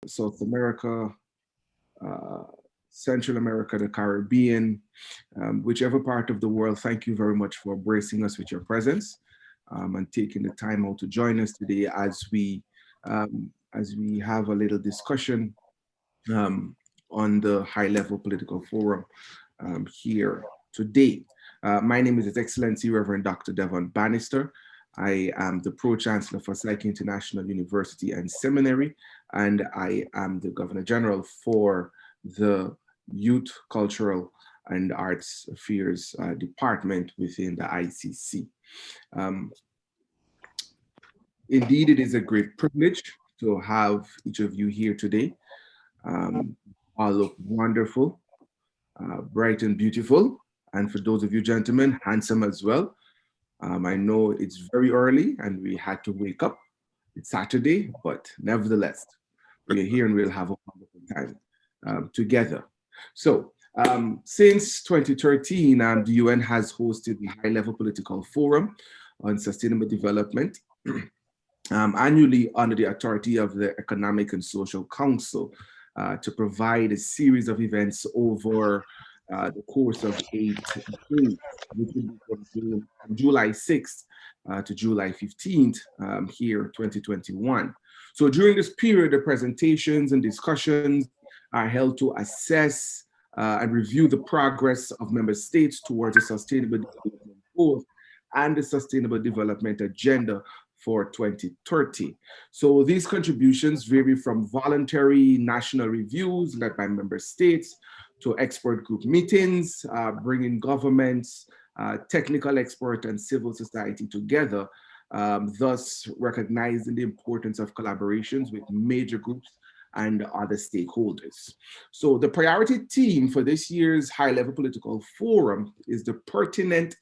South America, Central America, the Caribbean, whichever part of the world, thank you very much for gracing us with your presence and taking the time out to join us today as we have a little discussion on the high-level political forum here today. My name is His Excellency Reverend Dr. Devon Bannister. I am the Pro-Chancellor for Psyche International University and Seminary, and I am the Governor General for the Youth, Cultural, and Arts Affairs Department within the ICC. Indeed, it is a great privilege to have each of you here today. All look wonderful, bright and beautiful, and for those of you gentlemen, handsome as well. I know it's very early and we had to wake up. It's Saturday, but nevertheless, we're here and we'll have a wonderful time together. So, since 2013, the UN has hosted the High-Level Political Forum on Sustainable Development, annually under the authority of the Economic and Social Council to provide a series of events over the course of 8 days, which will be from July 6th to July 15th here, 2021. So during this period, the presentations and discussions are held to assess and review the progress of member states towards the Sustainable Development Goals and the Sustainable Development Agenda for 2030. So these contributions vary from voluntary national reviews led by member states to expert group meetings, bringing governments, technical expert and civil society together, thus recognizing the importance of collaborations with major groups and other stakeholders. So the priority theme for this year's high-level political forum is the pertinent,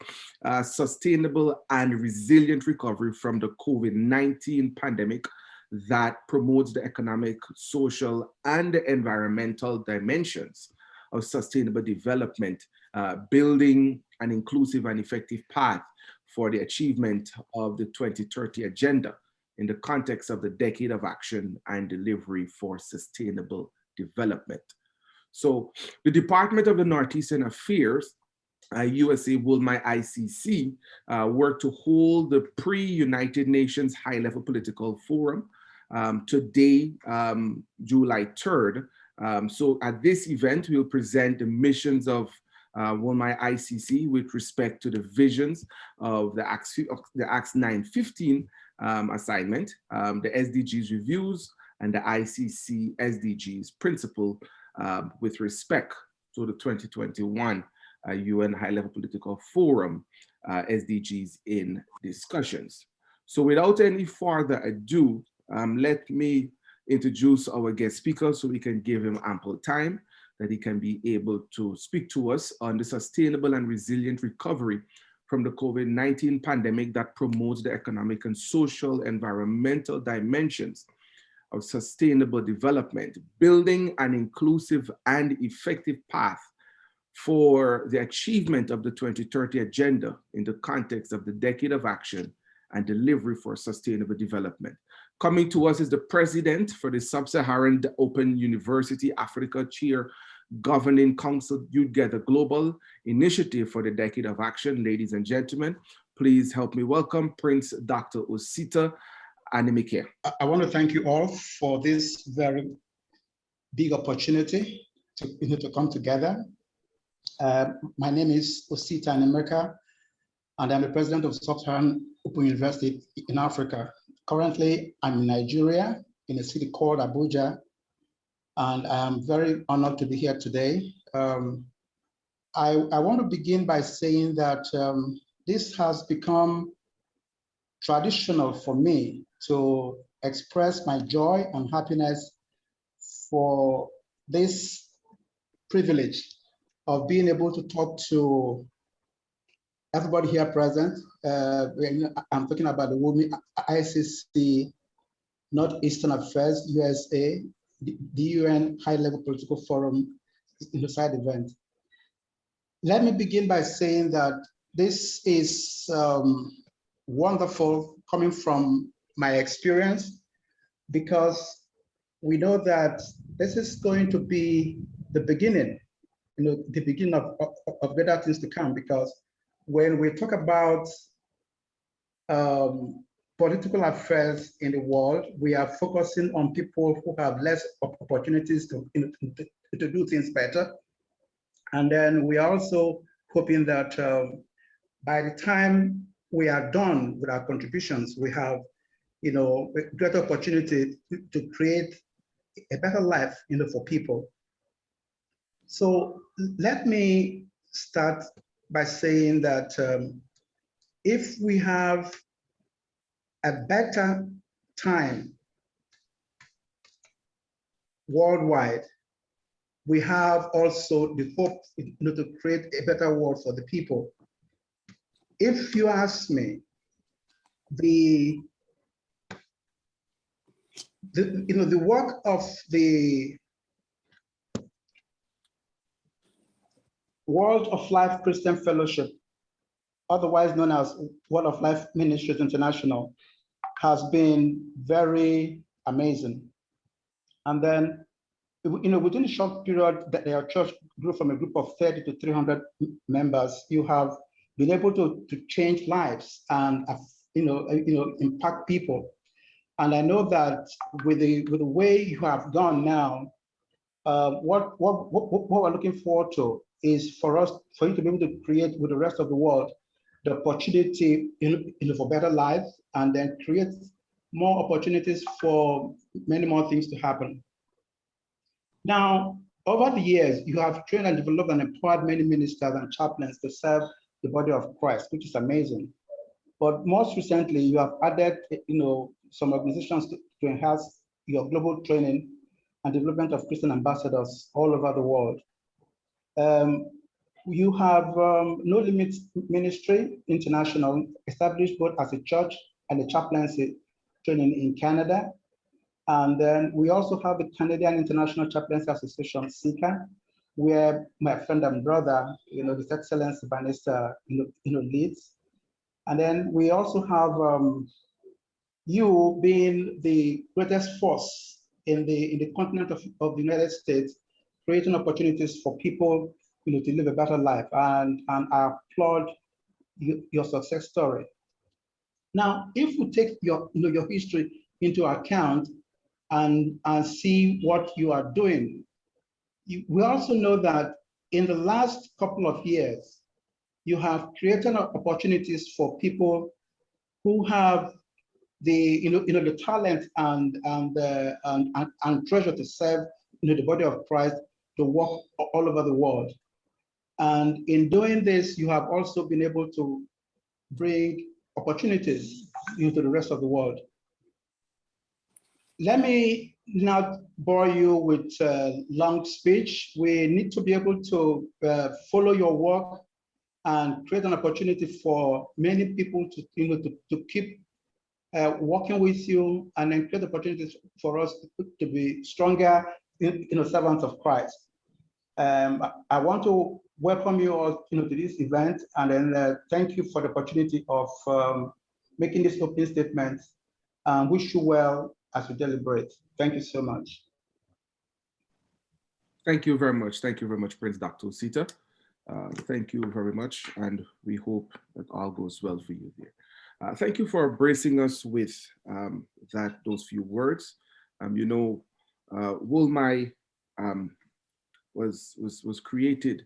sustainable and resilient recovery from the COVID-19 pandemic that promotes the economic, social and environmental dimensions of sustainable development, building an inclusive and effective path for the achievement of the 2030 agenda in the context of the Decade of Action and Delivery for Sustainable Development. So the Department of the Northeastern Affairs, USA WOLMI-ICC, worked to hold the pre-United Nations High-Level Political Forum today, July 3rd. So at this event, we'll present the missions of WOLMI-ICC with respect to the visions of the Acts 915 assignment, the SDGs reviews, and the ICC SDGs principle with respect to the 2021 UN High-Level Political Forum SDGs in discussions. So without any further ado, let me introduce our guest speaker so we can give him ample time that he can be able to speak to us on the sustainable and resilient recovery from the COVID-19 pandemic that promotes the economic and social environmental dimensions of sustainable development, building an inclusive and effective path for the achievement of the 2030 agenda in the context of the Decade of Action and Delivery for Sustainable Development. Coming to us is the president for the Sub-Saharan Open University Africa Chair Governing Council Youth Gather Global Initiative for the Decade of Action. Ladies and gentlemen, please help me welcome Prince Dr. Osita Animike. I want to thank you all for this very big opportunity to come together. My name is Osita Animike, and I'm the president of Sub-Saharan Open University in Africa. Currently, I'm in Nigeria, in a city called Abuja, and I'm very honored to be here today. I want to begin by saying that this has become traditional for me to express my joy and happiness for this privilege of being able to talk to everybody here present. I'm talking about the WOLMI-ICC Northeastern Affairs USA, the UN High-Level Political Forum Inside event. Let me begin by saying that this is wonderful coming from my experience, because we know that this is going to be the beginning, the beginning of better things to come, because when we talk about political affairs in the world, we are focusing on people who have less opportunities to do things better. And then we are also hoping that by the time we are done with our contributions, we have a great opportunity to create a better life for people. So let me start by saying that if we have a better time worldwide, we have also the hope to create a better world for the people. If you ask me, the work of the World of Life Christian Fellowship, otherwise known as World of Life Ministries International, has been very amazing. And then, within a short period that their church grew from a group of 30 to 300 members, you have been able to change lives and impact people. And I know that with the way you have gone now, what we're looking forward to is for you to be able to create with the rest of the world the opportunity for better life, and then create more opportunities for many more things to happen. Now, over the years, you have trained and developed and empowered many ministers and chaplains to serve the body of Christ, which is amazing. But most recently, you have added, some organizations to enhance your global training and development of Christian ambassadors all over the world. You have No Limits Ministry International, established both as a church and a chaplaincy training in Canada. And then we also have the Canadian International Chaplaincy Association, CICA, where my friend and brother, His Excellency Bannister, leads. And then we also have you being the greatest force in the continent of the United States, creating opportunities for people to live a better life. And I applaud your success story. Now, if we take your history into account and see what you are doing, we also know that in the last couple of years, you have created opportunities for people who have the talent and treasure to serve the body of Christ, to work all over the world. And in doing this, you have also been able to bring opportunities into the rest of the world. Let me not bore you with a long speech. We need to be able to follow your work and create an opportunity for many people to keep working with you, and then create opportunities for us to be stronger servants of Christ. I want to welcome you all to this event, and then thank you for the opportunity of making this opening statement, and wish you well as we deliberate. Thank you so much. Thank you very much. Thank you very much, Prince Dr. Osita. Thank you very much, and we hope that all goes well for you there. Thank you for bracing us with those few words. WOLMI was created.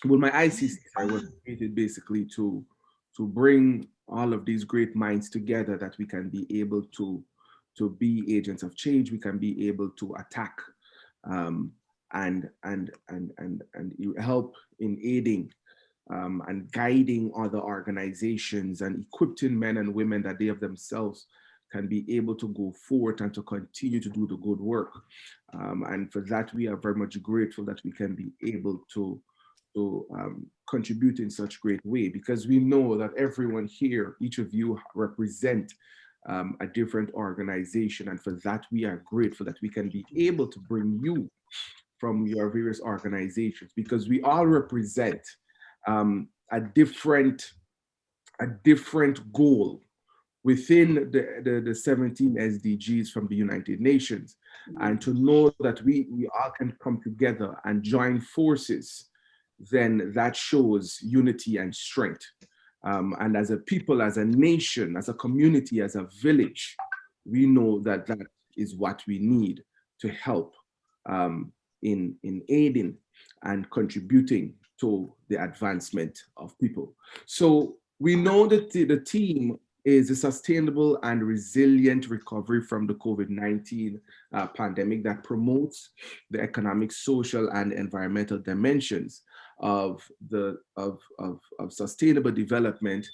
WOLMI-ICC was created basically to bring all of these great minds together, that we can be able to be agents of change. We can be able to attack and help in aiding and guiding other organizations, and equipping men and women that they of themselves can be able to go forward and to continue to do the good work. And for that, we are very much grateful that we can be able to contribute in such great way, because we know that everyone here, each of you represent a different organization. And for that, we are grateful that we can be able to bring you from your various organizations, because we all represent a different goal within the 17 SDGs from the United Nations, and to know that we all can come together and join forces, then that shows unity and strength. And as a people, as a nation, as a community, as a village, we know that that is what we need to help in aiding and contributing to the advancement of people. So we know that the theme is a sustainable and resilient recovery from the COVID-19 pandemic that promotes the economic, social, and environmental dimensions of sustainable development,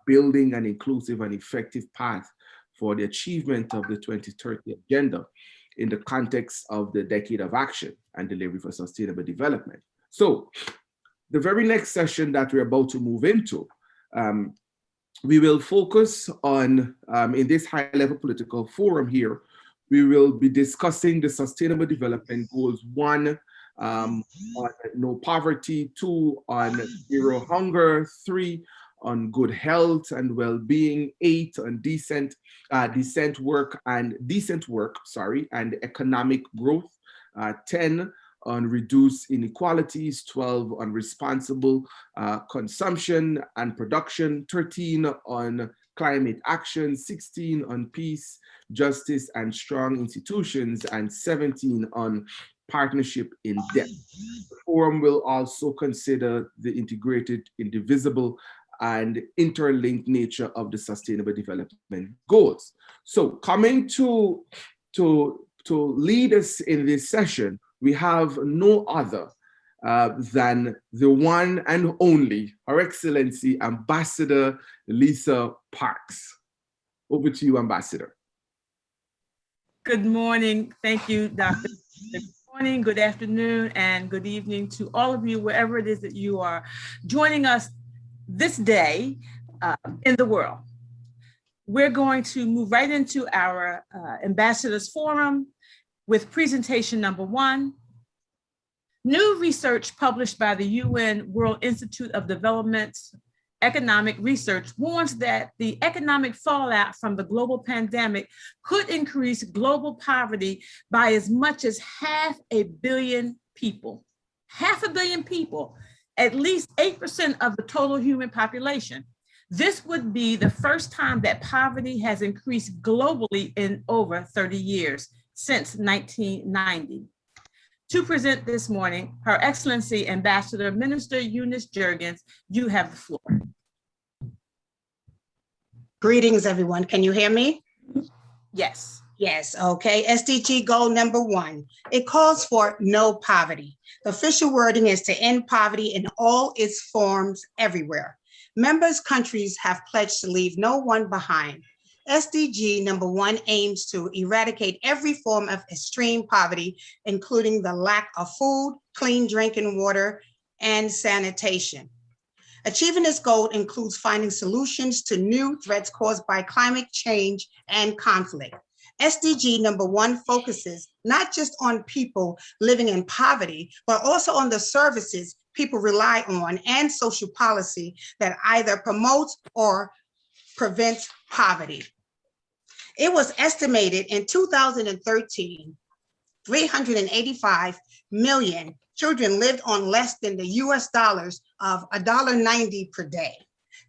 building an inclusive and effective path for the achievement of the 2030 agenda in the context of the Decade of Action and Delivery for Sustainable Development. So the very next session that we're about to move into, we will focus on, in this high-level political forum here, we will be discussing the Sustainable Development Goals, 1, on no poverty, 2, on zero hunger, 3, on good health and well-being, 8, on decent work and economic growth, 10, on reduced inequalities, 12, on responsible consumption and production, 13, on climate action, 16, on peace, justice, and strong institutions, and 17, on partnership in depth. The forum will also consider the integrated, indivisible, and interlinked nature of the Sustainable Development Goals. So coming to lead us in this session, we have no other than the one and only, Her Excellency Ambassador Lisa Parks. Over to you, Ambassador. Good morning. Thank you, Dr. Good morning, good afternoon, and good evening to all of you, wherever it is that you are joining us this day in the world. We're going to move right into our Ambassadors Forum with presentation number 1. New research published by the UN World Institute of Development's Economic Research warns that the economic fallout from the global pandemic could increase global poverty by as much as 500 million people. 500 million people, at least 8% of the total human population. This would be the first time that poverty has increased globally in over 30 years, since 1990. To present this morning, Her Excellency Ambassador Minister Eunice Jurgens, you have the floor. Greetings, everyone. Can you hear me? Yes. Yes, okay. SDG goal number 1. It calls for no poverty. The official wording is to end poverty in all its forms everywhere. Members countries have pledged to leave no one behind. SDG number 1 aims to eradicate every form of extreme poverty, including the lack of food, clean drinking water, and sanitation. Achieving this goal includes finding solutions to new threats caused by climate change and conflict. SDG number 1 focuses not just on people living in poverty, but also on the services people rely on and social policy that either promotes or prevents poverty. It was estimated in 2013, 385 million children lived on less than the US dollars of $1.90 per day.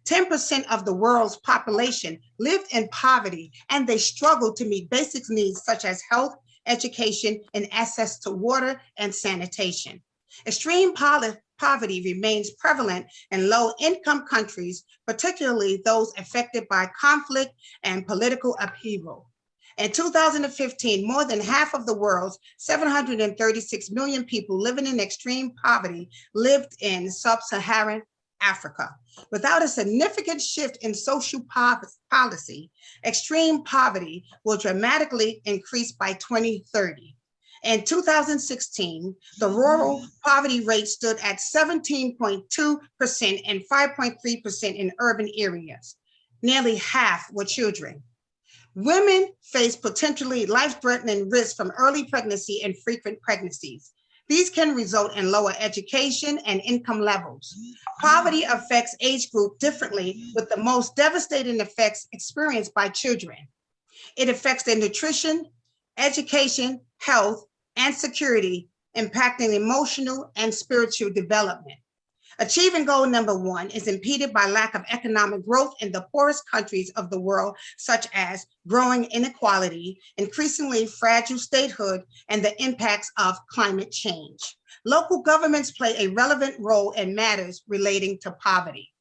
10% of the world's population lived in poverty, and they struggled to meet basic needs such as health, education, and access to water and sanitation. Extreme poverty remains prevalent in low-income countries, particularly those affected by conflict and political upheaval. In 2015, more than half of the world's 736 million people living in extreme poverty lived in sub-Saharan Africa. Without a significant shift in social policy, extreme poverty will dramatically increase by 2030. In 2016, the rural poverty rate stood at 17.2% and 5.3% in urban areas. Nearly half were children. Women face potentially life-threatening risks from early pregnancy and frequent pregnancies. These can result in lower education and income levels. Poverty affects age group differently, with the most devastating effects experienced by children. It affects their nutrition, education, health, and security, impacting emotional and spiritual development. Achieving goal number 1 is impeded by lack of economic growth in the poorest countries of the world, such as growing inequality, increasingly fragile statehood, and the impacts of climate change. Local governments play a relevant role in matters relating to poverty.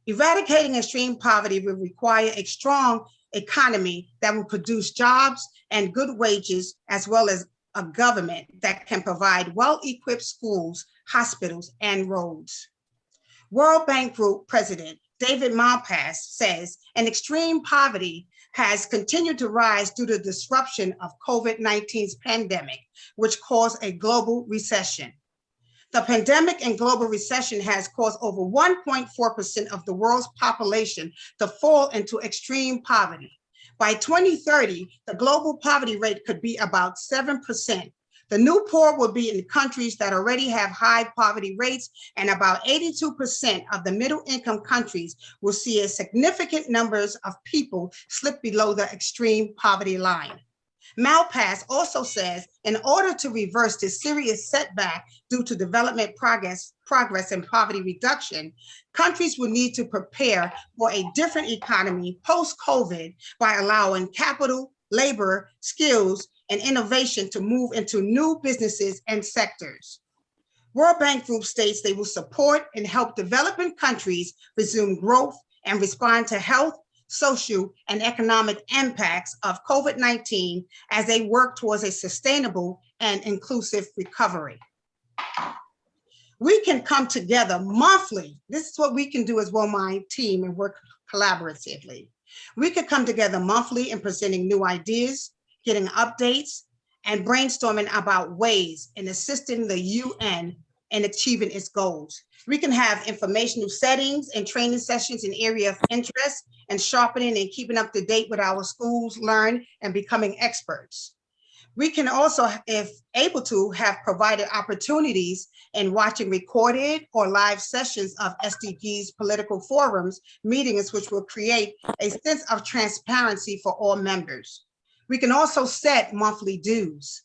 Eradicating extreme poverty will require a strong economy that will produce jobs and good wages, as well as a government that can provide well-equipped schools, hospitals, and roads. World Bank Group President David Malpass says an extreme poverty has continued to rise due to the disruption of COVID-19's pandemic, which caused a global recession. The pandemic and global recession has caused over 1.4% of the world's population to fall into extreme poverty. By 2030, the global poverty rate could be about 7%. The new poor will be in countries that already have high poverty rates, and about 82% of the middle income countries will see a significant numbers of people slip below the extreme poverty line. Malpass also says in order to reverse this serious setback due to development progress and poverty reduction, countries will need to prepare for a different economy post-COVID by allowing capital, labor, skills, and innovation to move into new businesses and sectors. World Bank Group states they will support and help developing countries resume growth and respond to health, social, and economic impacts of COVID-19 as they work towards a sustainable and inclusive recovery. We can come together monthly. This is what we can do as WOLMI team and work collaboratively. We could come together monthly in presenting new ideas, getting updates, and brainstorming about ways in assisting the UN in achieving its goals. We can have informational settings and training sessions in area of interest and sharpening and keeping up to date with our schools, learn, and becoming experts. We can also, if able to, have provided opportunities in watching recorded or live sessions of SDGs political forums, meetings, which will create a sense of transparency for all members. We can also set monthly dues.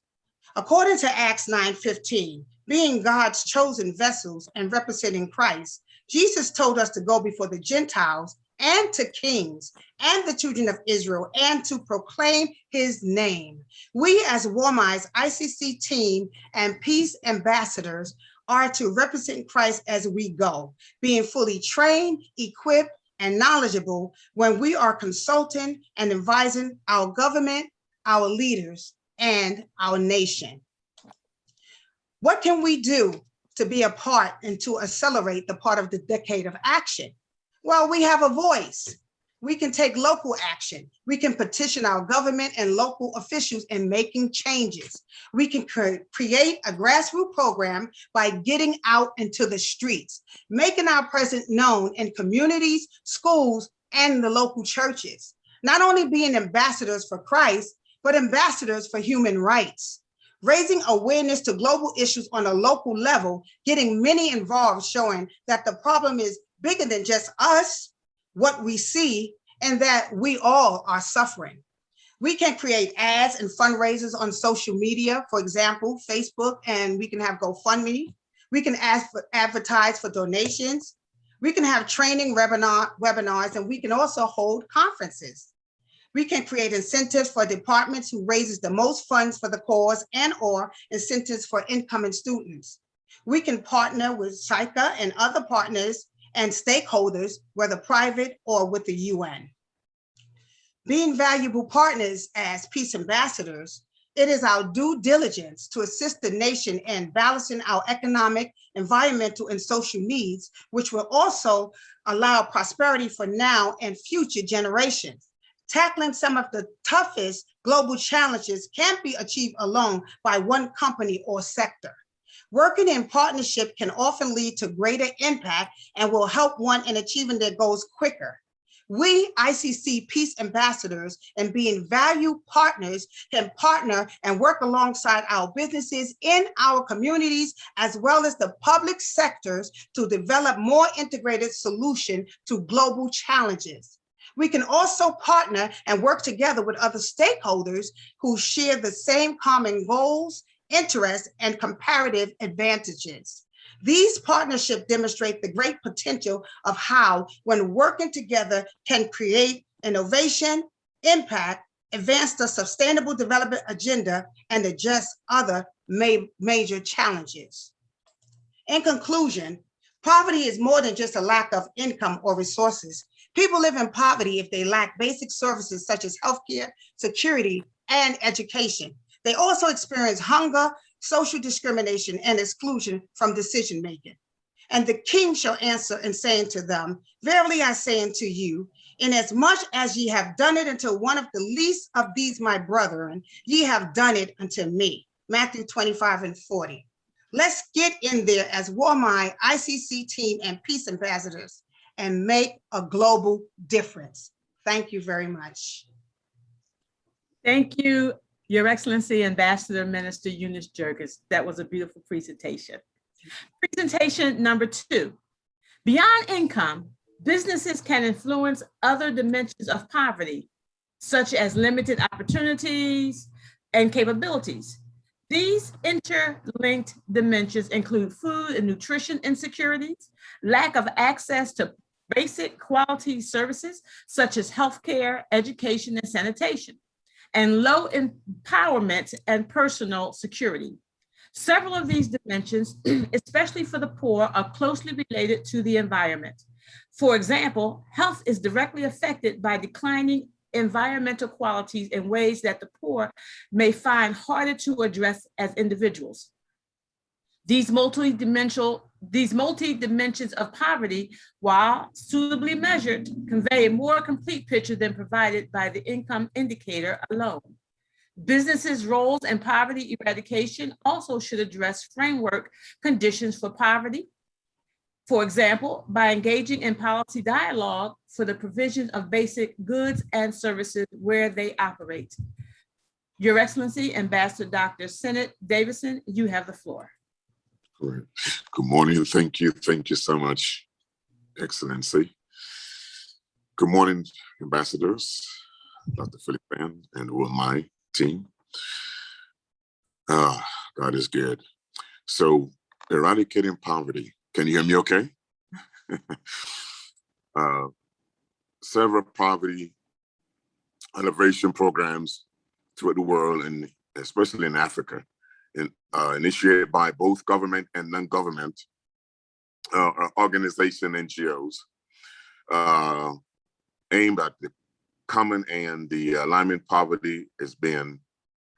According to Acts 9:15, being God's chosen vessels and representing Christ, Jesus told us to go before the Gentiles and to kings and the children of Israel and to proclaim his name. We as WOLMI's ICC team and peace ambassadors are to represent Christ as we go, being fully trained, equipped, and knowledgeable when we are consulting and advising our government, our leaders, and our nation. What can we do to be a part and to accelerate the part of the decade of action? Well, we have a voice. We can take local action. We can petition our government and local officials in making changes. We can create a grassroots program by getting out into the streets, making our presence known in communities, schools, and the local churches. Not only being ambassadors for Christ, but ambassadors for human rights. Raising awareness to global issues on a local level, getting many involved, showing that the problem is bigger than just us, what we see, and that we all are suffering. We can create ads and fundraisers on social media, for example, Facebook, and we can have GoFundMe. We can advertise for donations. We can have training webinars, and we can also hold conferences. We can create incentives for departments who raises the most funds for the cause and/or incentives for incoming students. We can partner with SICA and other partners and stakeholders, whether private or with the UN. Being valuable partners as peace ambassadors, it is our due diligence to assist the nation in balancing our economic, environmental, and social needs, which will also allow prosperity for now and future generations. Tackling some of the toughest global challenges can't be achieved alone by one company or sector. Working in partnership can often lead to greater impact and will help one in achieving their goals quicker. We ICC Peace Ambassadors and being valued partners can partner and work alongside our businesses in our communities as well as the public sectors to develop more integrated solutions to global challenges. We can also partner and work together with other stakeholders who share the same common goals, interests, and comparative advantages. These partnerships demonstrate the great potential of how, when working together, can create innovation, impact, advance the sustainable development agenda, and address other major challenges. In conclusion, poverty is more than just a lack of income or resources. People live in poverty if they lack basic services such as healthcare, security, and education. They also experience hunger, social discrimination, and exclusion from decision-making. And the king shall answer and say unto them, verily I say unto you, inasmuch as ye have done it unto one of the least of these my brethren, ye have done it unto me. Matthew 25:40. Let's get in there as WOLMI-ICC team and peace ambassadors and make a global difference. Thank you very much. Thank you, Your Excellency, Ambassador Minister Eunice Jergis. That was a beautiful presentation. Presentation number 2. Beyond income, businesses can influence other dimensions of poverty, such as limited opportunities and capabilities. These interlinked dimensions include food and nutrition insecurities, lack of access to basic quality services, such as healthcare, education, and sanitation, and low empowerment and personal security. Several of these dimensions, especially for the poor, are closely related to the environment. For example, health is directly affected by declining environmental qualities in ways that the poor may find harder to address as individuals. These multi-dimensions of poverty, while suitably measured, convey a more complete picture than provided by the income indicator alone. Businesses' roles in poverty eradication also should address framework conditions for poverty. For example, by engaging in policy dialogue for the provision of basic goods and services where they operate. Your Excellency, Ambassador Dr. Sennett Davidson, you have the floor. Great. Good morning. Thank you. Thank you so much, Excellency. Good morning, ambassadors, Dr. Philip Van and WOLMI team. God is good. So, eradicating poverty. Can you hear me okay? Several poverty alleviation programs throughout the world, and especially in Africa, initiated by both government and non-government organizations, NGOs, aimed at the common and the alignment poverty has been,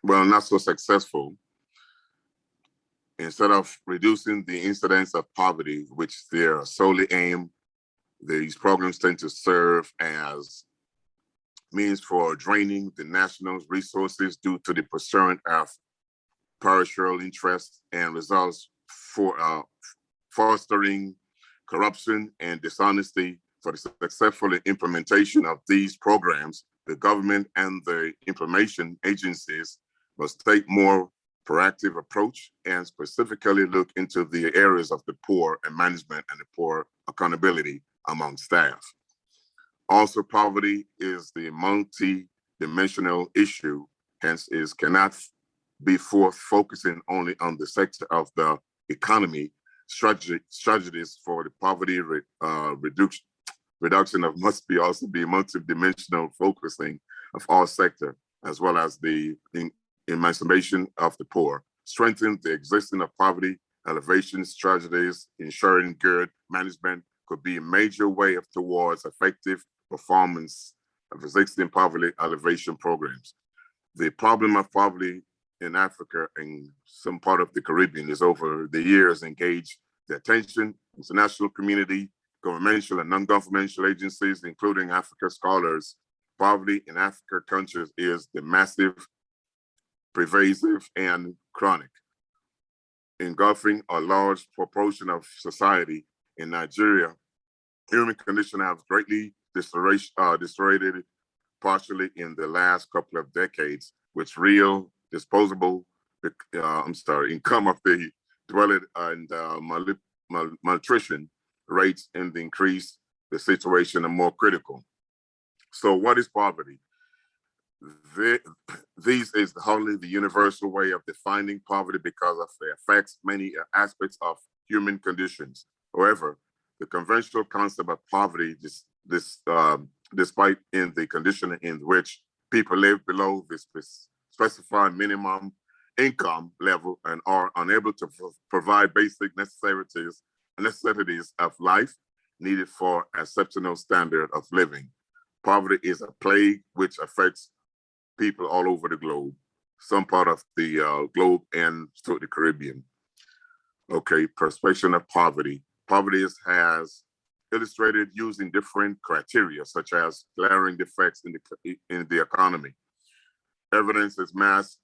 well, not so successful. Instead of reducing the incidence of poverty, which they're solely aimed, these programs tend to serve as means for draining the national resources due to the pursuit of parochial interests and results for fostering corruption and dishonesty. For the successful implementation of these programs, the government and the information agencies must take more proactive approach and specifically look into the areas of the poor and management and the poor accountability among staff. Also, poverty is the multi-dimensional issue, hence is cannot be focusing only on the sector of the economy. Strategies for the poverty reduction must be also be multi-dimensional focusing of all sector, as well as the emancipation of the poor, strengthen the existing of poverty elevation strategies, ensuring good management could be a major way towards effective performance of existing poverty elevation programs. The problem of poverty in Africa and some part of the Caribbean is over the years engaged the attention, international community, governmental and non-governmental agencies, including Africa scholars. Poverty in African countries is the massive, pervasive, and chronic, engulfing a large proportion of society. In Nigeria, human conditions have greatly deteriorated partially in the last couple of decades, which real disposable income of the dweller and malnutrition rates in the increase, the situation are more critical. So what is poverty? This is only the universal way of defining poverty because of the affects many aspects of human conditions. However, the conventional concept of poverty, despite in the condition in which people live below this specified minimum income level and are unable to provide basic necessities of life needed for exceptional standard of living. Poverty is a plague which affects people all over the globe, some part of the globe and to the Caribbean. Okay, perception of poverty. Poverty has illustrated using different criteria, such as glaring defects in the economy. Evidence is mass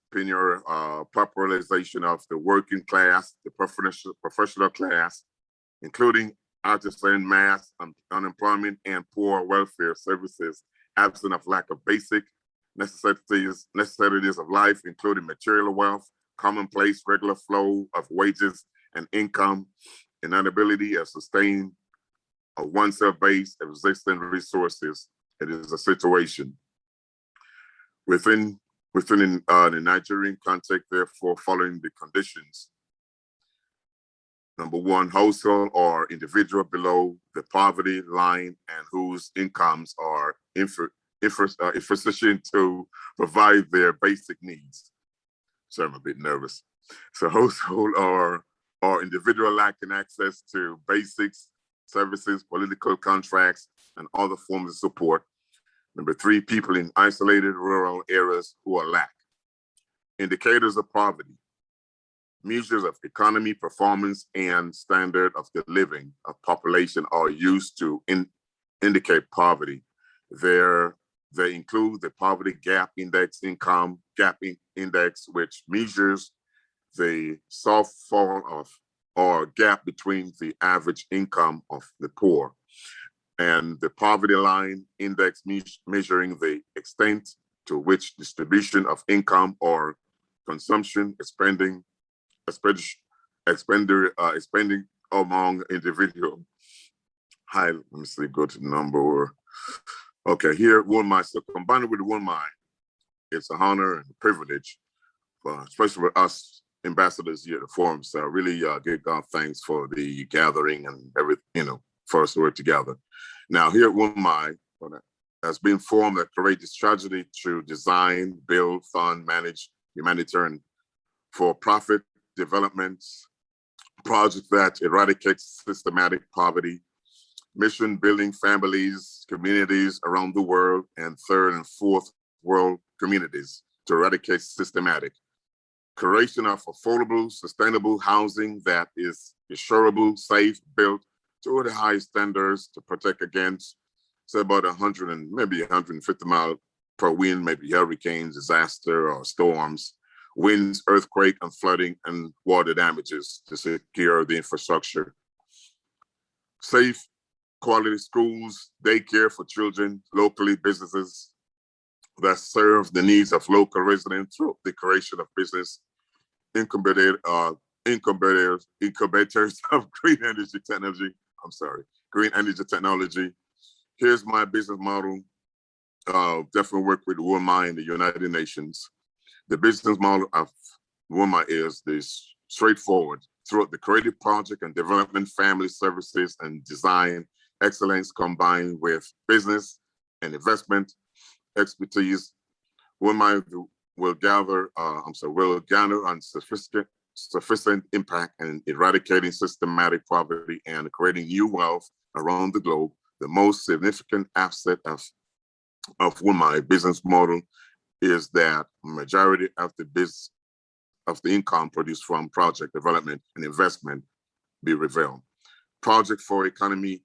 popularization of the working class, the professional class, including artisan mass unemployment and poor welfare services, absent of lack of basic necessities of life, including material wealth, commonplace regular flow of wages and income, and inability to sustain a oneself based existing resources. It is a situation within the Nigerian context, therefore, following the conditions. Number one, household or individual below the poverty line and whose incomes are insufficient to provide their basic needs. So I'm a bit nervous. So household or individual lacking access to basics, services, political contracts, and other forms of support. Number three, people in isolated rural areas who are lack. Indicators of poverty. Measures of economy, performance, and standard of the living of population are used to indicate poverty. They include the poverty gap index, income gap index, which measures the soft fall of or gap between the average income of the poor, and the poverty line index measuring the extent to which distribution of income or consumption spending among individuals. Hi, let me see, go to number. Okay, here, WOLMI. So combined with WOLMI, it's an honor and a privilege, especially with us ambassadors here at the forum. So I really give God thanks for the gathering and everything, for us to work together. Now here at WOLMI, has been formed a courageous strategy to design, build, fund, manage humanitarian for-profit development projects that eradicates systematic poverty, mission building families, communities around the world, and third and fourth world communities to eradicate systematic. Creation of affordable, sustainable housing that is insurable, safe, built to the highest standards to protect against, say, about 100 and maybe 150 mile per wind, maybe hurricanes, disaster, or storms, winds, earthquake, and flooding, and water damages to secure the infrastructure. Safe, quality schools, daycare for children, locally businesses that serve the needs of local residents through the creation of business incubators of green energy technology. Green energy technology. Here's my business model. Definitely work with WOLMI and the United Nations. The business model of WOLMI is this straightforward. Throughout the creative project and development, family services and design excellence combined with business and investment expertise, WOLMI will gather on sufficient impact in eradicating systematic poverty and creating new wealth around the globe. The most significant asset of WOLMI business model is that majority of the income produced from project development and investment be revealed. Project for economic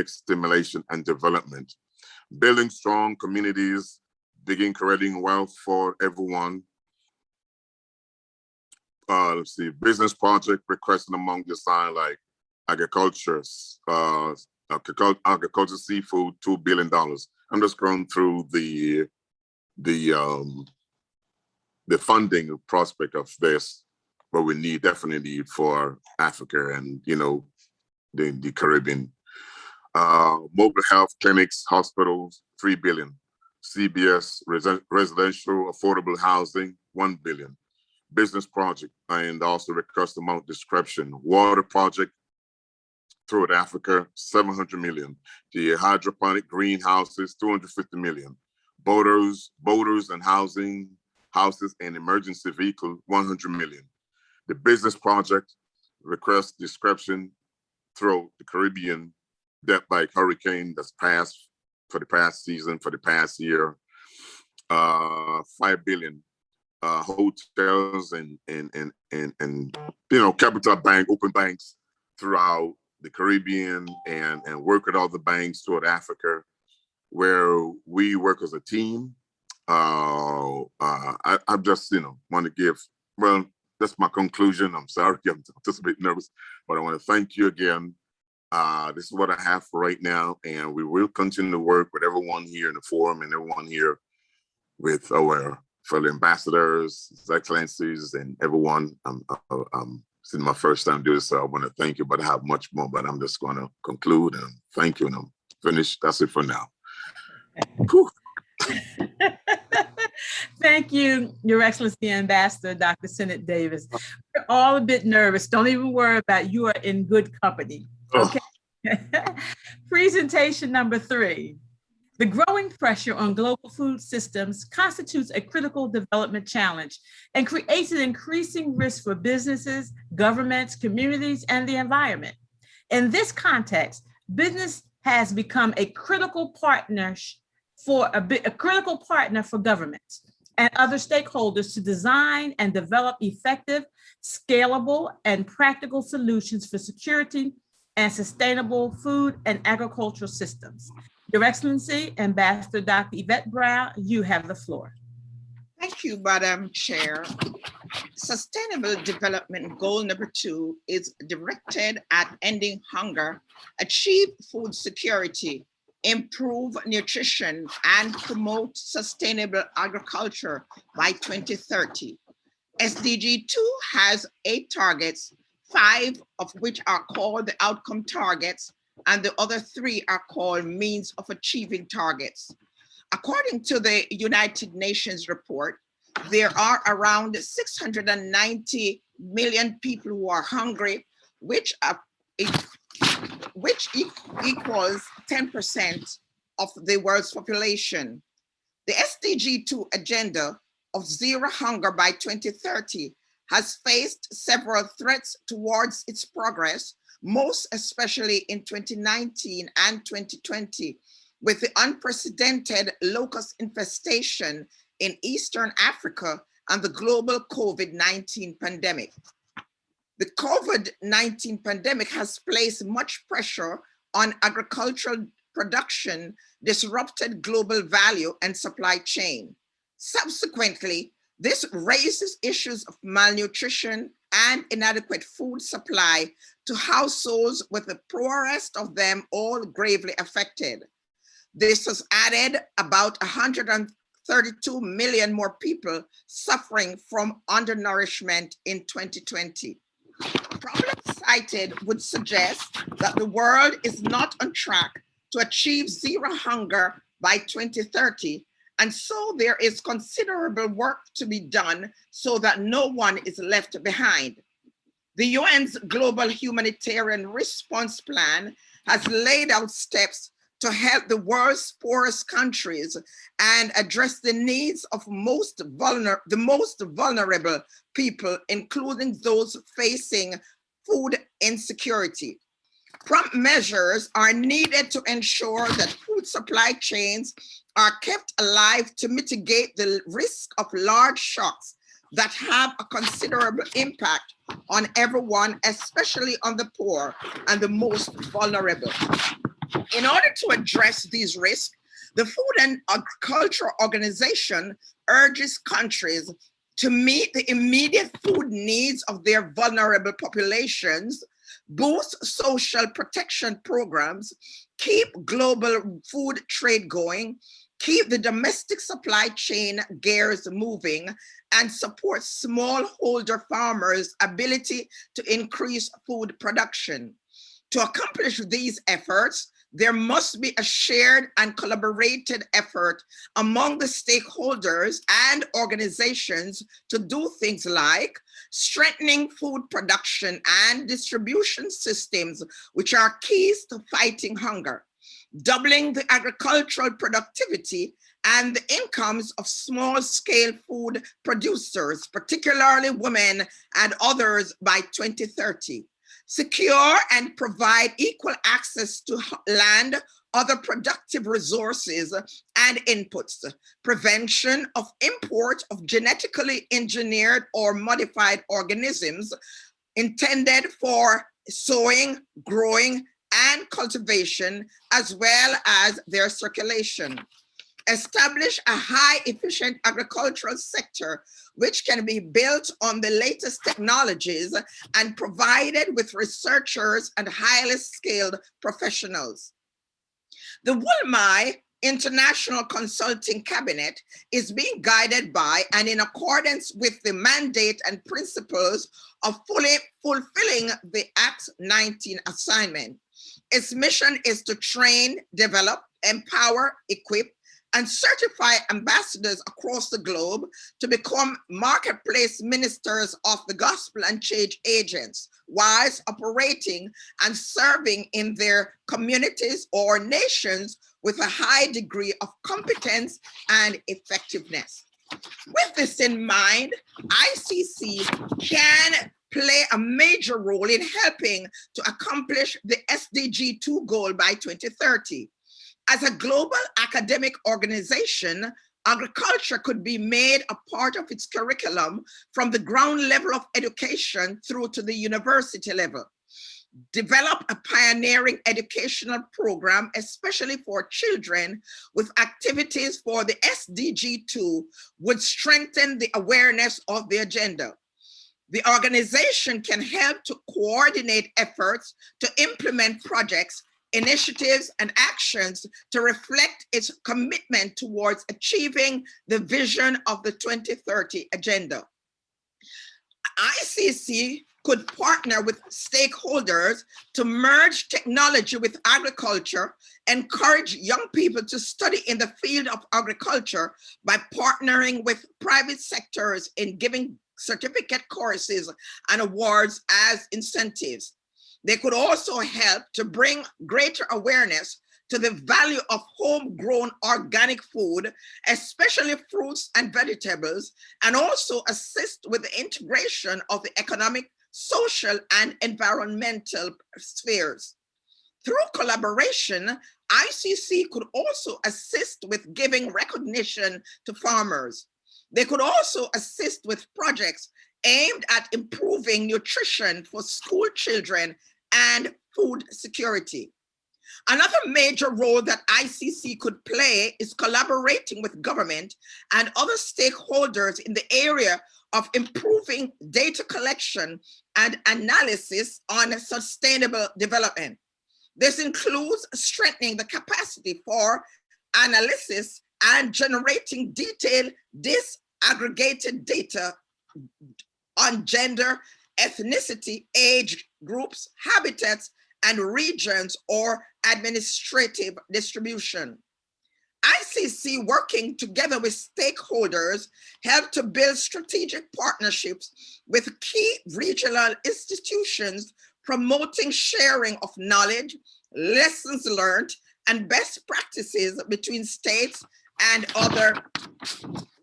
stimulation and development, building strong communities, begin creating wealth for everyone. Business project requested among design like agriculture, agriculture, seafood, $2 billion. I'm just going through the funding prospect of this, what we need, definitely need for Africa and, you know, the Caribbean. Mobile health clinics, hospitals, $3 billion. CBS, residential affordable housing, $1 billion. Business project, and also request amount description. Water project throughout Africa, 700 million. The hydroponic greenhouses, 250 million. Boaters and houses and emergency vehicle, 100 million. The business project request description throughout the Caribbean, Dept by hurricane that's passed for the past season, for the past year, 5 billion. Hotels and you know, capital bank, open banks throughout the Caribbean and work with all the banks throughout Africa, where we work as a team. I just, you know, want to give, well, that's my conclusion. I'm sorry, I'm just a bit nervous, but I want to thank you again. This is what I have for right now, and we will continue to work with everyone here in the forum and everyone here with our fellow ambassadors, His Excellencies, and everyone. This is my first time doing this, so I want to thank you, but I have much more, but I'm just going to conclude and thank you, and I'm finished. That's it for now. Thank you, Your Excellency Ambassador Dr. Sennett Davis. We're all a bit nervous. Don't even worry about it. You are in good company. Okay. Presentation number 3. The growing pressure on global food systems constitutes a critical development challenge and creates an increasing risk for businesses, governments, communities, and the environment. In this context, business has become a critical partner for governments and other stakeholders to design and develop effective, scalable, and practical solutions for security and sustainable food and agricultural systems. Your Excellency, Ambassador Dr. Yvette Brown, you have the floor. Thank you, Madam Chair. Sustainable Development Goal number 2 is directed at ending hunger, achieve food security, improve nutrition, and promote sustainable agriculture by 2030. SDG 2 has 8 targets, 5 of which are called the outcome targets, and the other 3 are called means of achieving targets. According to the United Nations report, there are around 690 million people who are hungry, which equals 10% of the world's population. The SDG 2 agenda of zero hunger by 2030 has faced several threats towards its progress, most especially in 2019 and 2020, with the unprecedented locust infestation in Eastern Africa and the global COVID-19 pandemic. The COVID-19 pandemic has placed much pressure on agricultural production, disrupted global value and supply chain. Subsequently, this raises issues of malnutrition and inadequate food supply to households, with the poorest of them all gravely affected. This has added about 132 million more people suffering from undernourishment in 2020. Problems cited would suggest that the world is not on track to achieve zero hunger by 2030, and so there is considerable work to be done so that no one is left behind. The UN's Global Humanitarian Response Plan has laid out steps to help the world's poorest countries and address the needs of the most vulnerable people, including those facing food insecurity. Prompt measures are needed to ensure that food supply chains are kept alive to mitigate the risk of large shocks that have a considerable impact on everyone, especially on the poor and the most vulnerable. In order to address these risks, the Food and Agriculture Organization urges countries to meet the immediate food needs of their vulnerable populations boost social protection programs, keep global food trade going, keep the domestic supply chain gears moving, and support smallholder farmers' ability to increase food production. To accomplish these efforts, there must be a shared and collaborated effort among the stakeholders and organizations to do things like strengthening food production and distribution systems, which are keys to fighting hunger, doubling the agricultural productivity and the incomes of small-scale food producers, particularly women and others, by 2030. Secure and provide equal access to land, other productive resources and inputs, prevention of import of genetically engineered or modified organisms intended for sowing, growing, and cultivation, as well as their circulation. Establish a high efficient agricultural sector which can be built on the latest technologies and provided with researchers and highly skilled professionals. The WOLMI International Consulting Cabinet is being guided by and in accordance with the mandate and principles of fully fulfilling the Act 19 assignment. Its mission is to train, develop, empower, equip, and certify ambassadors across the globe to become marketplace ministers of the gospel and change agents, whilst operating and serving in their communities or nations with a high degree of competence and effectiveness. With this in mind, ICC can play a major role in helping to accomplish the SDG 2 goal by 2030. As a global academic organization, agriculture could be made a part of its curriculum from the ground level of education through to the university level. Develop a pioneering educational program, especially for children, with activities for the SDG 2 would strengthen the awareness of the agenda. The organization can help to coordinate efforts to implement projects, initiatives, and actions to reflect its commitment towards achieving the vision of the 2030 agenda. ICC could partner with stakeholders to merge technology with agriculture, encourage young people to study in the field of agriculture by partnering with private sectors in giving certificate courses and awards as incentives. They could also help to bring greater awareness to the value of homegrown organic food, especially fruits and vegetables, and also assist with the integration of the economic, social, and environmental spheres. Through collaboration, ICC could also assist with giving recognition to farmers. They could also assist with projects aimed at improving nutrition for school children and food security. Another major role that ICC could play is collaborating with government and other stakeholders in the area of improving data collection and analysis on sustainable development. This includes strengthening the capacity for analysis and generating detailed disaggregated data on gender, ethnicity, age groups, habitats, and regions or administrative distribution. ICC, working together with stakeholders, help to build strategic partnerships with key regional institutions, promoting sharing of knowledge, lessons learned, and best practices between states and other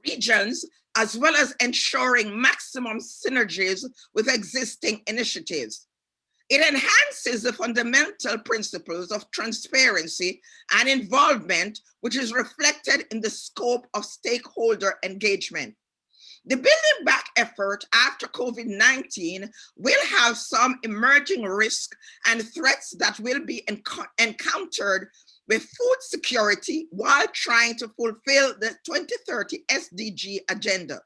regions, as well as ensuring maximum synergies with existing initiatives. It enhances the fundamental principles of transparency and involvement, which is reflected in the scope of stakeholder engagement. The Building Back effort after COVID-19 will have some emerging risks and threats that will be encountered with food security while trying to fulfill the 2030 SDG agenda.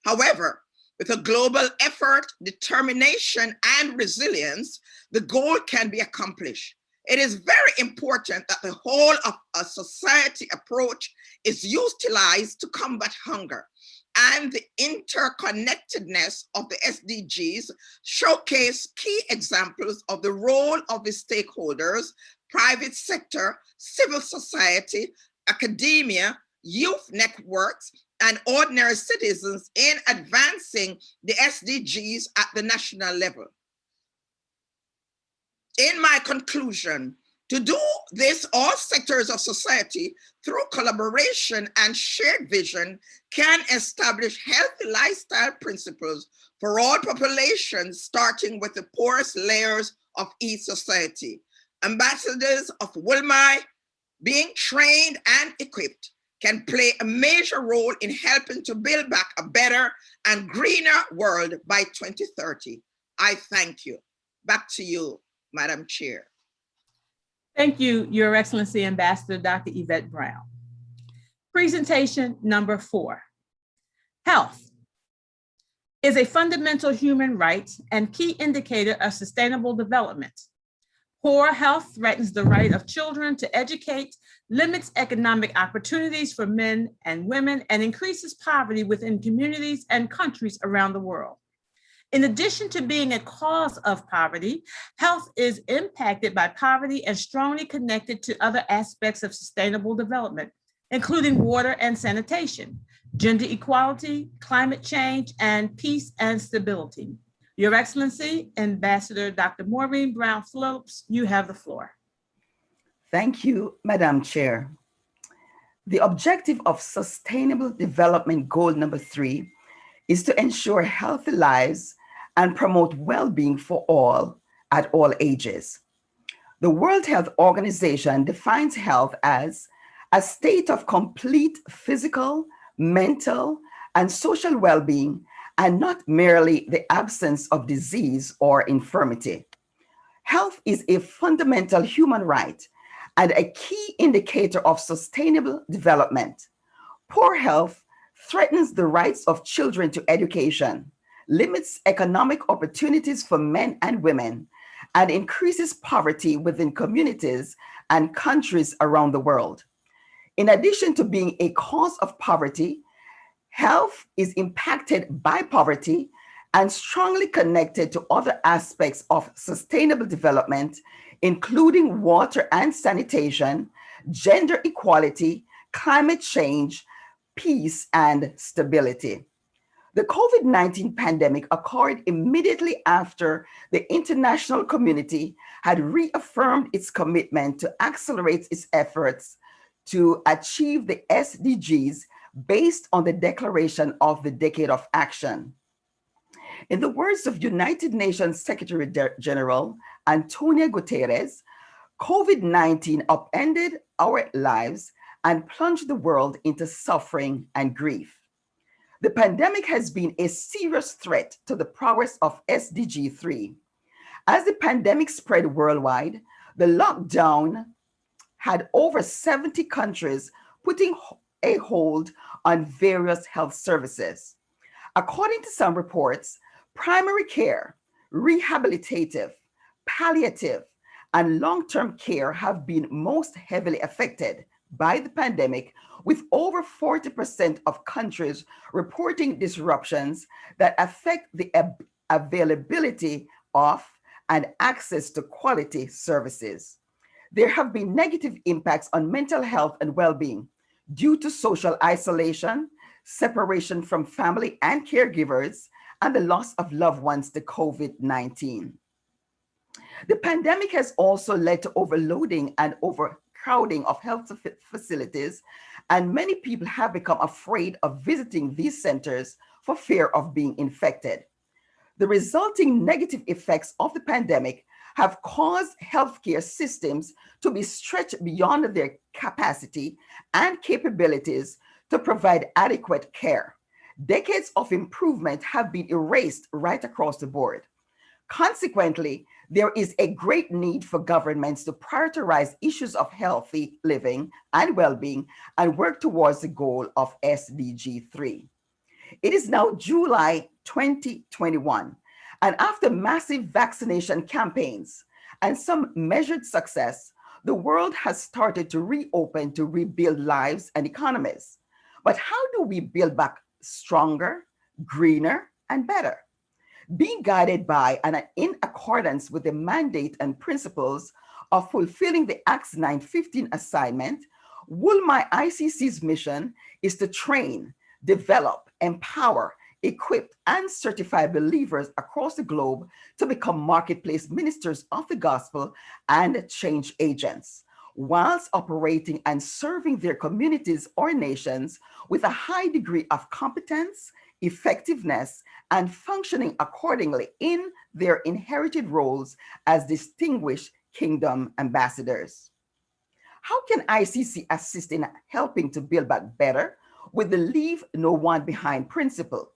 However, With a global effort, determination, and resilience, the goal can be accomplished. It is very important that the whole of a society approach is utilized to combat hunger, and the interconnectedness of the SDGs showcase key examples of the role of the stakeholders, private sector, civil society, academia, youth networks, and ordinary citizens in advancing the SDGs at the national level. In my conclusion, to do this, all sectors of society, through collaboration and shared vision, can establish healthy lifestyle principles for all populations, starting with the poorest layers of each society. Ambassadors of WOLMI, being trained and equipped, can play a major role in helping to build back a better and greener world by 2030. I thank you. Back to you, Madam Chair. Thank you, Your Excellency, Ambassador Dr. Yvette Brown. Presentation number 4. Health is a fundamental human right and key indicator of sustainable development. Poor health threatens the right of children to educate, limits economic opportunities for men and women, and increases poverty within communities and countries around the world. In addition to being a cause of poverty, health is impacted by poverty and strongly connected to other aspects of sustainable development, including water and sanitation, gender equality, climate change, and peace and stability. Your Excellency, Ambassador Dr. Maureen Brown Phillips, you have the floor. Thank you, Madam Chair. The objective of Sustainable Development Goal number 3 is to ensure healthy lives and promote well-being for all at all ages. The World Health Organization defines health as a state of complete physical, mental, and social well-being, and not merely the absence of disease or infirmity. Health is a fundamental human right and a key indicator of sustainable development. Poor health threatens the rights of children to education, limits economic opportunities for men and women, and increases poverty within communities and countries around the world. In addition to being a cause of poverty, health is impacted by poverty and strongly connected to other aspects of sustainable development, including water and sanitation, gender equality, climate change, peace, and stability. The COVID-19 pandemic occurred immediately after the international community had reaffirmed its commitment to accelerate its efforts to achieve the SDGs based on the declaration of the Decade of Action. In the words of United Nations Secretary General Antonio Guterres, COVID-19 upended our lives and plunged the world into suffering and grief. The pandemic has been a serious threat to the progress of SDG 3. As the pandemic spread worldwide, the lockdown had over 70 countries putting a hold on various health services. According to some reports, primary care, rehabilitative, palliative, and long-term care have been most heavily affected by the pandemic, with over 40% of countries reporting disruptions that affect the availability of and access to quality services. There have been negative impacts on mental health and well-being due to social isolation, separation from family and caregivers, and the loss of loved ones to COVID-19. The pandemic has also led to overloading and overcrowding of health facilities, and many people have become afraid of visiting these centers for fear of being infected. The resulting negative effects of the pandemic have caused healthcare systems to be stretched beyond their capacity and capabilities to provide adequate care. Decades of improvement have been erased right across the board. Consequently, there is a great need for governments to prioritize issues of healthy living and well-being and work towards the goal of SDG 3. It is now July 2021, and after massive vaccination campaigns and some measured success, the world has started to reopen to rebuild lives and economies. But how do we build back stronger, greener, and better? Being guided by and in accordance with the mandate and principles of fulfilling the Acts 915 assignment, WOLMI-ICC's mission is to train, develop, empower, equip, and certify believers across the globe to become marketplace ministers of the gospel and change agents, whilst operating and serving their communities or nations with a high degree of competence, effectiveness, and functioning accordingly in their inherited roles as distinguished kingdom ambassadors. How can ICC assist in helping to build back better with the leave no one behind principle?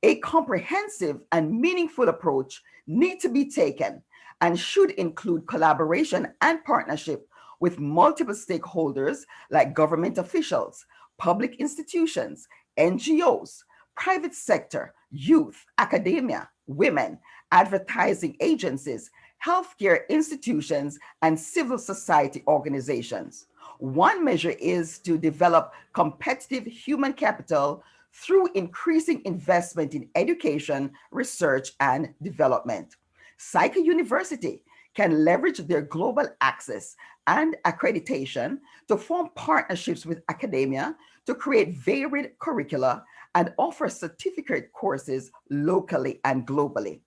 A comprehensive and meaningful approach needs to be taken and should include collaboration and partnership with multiple stakeholders like government officials, public institutions, NGOs, private sector, youth, academia, women, advertising agencies, healthcare institutions, and civil society organizations. One measure is to develop competitive human capital through increasing investment in education, research, and development. Psycho University can leverage their global access and accreditation to form partnerships with academia to create varied curricula and offer certificate courses locally and globally.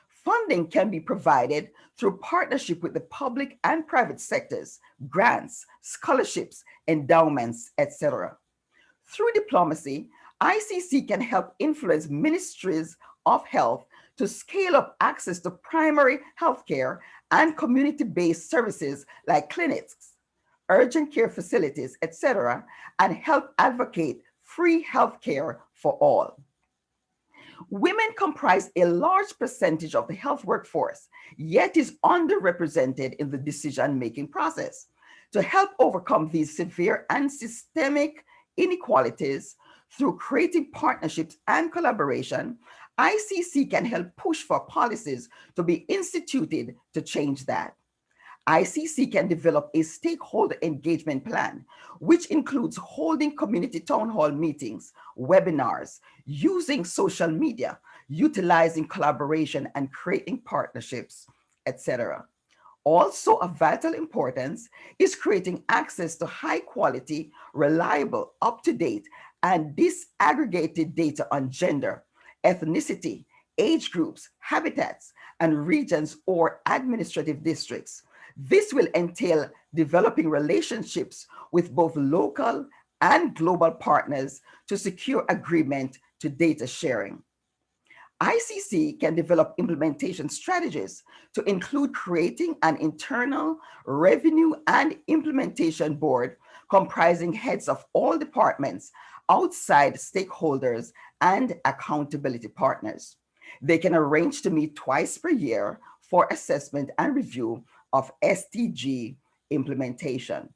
Funding can be provided through partnership with the public and private sectors, grants, scholarships, endowments, etc. Through diplomacy, ICC can help influence ministries of health to scale up access to primary healthcare and community-based services like clinics, urgent care facilities, etc., and help advocate free healthcare for all. Women comprise a large percentage of the health workforce, yet is underrepresented in the decision-making process. To help overcome these severe and systemic inequalities through creative partnerships and collaboration, ICC can help push for policies to be instituted to change that. ICC can develop a stakeholder engagement plan, which includes holding community town hall meetings, webinars, using social media, utilizing collaboration and creating partnerships, etc. Also of vital importance is creating access to high quality, reliable, up-to-date, and disaggregated data on gender, ethnicity, age groups, habitats, and regions or administrative districts. This will entail developing relationships with both local and global partners to secure agreement to data sharing. ICC can develop implementation strategies to include creating an internal revenue and implementation board comprising heads of all departments, outside stakeholders, and accountability partners. They can arrange to meet twice per year for assessment and review of SDG implementation.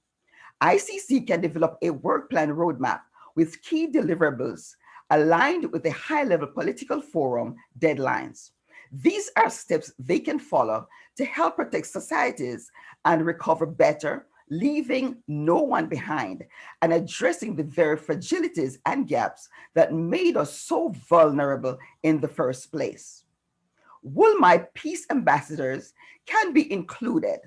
ICC can develop a work plan roadmap with key deliverables aligned with the high-level political forum deadlines. These are steps they can follow to help protect societies and recover better, leaving no one behind and addressing the very fragilities and gaps that made us so vulnerable in the first place. WOLMI Peace Ambassadors can be included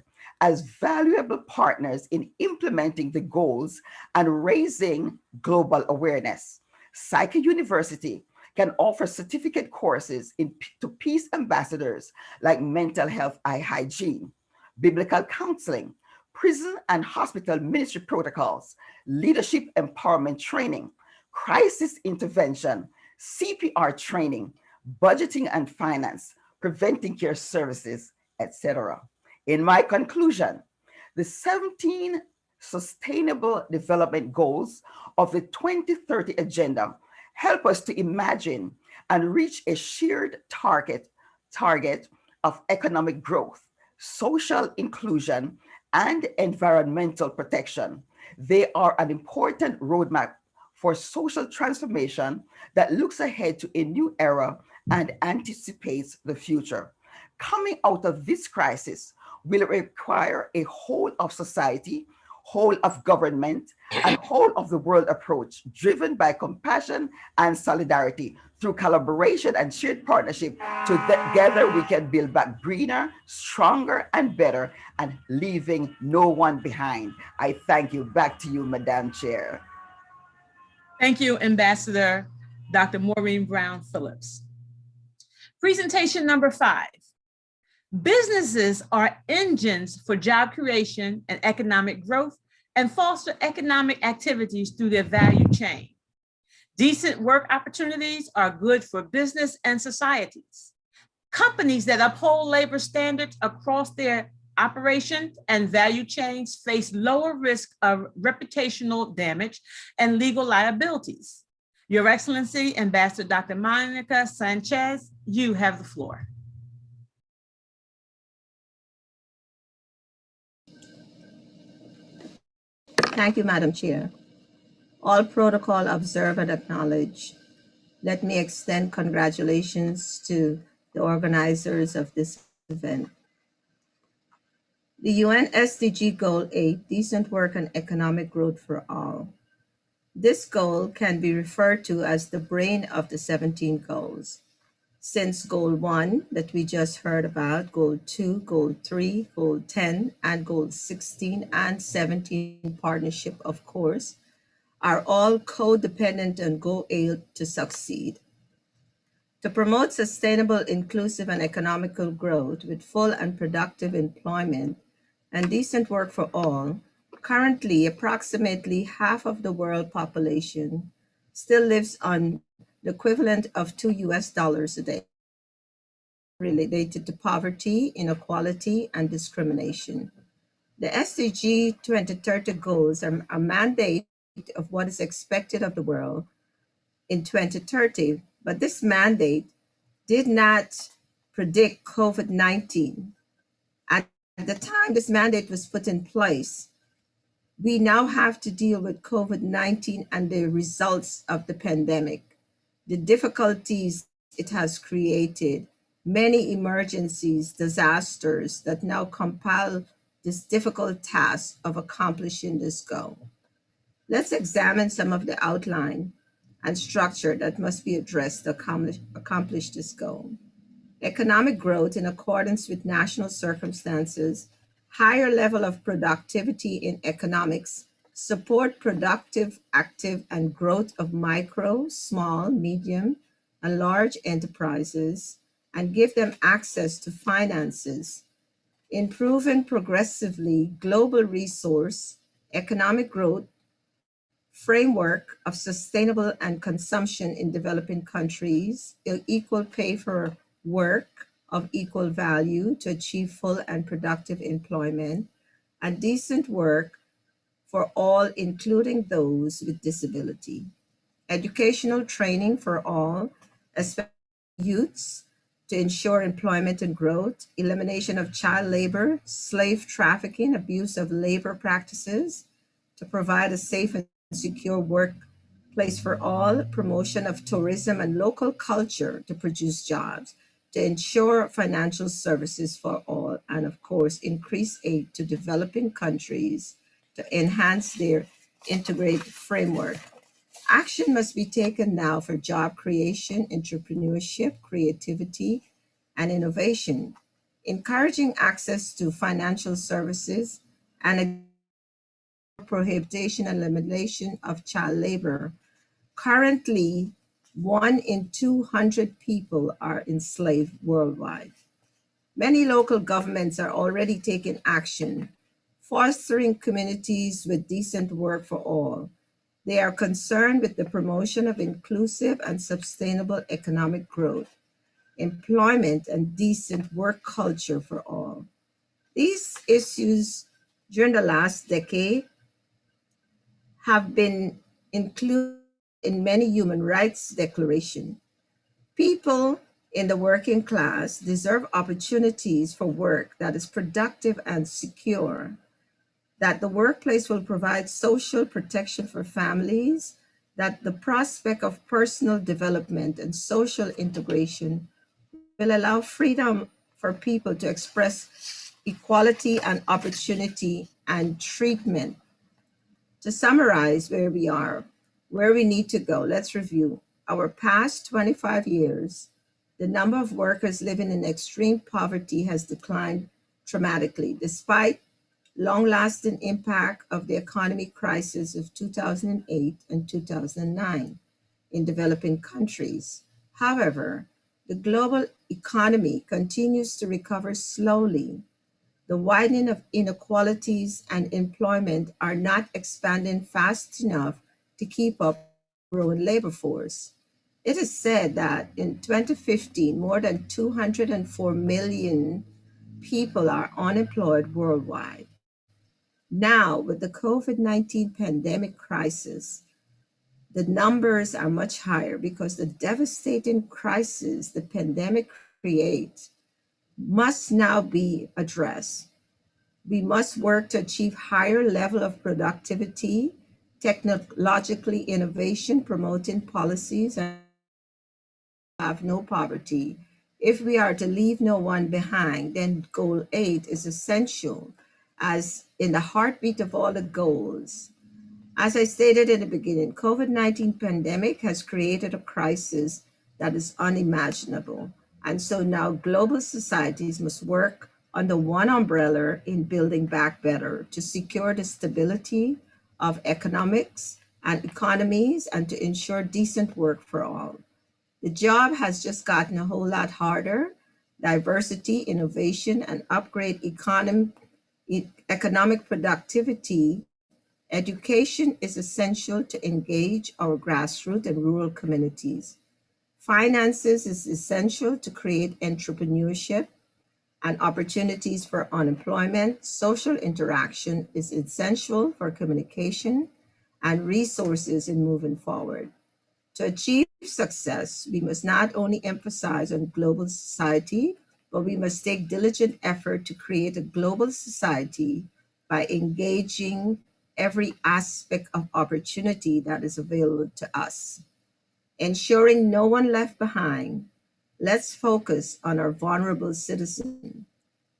as valuable partners in implementing the goals and raising global awareness. Psycho University can offer certificate courses to peace ambassadors like mental health and hygiene, biblical counseling, prison and hospital ministry protocols, leadership empowerment training, crisis intervention, CPR training, budgeting and finance, preventing care services, etc. In my conclusion, the 17 Sustainable Development Goals of the 2030 Agenda help us to imagine and reach a shared target of economic growth, social inclusion, and environmental protection. They are an important roadmap for social transformation that looks ahead to a new era and anticipates the future. Coming out of this crisis will require a whole of society, whole of government, and whole of the world approach driven by compassion and solidarity. Through collaboration and shared partnership, together we can build back greener, stronger, and better, and leaving no one behind. I thank you. Back to you, Madam Chair. Thank you, Ambassador Dr. Maureen Brown Phillips. Presentation number 5. Businesses are engines for job creation and economic growth and foster economic activities through their value chain. Decent work opportunities are good for business and societies. Companies that uphold labor standards across their operations and value chains face lower risk of reputational damage and legal liabilities. Your Excellency, Ambassador Dr. Monica Sanchez, you have the floor. Thank you, Madam Chair. All protocol observed and acknowledged. Let me extend congratulations to the organizers of this event. The UN SDG Goal 8, Decent Work and Economic Growth for All. This goal can be referred to as the brain of the 17 goals. Since Goal 1 that we just heard about, Goal 2, Goal 3, Goal 10, and Goal 16 and 17 partnership, of course, are all codependent on Goal 8 to succeed. To promote sustainable, inclusive, and economical growth with full and productive employment and decent work for all, currently approximately half of the world population still lives on the equivalent of $2 a day, related to poverty, inequality, and discrimination. The SDG 2030 goals are a mandate of what is expected of the world in 2030, but this mandate did not predict COVID-19. At the time this mandate was put in place, we now have to deal with COVID-19 and the results of the pandemic, the difficulties it has created, many emergencies, disasters that now compile this difficult task of accomplishing this goal. Let's examine some of the outline and structure that must be addressed to accomplish this goal. Economic growth in accordance with national circumstances, higher level of productivity in economics, support productive, active, and growth of micro, small, medium, and large enterprises, and give them access to finances, improving progressively global resource, economic growth, framework of sustainable and consumption in developing countries, equal pay for work of equal value to achieve full and productive employment, and decent work for all, including those with disability. Educational training for all, especially youths, to ensure employment and growth, elimination of child labor, slave trafficking, abuse of labor practices, to provide a safe and secure workplace for all, promotion of tourism and local culture to produce jobs, to ensure financial services for all, and of course, increase aid to developing countries to enhance their integrated framework. Action must be taken now for job creation, entrepreneurship, creativity, and innovation, encouraging access to financial services and prohibition and elimination of child labor. Currently, 1 in 200 people are enslaved worldwide. Many local governments are already taking action, fostering communities with decent work for all. They are concerned with the promotion of inclusive and sustainable economic growth, employment, and decent work culture for all. These issues during the last decade have been included in many human rights declarations. People in the working class deserve opportunities for work that is productive and secure, that the workplace will provide social protection for families that the prospect of personal development and social integration will allow freedom for people to express equality and opportunity and treatment. To summarize where we are, where we need to go, let's review. Our past 25 years, the number of workers living in extreme poverty has declined dramatically, despite long-lasting impact of the economic crisis of 2008 and 2009 in developing countries. However, the global economy continues to recover slowly. The widening of inequalities and employment are not expanding fast enough to keep up with the growing labor force. It is said that in 2015, more than 204 million people are unemployed worldwide. Now, with the COVID-19 pandemic crisis, the numbers are much higher because the devastating crisis the pandemic creates must now be addressed. We must work to achieve higher level of productivity, technologically innovation, promoting policies and have no poverty. If we are to leave no one behind, then goal 8 is essential as in the heartbeat of all the goals. As I stated in the beginning, COVID-19 pandemic has created a crisis that is unimaginable. And so now global societies must work under one umbrella in building back better to secure the stability of economics and economies and to ensure decent work for all. The job has just gotten a whole lot harder. Diversity, innovation, and upgrade economic productivity. Education is essential to engage our grassroots and rural communities. Finances is essential to create entrepreneurship and opportunities for unemployment. Social interaction is essential for communication and resources in moving forward. To achieve success, we must not only emphasize on global society, but we must take diligent effort to create a global society by engaging every aspect of opportunity that is available to us. Ensuring no one left behind, let's focus on our vulnerable citizens,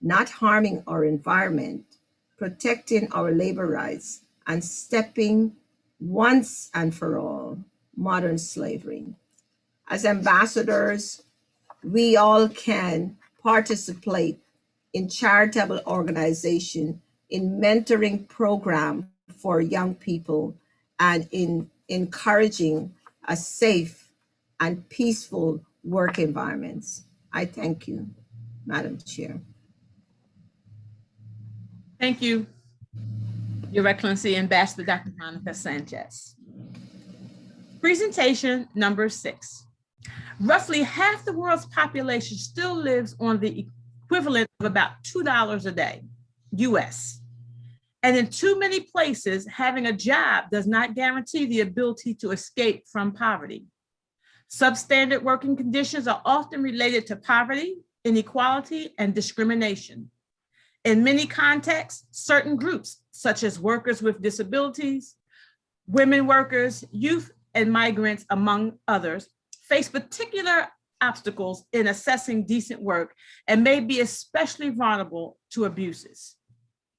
not harming our environment, protecting our labor rights, and stepping once and for all modern slavery. As ambassadors, we all can participate in charitable organization, in mentoring program for young people, and in encouraging a safe and peaceful work environments. I thank you, Madam Chair. Thank you, Your Excellency, Ambassador Dr. Monica Sanchez. Presentation number 6. Roughly half the world's population still lives on the equivalent of about $2 a day, US. And in too many places, having a job does not guarantee the ability to escape from poverty. Substandard working conditions are often related to poverty, inequality, and discrimination. In many contexts, certain groups, such as workers with disabilities, women workers, youth, and migrants, among others, face particular obstacles in assessing decent work and may be especially vulnerable to abuses.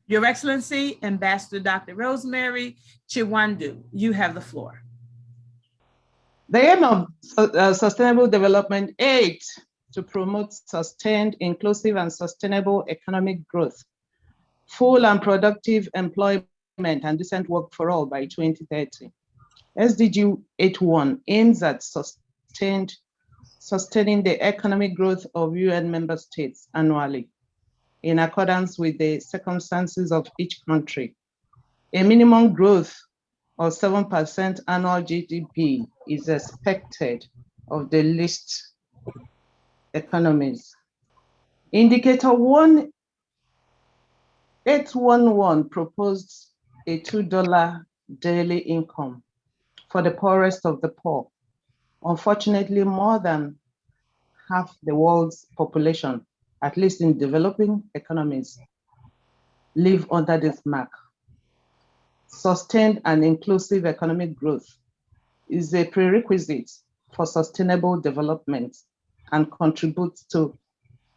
Your Excellency, Ambassador Dr. Rosemary Chiwandu, you have the floor. The aim of Sustainable Development aims to promote sustained, inclusive, and sustainable economic growth, full and productive employment, and decent work for all by 2030. SDG 8.1 aims at sustaining the economic growth of UN member states annually in accordance with the circumstances of each country. A minimum growth of 7% annual GDP is expected of the least economies. Indicator 811 proposed a $2 daily income for the poorest of the poor. Unfortunately, more than half the world's population, at least in developing economies, live under this mark. Sustained and inclusive economic growth is a prerequisite for sustainable development and contributes to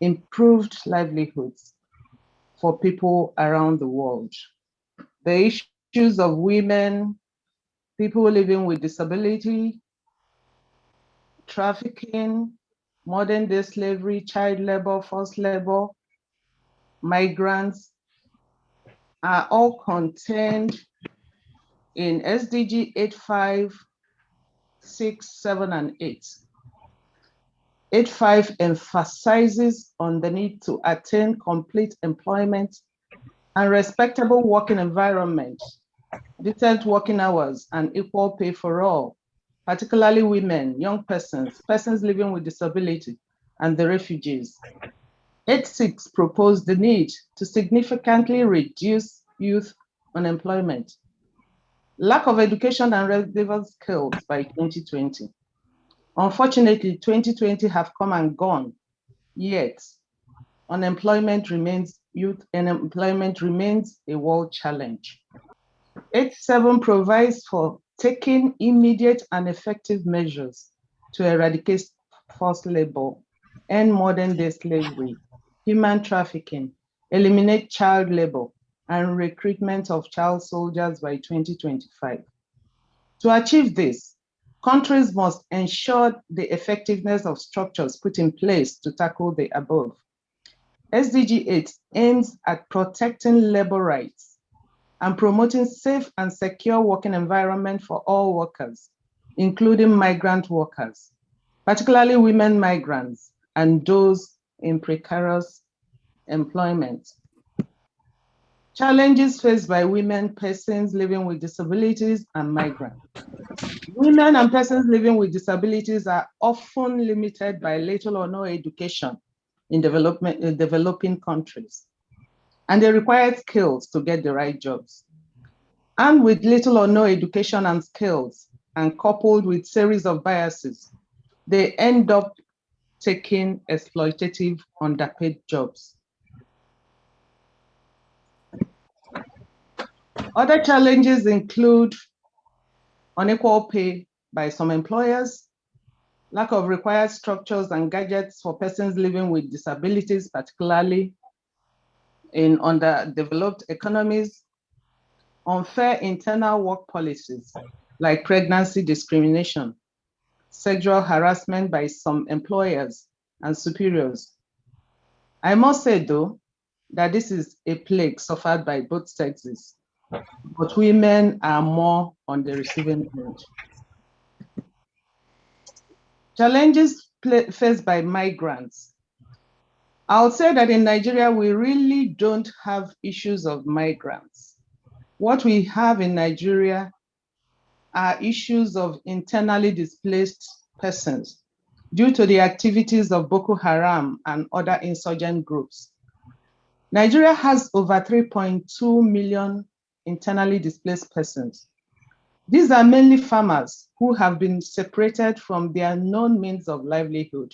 improved livelihoods for people around the world. The issues of women, people living with disability, trafficking, modern day slavery, child labor, forced labor, migrants are all contained in SDG 8.5, 6, 7, and 8. 8.5 emphasizes on the need to attain complete employment and respectable working environment, decent working hours, and equal pay for all, particularly women, young persons, persons living with disability, and the refugees. 8.6 proposed the need to significantly reduce youth unemployment, lack of education and relevant skills by 2020. Unfortunately, 2020 have come and gone, yet youth unemployment remains a world challenge. 8.7 provides for taking immediate and effective measures to eradicate forced labor, end modern day slavery, human trafficking, eliminate child labor, and recruitment of child soldiers by 2025. To achieve this, countries must ensure the effectiveness of structures put in place to tackle the above. SDG 8 aims at protecting labor rights and promoting safe and secure working environment for all workers, including migrant workers, particularly women migrants and those in precarious employment. Challenges faced by women, persons living with disabilities, and migrants. Women and persons living with disabilities are often limited by little or no education in developing countries, and they require skills to get the right jobs. And with little or no education and skills, and coupled with series of biases, they end up taking exploitative, underpaid jobs. Other challenges include unequal pay by some employers, lack of required structures and gadgets for persons living with disabilities, particularly in underdeveloped economies, unfair internal work policies like pregnancy discrimination, sexual harassment by some employers and superiors. I must say, though, that this is a plague suffered by both sexes, but women are more on the receiving end. Challenges faced by migrants. I would say that in Nigeria, we really don't have issues of migrants. What we have in Nigeria are issues of internally displaced persons due to the activities of Boko Haram and other insurgent groups. Nigeria has over 3.2 million internally displaced persons. These are mainly farmers who have been separated from their known means of livelihood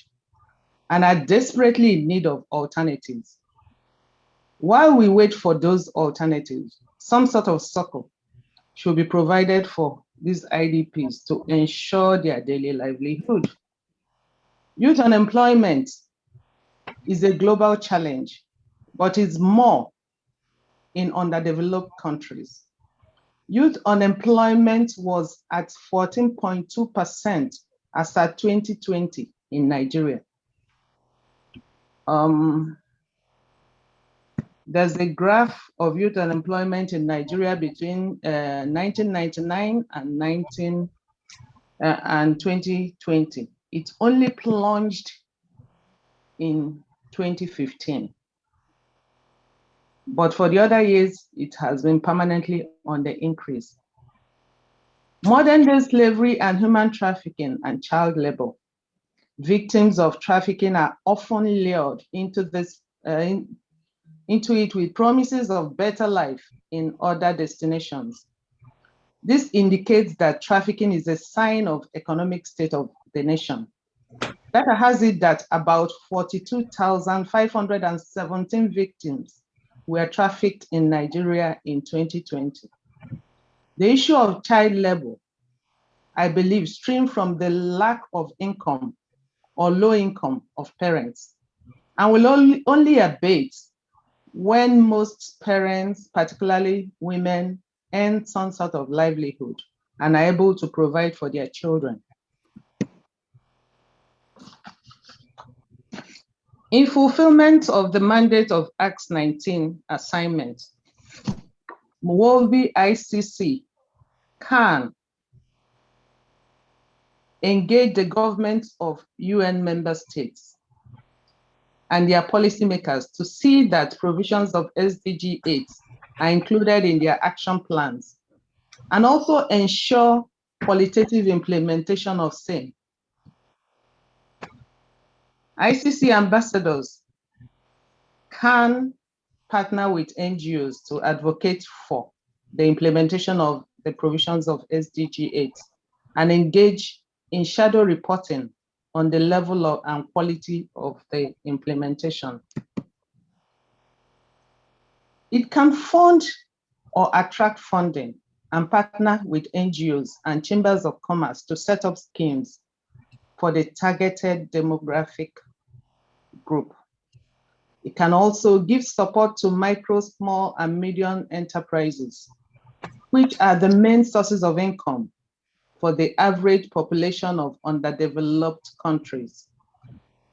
and are desperately in need of alternatives. While we wait for those alternatives, some sort of succor should be provided for these IDPs to ensure their daily livelihood. Youth unemployment is a global challenge, but it's more in underdeveloped countries. Youth unemployment was at 14.2% as at 2020 in Nigeria. There's a graph of youth unemployment in Nigeria between 1999 and 2020. It only plunged in 2015. But for the other years, it has been permanently on the increase. Modern day slavery and human trafficking and child labor. Victims of trafficking are often lured into it with promises of better life in other destinations. This indicates that trafficking is a sign of economic state of the nation. Data has it that about 42,517 victims were trafficked in Nigeria in 2020. The issue of child labor I believe, stem from the lack of income or low income of parents, and will only abate when most parents, particularly women, earn some sort of livelihood and are able to provide for their children. In fulfillment of the mandate of Acts 19 assignment, WOLMI-ICC can engage the governments of UN member states and their policymakers to see that provisions of SDG 8 are included in their action plans, and also ensure qualitative implementation of same. ICC ambassadors can partner with NGOs to advocate for the implementation of the provisions of SDG 8 and engage in shadow reporting on the level of and quality of the implementation. It can fund or attract funding and partner with NGOs and chambers of commerce to set up schemes for the targeted demographic group. It can also give support to micro, small, and medium enterprises, which are the main sources of income for the average population of underdeveloped countries.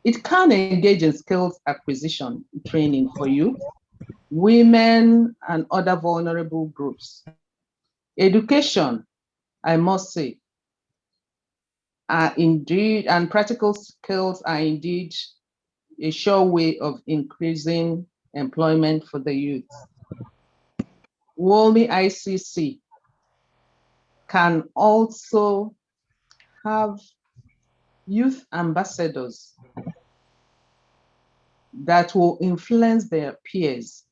It can engage in skills acquisition training for youth, women, and other vulnerable groups. Education, I must say, are indeed, and practical skills are indeed a sure way of increasing employment for the youth. WOLMI-ICC can also have youth ambassadors that will influence their peers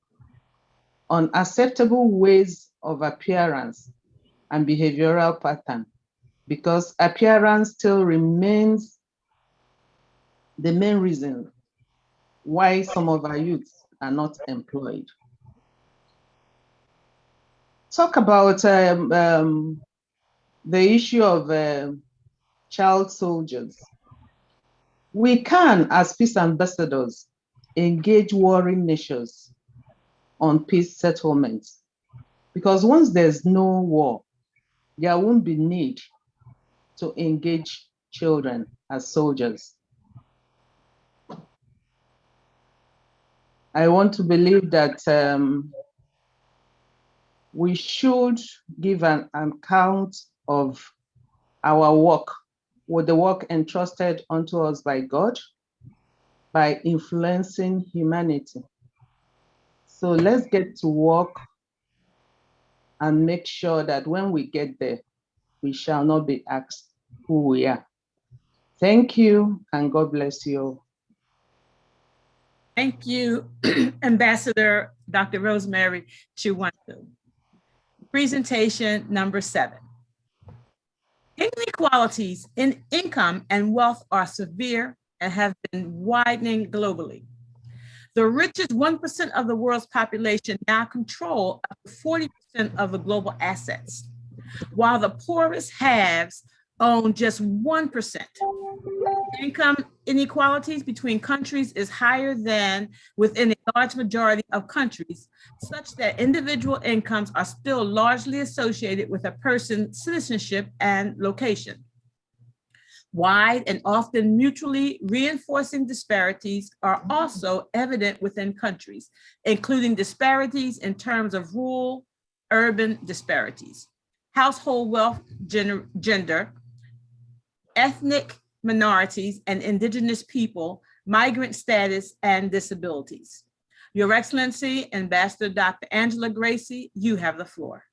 on acceptable ways of appearance and behavioral pattern, because appearance still remains the main reason why some of our youths are not employed. Talk about the issue of child soldiers. We can, as peace ambassadors, engage warring nations on peace settlements, because once there's no war, there won't be need to engage children as soldiers. I want to believe that we should give an account of our work, with the work entrusted unto us by God, by influencing humanity. So let's get to work and make sure that when we get there, we shall not be asked who we are. Thank you, and God bless you. Thank you, Ambassador Dr. Rosemary Chiwandu. Presentation number 7. Inequalities in income and wealth are severe and have been widening globally. The richest 1% of the world's population now control up to 40% of the global assets, while the poorest halves own just 1%. Income inequalities between countries is higher than within a large majority of countries, such that individual incomes are still largely associated with a person's citizenship and location. Wide and often mutually reinforcing disparities are also evident within countries, including disparities in terms of rural, urban disparities, household wealth, gender, ethnic minorities and indigenous people, migrant status, and disabilities. Your Excellency, Ambassador Dr. Angela Gracie, you have the floor.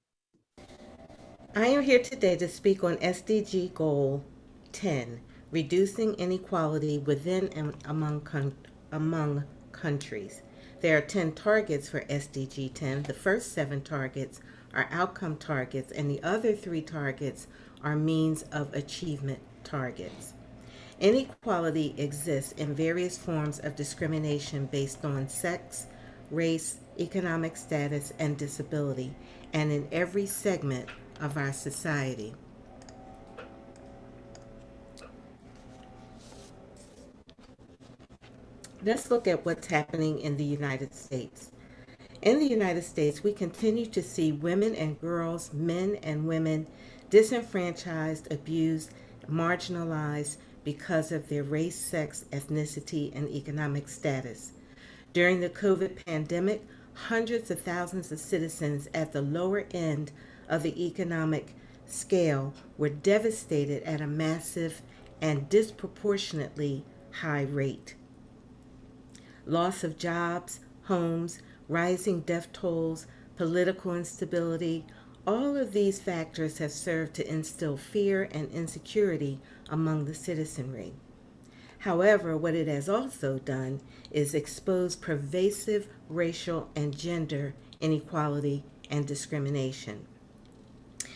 I am here today to speak on SDG Goal 10, reducing inequality within and among countries. There are 10 targets for SDG 10. The first 7 targets are outcome targets, and the other 3 targets are means of achievement targets. Inequality exists in various forms of discrimination based on sex, race, economic status, and disability, and in every segment of our society. let's look at what's happening in the United States. In the United States, we continue to see women and girls, men and women disenfranchised, abused, marginalized because of their race, sex, ethnicity, and economic status. During the COVID pandemic, hundreds of thousands of citizens at the lower end of the economic scale were devastated at a massive and disproportionately high rate. Loss of jobs, homes, rising death tolls, political instability, all of these factors have served to instill fear and insecurity among the citizenry. However, what it has also done is expose pervasive racial and gender inequality and discrimination.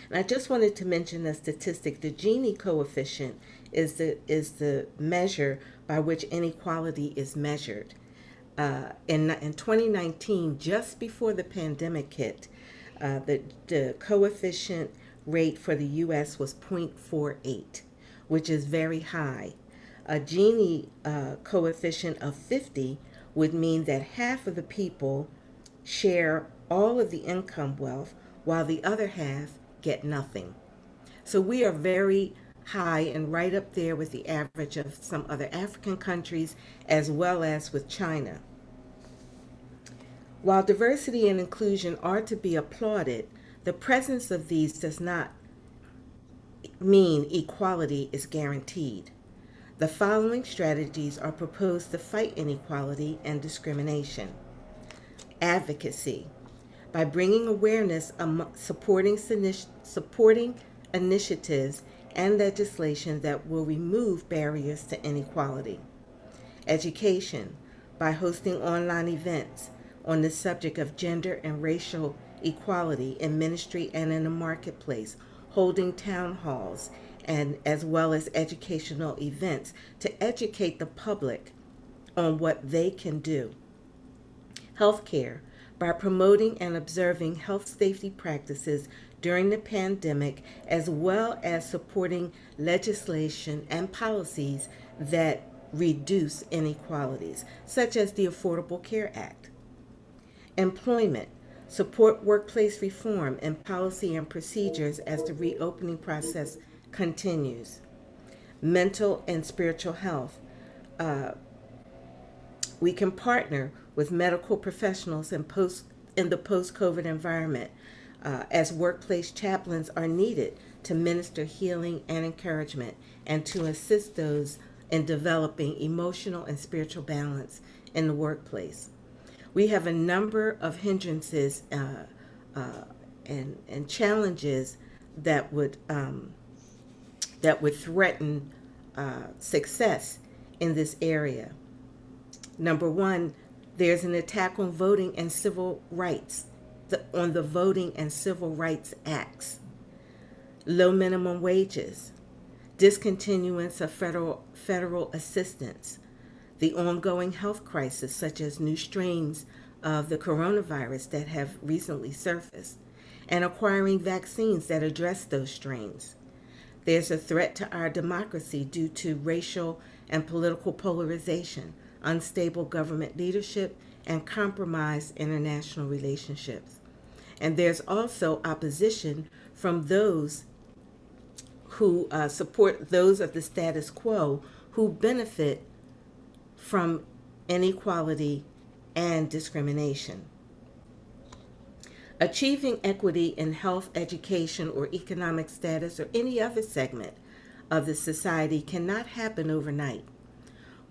And I just wanted to mention a statistic. The Gini coefficient is the measure by which inequality is measured. In 2019, just before the pandemic hit, the coefficient rate for the U.S. was 0.48, which is very high. A Gini coefficient of 50 would mean that half of the people share all of the income wealth while the other half get nothing. So we are very high and right up there with the average of some other African countries as well as with China. While diversity and inclusion are to be applauded, the presence of these does not mean equality is guaranteed. The following strategies are proposed to fight inequality and discrimination. Advocacy. By bringing awareness supporting initiatives and legislation that will remove barriers to inequality. Education. By hosting online events on the subject of gender and racial equality in ministry and in the marketplace, holding town halls, and as well as educational events to educate the public on what they can do. Healthcare, by promoting and observing health safety practices during the pandemic, as well as supporting legislation and policies that reduce inequalities, such as the Affordable Care Act. Employment, support workplace reform and policy and procedures as the reopening process continues. Mental and spiritual health. We can partner with medical professionals in the post-COVID environment as workplace chaplains are needed to minister healing and encouragement and to assist those in developing emotional and spiritual balance in the workplace. We have a number of hindrances and challenges that would threaten success in this area. Number one, there's an attack on voting and civil rights, on the Voting and Civil Rights Acts. Low minimum wages, discontinuance of federal assistance, the ongoing health crisis, such as new strains of the coronavirus that have recently surfaced, and acquiring vaccines that address those strains. There's a threat to our democracy due to racial and political polarization, unstable government leadership, and compromised international relationships. And there's also opposition from those who support those of the status quo who benefit from inequality and discrimination. Achieving equity in health, education, or economic status, or any other segment of the society cannot happen overnight.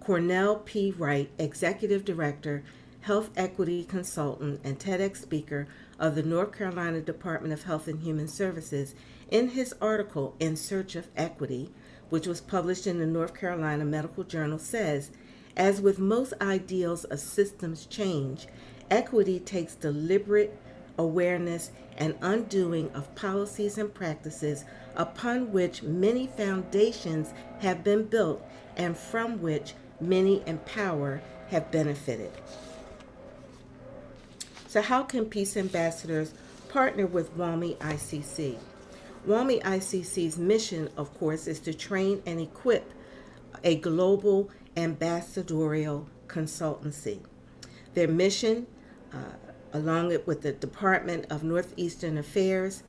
Cornell P. Wright, Executive Director, Health Equity Consultant, and TEDx speaker of the North Carolina Department of Health and Human Services, in his article, In Search of Equity, which was published in the North Carolina Medical Journal, says, as with most ideals of systems change, equity takes deliberate awareness and undoing of policies and practices upon which many foundations have been built and from which many in power have benefited. So how can peace ambassadors partner with WOLMI-ICC? WOLMI-ICC's mission, of course, is to train and equip a global ambassadorial consultancy. Their mission, along with the Department of Northeastern Affairs,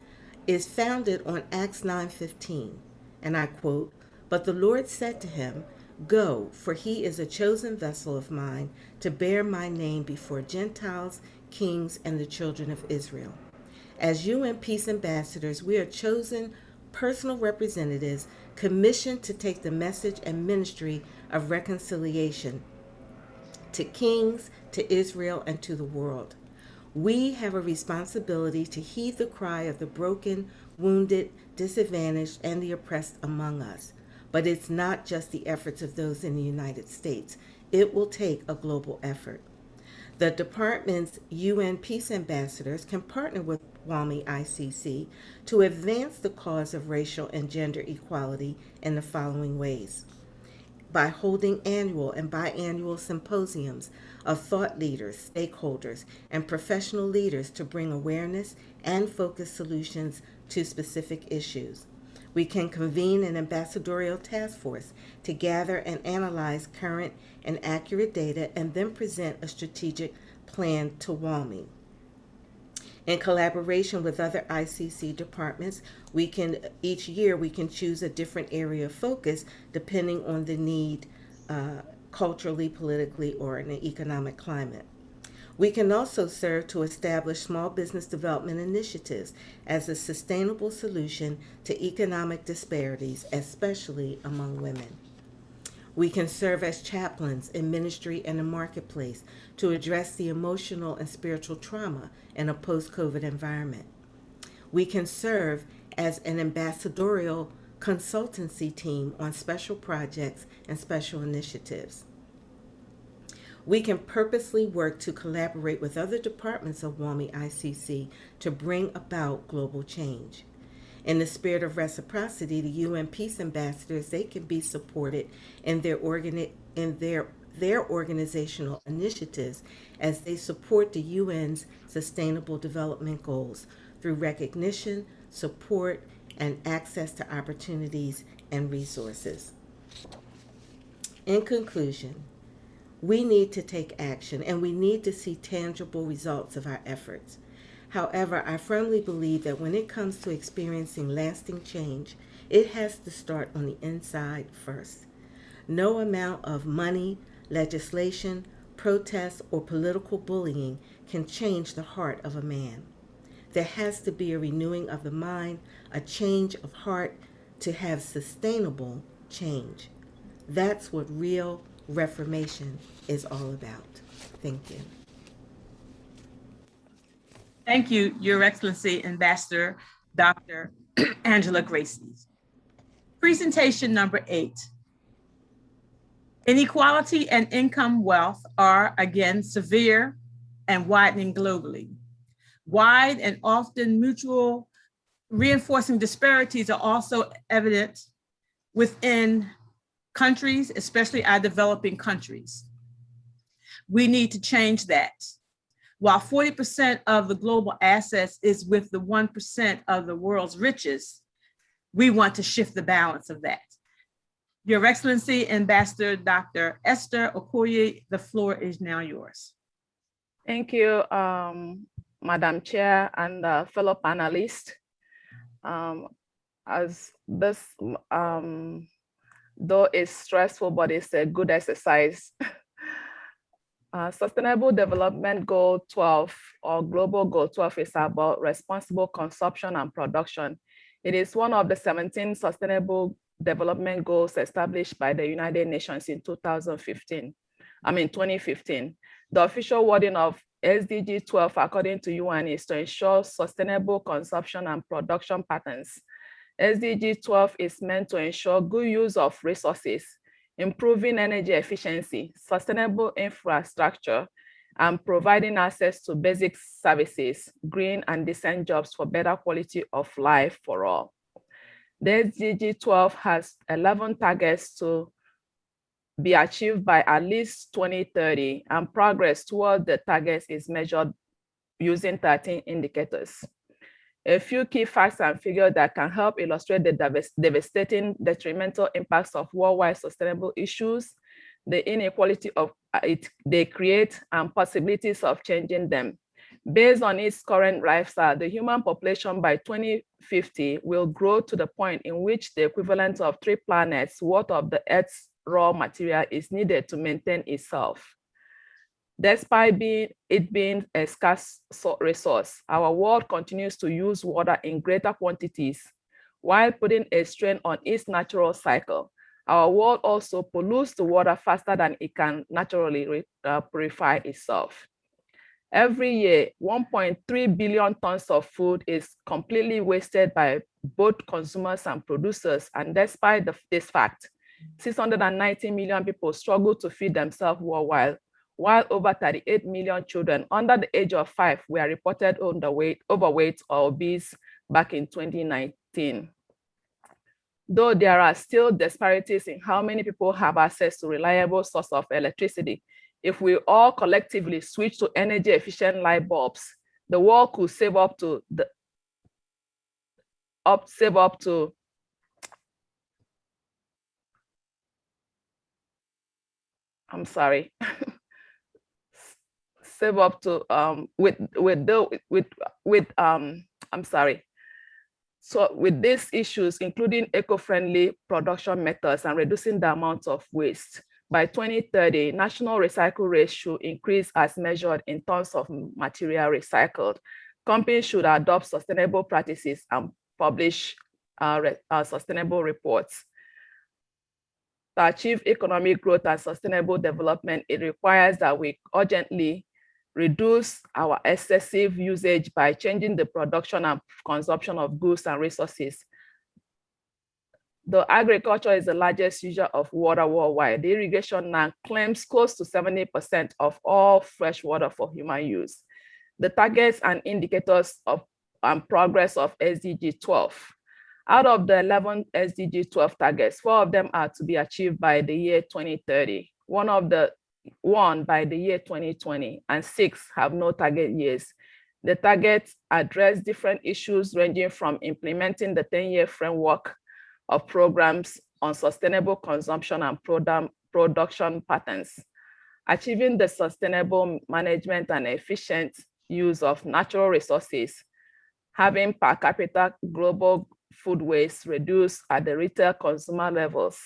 is founded on Acts 9:15, and I quote, "But the Lord said to him, Go, for he is a chosen vessel of mine to bear my name before Gentiles, kings, and the children of Israel." As UN Peace Ambassadors, we are chosen personal representatives commissioned to take the message and ministry of reconciliation to kings, to Israel, and to the world. We have a responsibility to heed the cry of the broken, wounded, disadvantaged, and the oppressed among us. But it's not just the efforts of those in the United States. It will take a global effort. The department's UN Peace Ambassadors can partner with WOLMI-ICC to advance the cause of racial and gender equality in the following ways: by holding annual and biannual symposiums of thought leaders, stakeholders, and professional leaders to bring awareness and focus solutions to specific issues. We can convene an ambassadorial task force to gather and analyze current and accurate data and then present a strategic plan to WOLMI. In collaboration with other ICC departments, each year we can choose a different area of focus depending on the need culturally, politically, or in the economic climate. We can also serve to establish small business development initiatives as a sustainable solution to economic disparities, especially among women. We can serve as chaplains in ministry and the marketplace to address the emotional and spiritual trauma in a post-COVID environment. We can serve as an ambassadorial consultancy team on special projects and special initiatives. We can purposely work to collaborate with other departments of WOLMI-ICC to bring about global change. In the spirit of reciprocity, the UN Peace Ambassadors, they can be supported in their organizational initiatives as they support the UN's Sustainable Development Goals through recognition, support, and access to opportunities and resources. In conclusion, we need to take action and we need to see tangible results of our efforts. However, I firmly believe that when it comes to experiencing lasting change, it has to start on the inside first. No amount of money, legislation, protests, or political bullying can change the heart of a man. There has to be a renewing of the mind, a change of heart to have sustainable change. That's what real reformation is all about. Thank you. Thank you, Your Excellency, Ambassador Dr. Angela Gracie. Presentation number 8. Inequality and income wealth are again severe and widening globally. Wide and often mutual reinforcing disparities are also evident within countries, especially our developing countries. We need to change that. While 40% of the global assets is with the 1% of the world's richest, we want to shift the balance of that. Your Excellency, Ambassador Dr. Esther Okoye, the floor is now yours. Thank you, Madam Chair and fellow panelists. As this, though it's stressful, but it's a good exercise. Sustainable Development Goal 12 or Global Goal 12 is about responsible consumption and production. It is one of the 17 Sustainable Development Goals established by the United Nations in 2015. The official wording of SDG 12, according to UN, is to ensure sustainable consumption and production patterns. SDG 12 is meant to ensure good use of resources, improving energy efficiency, sustainable infrastructure, and providing access to basic services, green and decent jobs for better quality of life for all. The SDG 12 has 11 targets to be achieved by at least 2030, and progress toward the targets is measured using 13 indicators. A few key facts and figures that can help illustrate the devastating detrimental impacts of worldwide sustainable issues, the inequality of they create and possibilities of changing them. Based on its current lifestyle, the human population by 2050 will grow to the point in which the equivalent of 3 planets worth of the Earth's raw material is needed to maintain itself. Despite it being a scarce resource, our world continues to use water in greater quantities while putting a strain on its natural cycle. Our world also pollutes the water faster than it can naturally purify itself. Every year, 1.3 billion tons of food is completely wasted by both consumers and producers. And despite this fact, 690 million people struggle to feed themselves worldwide, while over 38 million children under the age of 5 were reported overweight or obese back in 2019. Though there are still disparities in how many people have access to reliable source of electricity, if we all collectively switch to energy efficient light bulbs, the world could save up to I'm sorry. Save up to I'm sorry. So with these issues, including eco-friendly production methods and reducing the amount of waste, by 2030, national recycle rate should increase as measured in tons of material recycled. Companies should adopt sustainable practices and publish sustainable reports. To achieve economic growth and sustainable development, it requires that we urgently reduce our excessive usage by changing the production and consumption of goods and resources. Though agriculture is the largest user of water worldwide, the irrigation now claims close to 70% of all fresh water for human use. The targets and indicators of progress of SDG 12. Out of the 11 SDG 12 targets, 4 of them are to be achieved by the year 2030, one by the year 2020, and 6 have no target years. The targets address different issues ranging from implementing the 10-year framework of programs on sustainable consumption and production patterns, achieving the sustainable management and efficient use of natural resources, having per capita global food waste reduced at the retail consumer levels,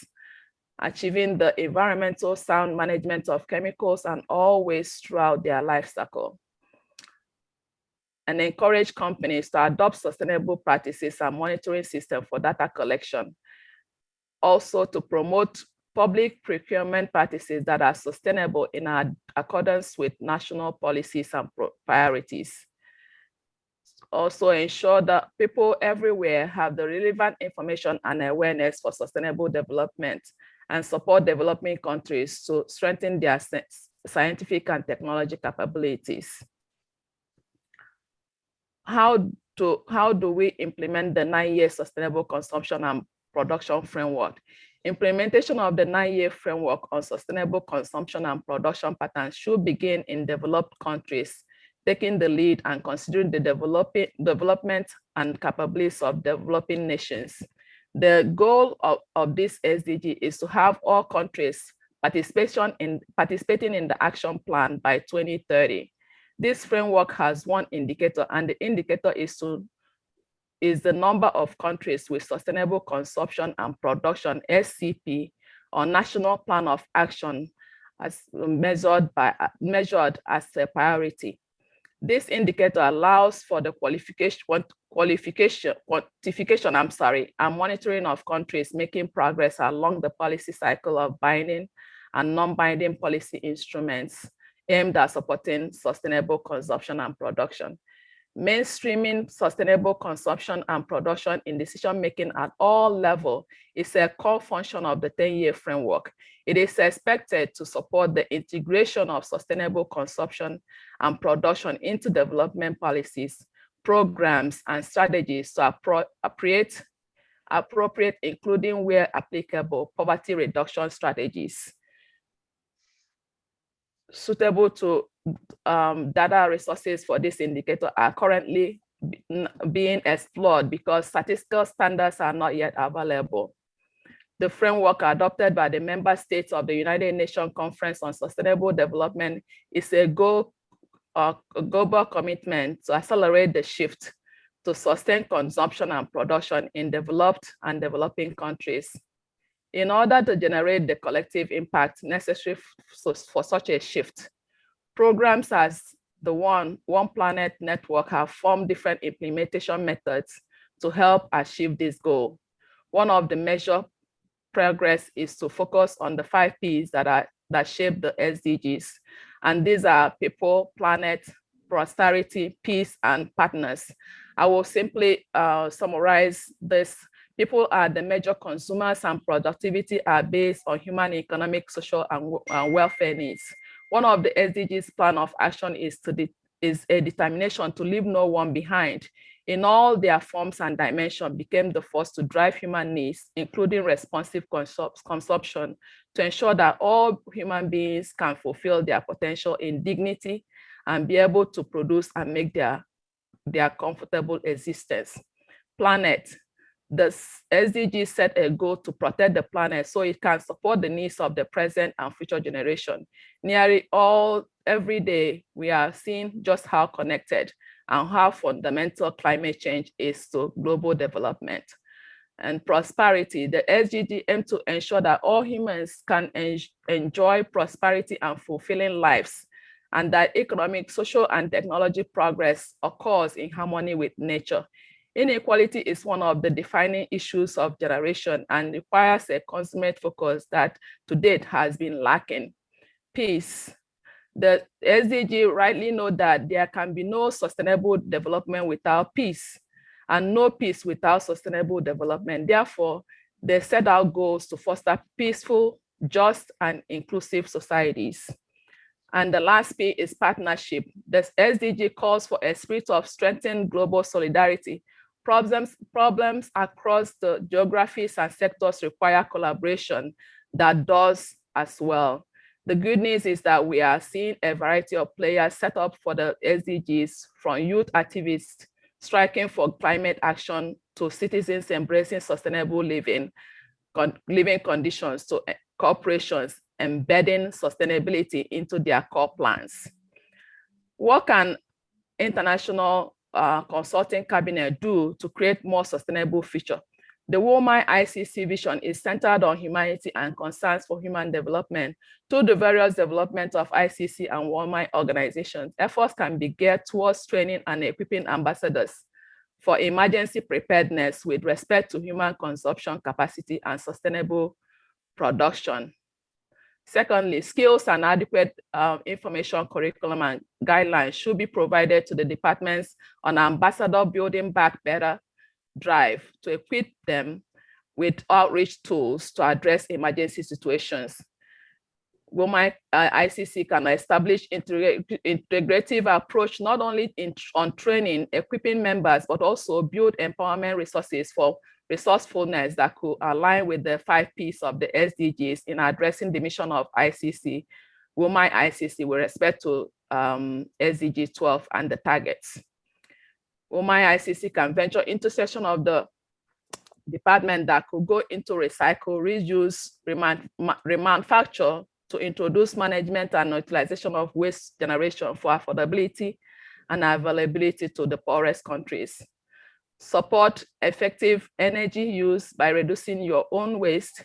achieving the environmental sound management of chemicals and all waste throughout their life cycle, and encourage companies to adopt sustainable practices and monitoring system for data collection. Also to promote public procurement practices that are sustainable in accordance with national policies and priorities. Also ensure that people everywhere have the relevant information and awareness for sustainable development, and support developing countries to strengthen their scientific and technology capabilities. How do we implement the 9-year sustainable consumption and production framework? Implementation of the 9-year framework on sustainable consumption and production patterns should begin in developed countries, taking the lead and considering the development and capabilities of developing nations. The goal of this SDG is to have all countries participating in the action plan by 2030. This framework has one indicator, and the indicator is the number of countries with sustainable consumption and production, SCP, or National Plan of Action as measured as a priority. This indicator allows for the quantification and monitoring of countries making progress along the policy cycle of binding and non-binding policy instruments aimed at supporting sustainable consumption and production. Mainstreaming sustainable consumption and production in decision-making at all levels is a core function of the 10-year framework. It is expected to support the integration of sustainable consumption and production into development policies, programs, and strategies to appropriate, including where applicable, poverty reduction strategies. Suitable to data resources for this indicator are currently being explored because statistical standards are not yet available. The framework adopted by the member states of the United Nations Conference on Sustainable Development is a global commitment to accelerate the shift to sustain consumption and production in developed and developing countries. In order to generate the collective impact necessary for such a shift, programs as the One Planet Network have formed different implementation methods to help achieve this goal. One of the measure progress is to focus on the 5 Ps that shape the SDGs. And these are people, planet, prosperity, peace, and partners. I will simply summarize this. People are the major consumers, and productivity are based on human, economic, social, and welfare needs. One of the SDGs plan of action is a determination to leave no one behind in all their forms and dimensions became the force to drive human needs, including responsive consumption, to ensure that all human beings can fulfill their potential in dignity and be able to produce and make their comfortable existence. Planet. The SDG set a goal to protect the planet so it can support the needs of the present and future generation. Nearly every day, we are seeing just how connected and how fundamental climate change is to global development. And prosperity, the SDG aim to ensure that all humans can enjoy prosperity and fulfilling lives, and that economic, social, and technology progress occurs in harmony with nature. Inequality is one of the defining issues of generation and requires a consummate focus that to date has been lacking. Peace. The SDG rightly know that there can be no sustainable development without peace, and no peace without sustainable development. Therefore, they set out goals to foster peaceful, just, and inclusive societies. And the last P is partnership. The SDG calls for a spirit of strengthened global solidarity. Problems across the geographies and sectors require collaboration that does as well. The good news is that we are seeing a variety of players set up for the SDGs, from youth activists striking for climate action to citizens embracing sustainable living conditions to corporations embedding sustainability into their core plans. What can international consulting cabinet do to create more sustainable future? The WOLMI-ICC vision is centered on humanity and concerns for human development. Through the various development of ICC and WOLMI organizations, efforts can be geared towards training and equipping ambassadors for emergency preparedness with respect to human consumption capacity and sustainable production. Secondly, skills and adequate information curriculum and guidelines should be provided to the departments on ambassador building back better drive to equip them with outreach tools to address emergency situations. WOLMI-ICC can establish integrative approach not only on training, equipping members, but also build empowerment resources for resourcefulness that could align with the 5 Ps of the SDGs in addressing the mission of ICC, WOLMI-ICC, with respect to SDG 12 and the targets. WOLMI-ICC can venture into section of the department that could go into recycle, reuse, remanufacture to introduce management and utilization of waste generation for affordability and availability to the poorest countries. Support effective energy use by reducing your own waste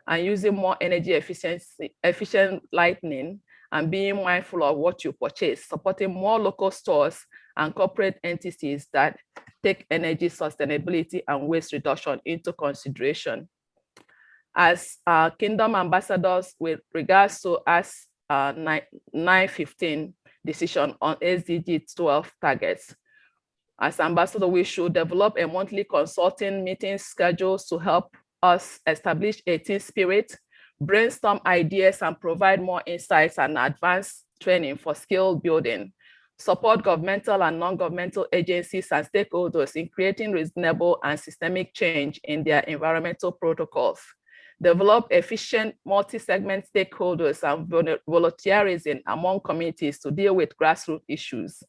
and using more energy efficient lighting and being mindful of what you purchase, supporting more local stores and corporate entities that take energy sustainability and waste reduction into consideration. As Kingdom ambassadors with regards to us 915 decision on SDG 12 targets, as ambassador, we should develop a monthly consulting meeting schedules to help us establish a team spirit, brainstorm ideas, and provide more insights and advanced training for skill building. Support governmental and non-governmental agencies and stakeholders in creating reasonable and systemic change in their environmental protocols. Develop efficient multi-segment stakeholders and volunteerism among communities to deal with grassroots issues.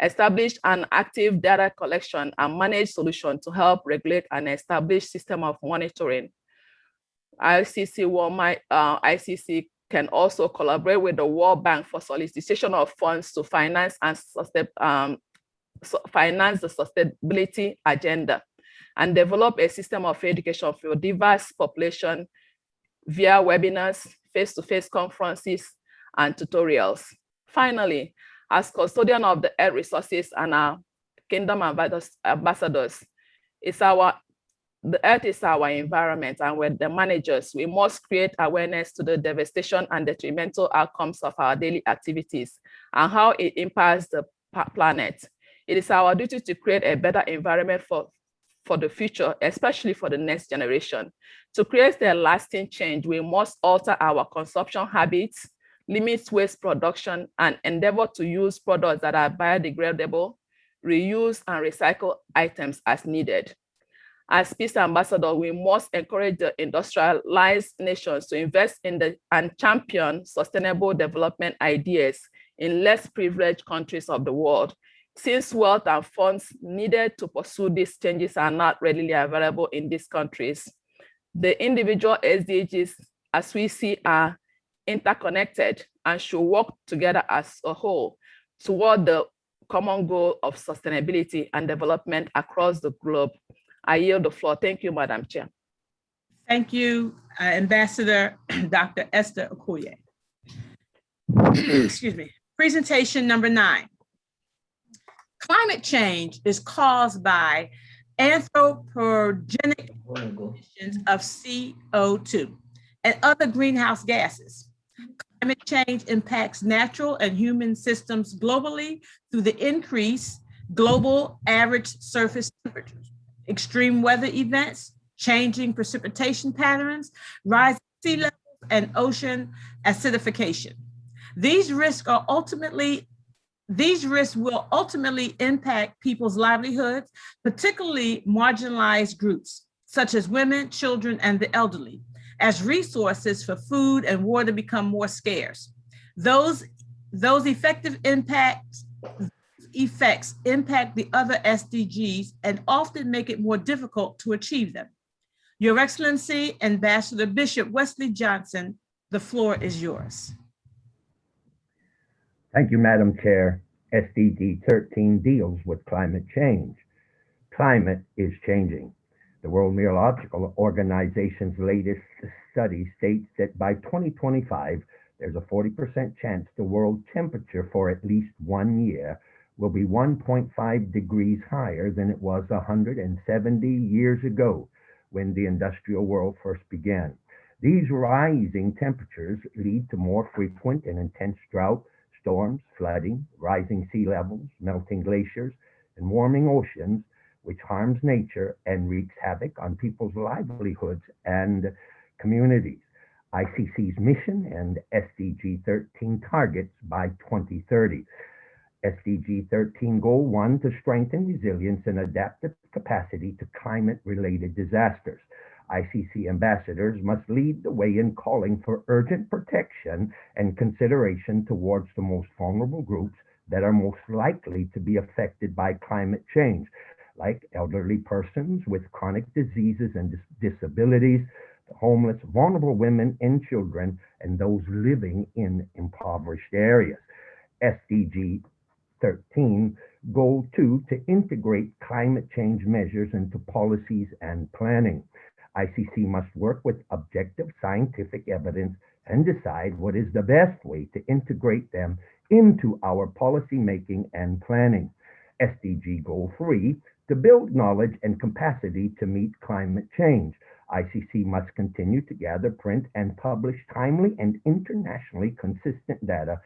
Establish an active data collection and manage solution to help regulate and establish system of monitoring. ICC, WOLMI-ICC can also collaborate with the World Bank for solicitation of funds to finance and finance the sustainability agenda and develop a system of education for diverse population via webinars, face-to-face conferences, and tutorials. Finally, as custodian of the earth resources and our kingdom ambassadors, the earth is our environment, and we're the managers. We must create awareness to the devastation and detrimental outcomes of our daily activities and how it impacts the planet. It is our duty to create a better environment for the future, especially for the next generation. To create a lasting change, we must alter our consumption habits, limit waste production, and endeavor to use products that are biodegradable, reuse and recycle items as needed. As peace ambassador, we must encourage the industrialized nations to invest in and champion sustainable development ideas in less privileged countries of the world, since wealth and funds needed to pursue these changes are not readily available in these countries. The individual SDGs, as we see, are interconnected and should work together as a whole toward the common goal of sustainability and development across the globe. I yield the floor. Thank you, Madam Chair. Thank you, Ambassador Dr. Esther Okoye. Excuse me. Presentation number 9. Climate change is caused by anthropogenic emissions of CO2 and other greenhouse gases. Climate change impacts natural and human systems globally through the increased global average surface temperatures, extreme weather events, changing precipitation patterns, rising sea levels, and ocean acidification. These risks will ultimately impact people's livelihoods, particularly marginalized groups, such as women, children, and the elderly, as resources for food and water become more scarce. Those effects impact the other SDGs and often make it more difficult to achieve them. Your Excellency, Ambassador Bishop Wesley Johnson, the floor is yours. Thank you, Madam Chair. SDG 13 deals with climate change. Climate is changing. The World Meteorological Organization's latest study states that by 2025, there's a 40% chance the world temperature for at least 1 year will be 1.5 degrees higher than it was 170 years ago when the industrial world first began. These rising temperatures lead to more frequent and intense drought, storms, flooding, rising sea levels, melting glaciers, and warming oceans, which harms nature and wreaks havoc on people's livelihoods and communities. ICC's mission and SDG 13 targets by 2030. SDG 13 Goal 1 to strengthen resilience and adaptive capacity to climate-related disasters. ICC ambassadors must lead the way in calling for urgent protection and consideration towards the most vulnerable groups that are most likely to be affected by climate change, like elderly persons with chronic diseases and disabilities, the homeless, vulnerable women and children, and those living in impoverished areas. SDG 13, Goal 2, to integrate climate change measures into policies and planning. ICC must work with objective scientific evidence and decide what is the best way to integrate them into our policy making and planning. SDG Goal 3, to build knowledge and capacity to meet climate change. ICC must continue to gather, print, and publish timely and internationally consistent data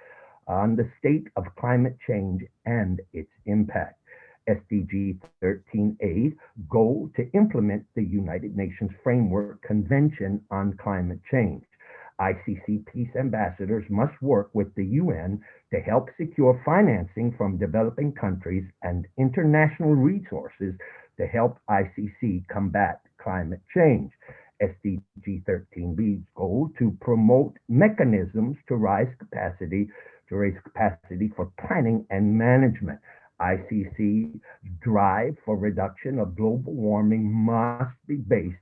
on the state of climate change and its impact. SDG 13A, goal to implement the United Nations Framework Convention on Climate Change. ICC peace ambassadors must work with the UN to help secure financing from developing countries and international resources to help ICC combat climate change. SDG 13B's goal to promote mechanisms to raise capacity for planning and management. ICC's drive for reduction of global warming must be based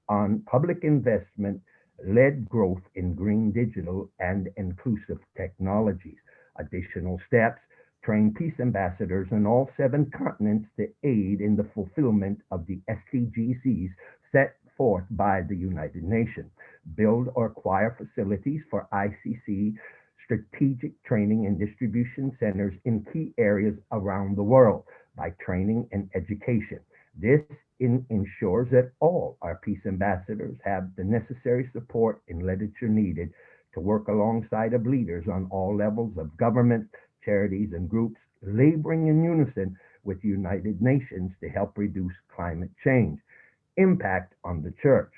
on public investment led growth in green digital and inclusive technologies. Additional steps train peace ambassadors on all 7 continents to aid in the fulfillment of the SDGs set forth by the United Nations. Build or acquire facilities for ICC strategic training and distribution centers in key areas around the world by training and education. This ensures that all our peace ambassadors have the necessary support and literature needed to work alongside of leaders on all levels of government, charities, and groups laboring in unison with the United Nations to help reduce climate change. Impact on the church.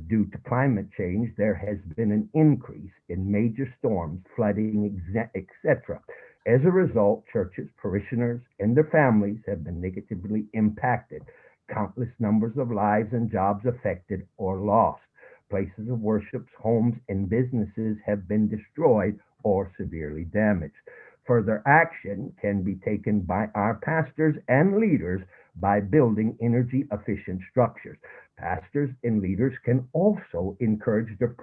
Due to climate change, there has been an increase in major storms, flooding, etc. As a result, churches, parishioners, and their families have been negatively impacted. Countless numbers of lives and jobs affected or lost. Places of worship, homes, and businesses have been destroyed or severely damaged. Further action can be taken by our pastors and leaders by building energy efficient structures. Pastors and leaders can also encourage their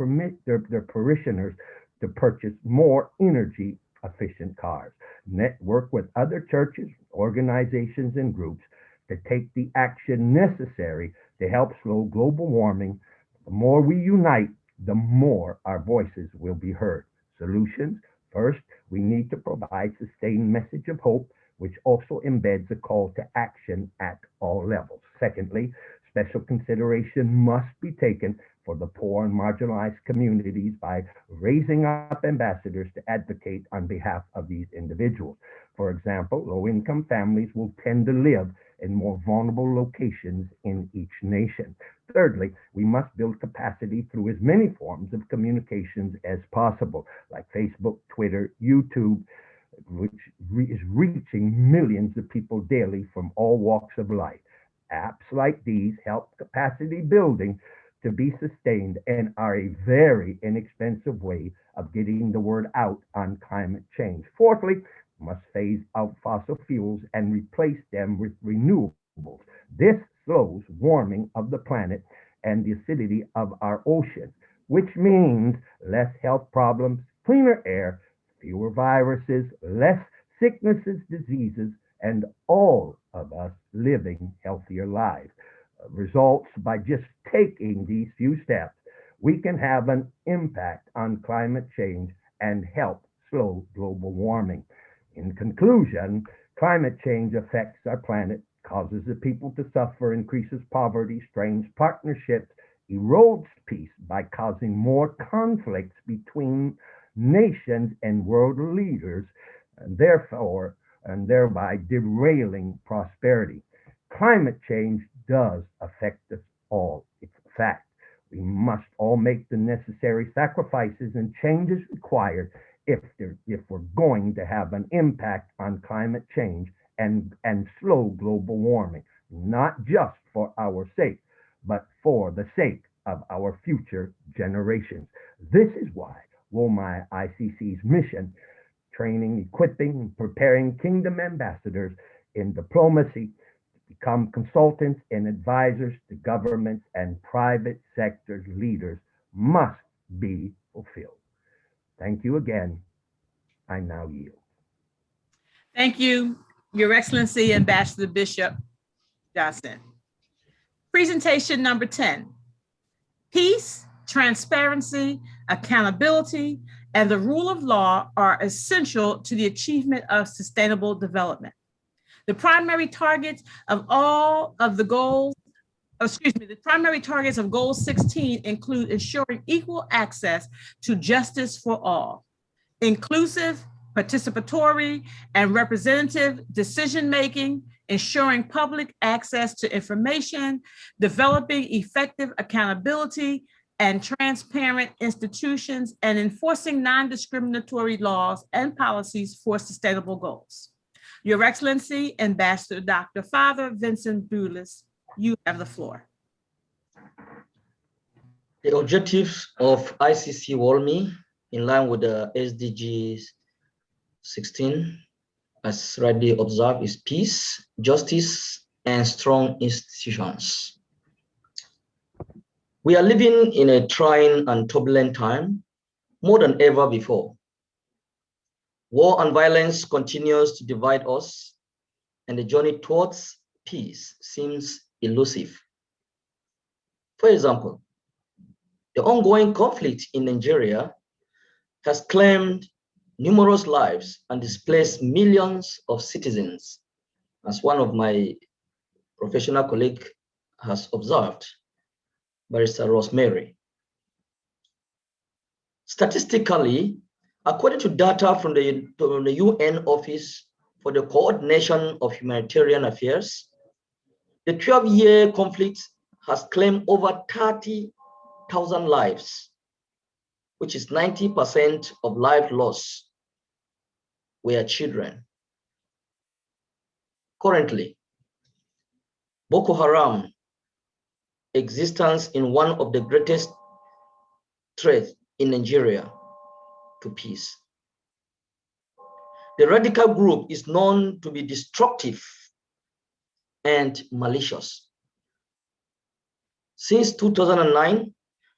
parishioners to purchase more energy efficient cars. Network with other churches, organizations, and groups to take the action necessary to help slow global warming. The more we unite, the more our voices will be heard. Solutions. First, we need to provide sustained message of hope, which also embeds a call to action at all levels. Secondly, special consideration must be taken for the poor and marginalized communities by raising up ambassadors to advocate on behalf of these individuals. For example, low-income families will tend to live in more vulnerable locations in each nation. Thirdly, we must build capacity through as many forms of communications as possible, like Facebook, Twitter, YouTube, which is reaching millions of people daily from all walks of life. Apps like these help capacity building to be sustained and are a very inexpensive way of getting the word out on climate change. Fourthly, we must phase out fossil fuels and replace them with renewables. This slows warming of the planet and the acidity of our oceans, which means less health problems, cleaner air, fewer viruses, less sicknesses, diseases, and all of us living healthier lives. Results by just taking these few steps, we can have an impact on climate change and help slow global warming. In conclusion, climate change affects our planet, causes the people to suffer, increases poverty, strains partnerships, erodes peace by causing more conflicts between nations and world leaders, and thereby derailing prosperity. Climate change does affect us all. It's a fact. We must all make the necessary sacrifices and changes required if we're going to have an impact on climate change and slow global warming, not just for our sake, but for the sake of our future generations. This is why WOLMI-ICC's mission, training, equipping, and preparing kingdom ambassadors in diplomacy to become consultants and advisors to governments and private sector leaders must be fulfilled. Thank you again. I now yield. Thank you, Your Excellency, Ambassador Bishop Johnson. Presentation number 10. Peace, transparency, accountability, and the rule of law are essential to the achievement of sustainable development. The primary targets of all of the goals, the primary targets of Goal 16 include ensuring equal access to justice for all, inclusive, participatory, and representative decision-making, ensuring public access to information, developing effective accountability and transparent institutions, and enforcing non-discriminatory laws and policies for sustainable goals. Your Excellency, Ambassador Dr. Father Vincent Bulis, you have the floor. The objectives of ICC WOLMI, in line with the SDGs 16, as rightly observed, is peace, justice, and strong institutions. We are living in a trying and turbulent time, more than ever before. War and violence continues to divide us, and the journey towards peace seems elusive. For example, the ongoing conflict in Nigeria has claimed numerous lives and displaced millions of citizens, as one of my professional colleagues has observed, Barrister Rosemary. Statistically, according to data from the UN Office for the Coordination of Humanitarian Affairs, the 12-year conflict has claimed over 30,000 lives, which is 90% of life lost were children. Currently, Boko Haram existence in one of the greatest threats in Nigeria to peace. The radical group is known to be destructive and malicious. Since 2009,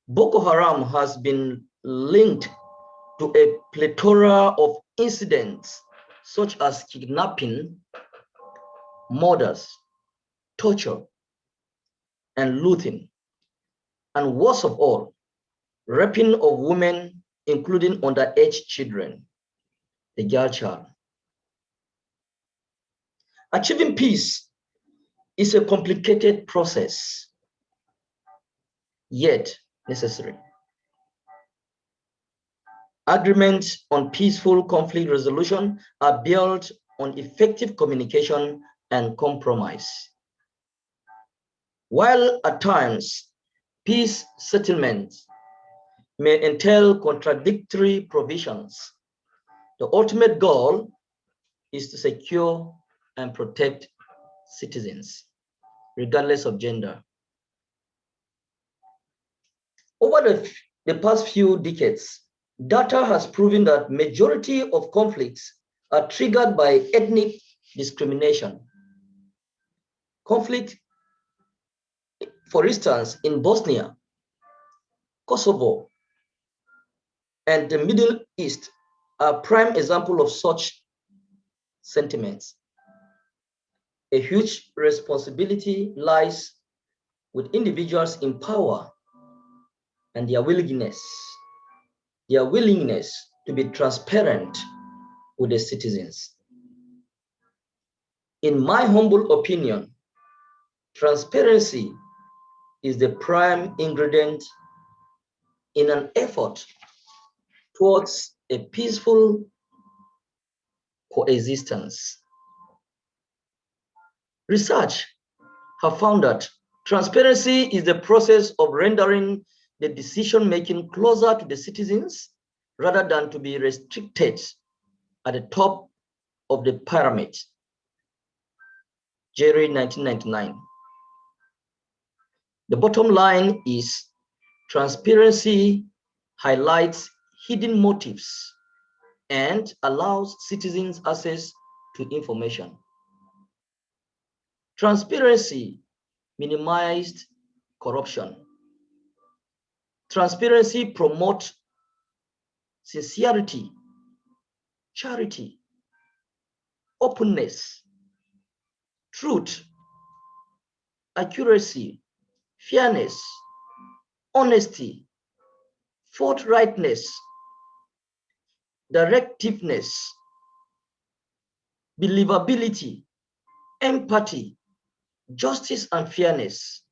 Boko Haram has been linked to a plethora of incidents such as kidnapping, murders, torture, and looting, and worst of all, raping of women, including underage children, the girl child. Achieving peace is a complicated process, yet necessary. Agreements on peaceful conflict resolution are built on effective communication and compromise. While at times, peace settlements may entail contradictory provisions, the ultimate goal is to secure and protect citizens, regardless of gender. Over the past few decades, data has proven that majority of conflicts are triggered by ethnic discrimination. Conflict, for instance, in Bosnia, Kosovo, and the Middle East are prime examples of such sentiments. A huge responsibility lies with individuals in power and their willingness to be transparent with the citizens. In my humble opinion, transparency is the prime ingredient in an effort towards a peaceful coexistence. Research have found that transparency is the process of rendering the decision-making closer to the citizens rather than to be restricted at the top of the pyramid. Jerry, 1999. The bottom line is transparency highlights hidden motives and allows citizens access to information. Transparency minimized corruption. Transparency promotes sincerity, charity, openness, truth, accuracy, fairness, honesty, forthrightness, directiveness, believability, empathy, justice, and fairness.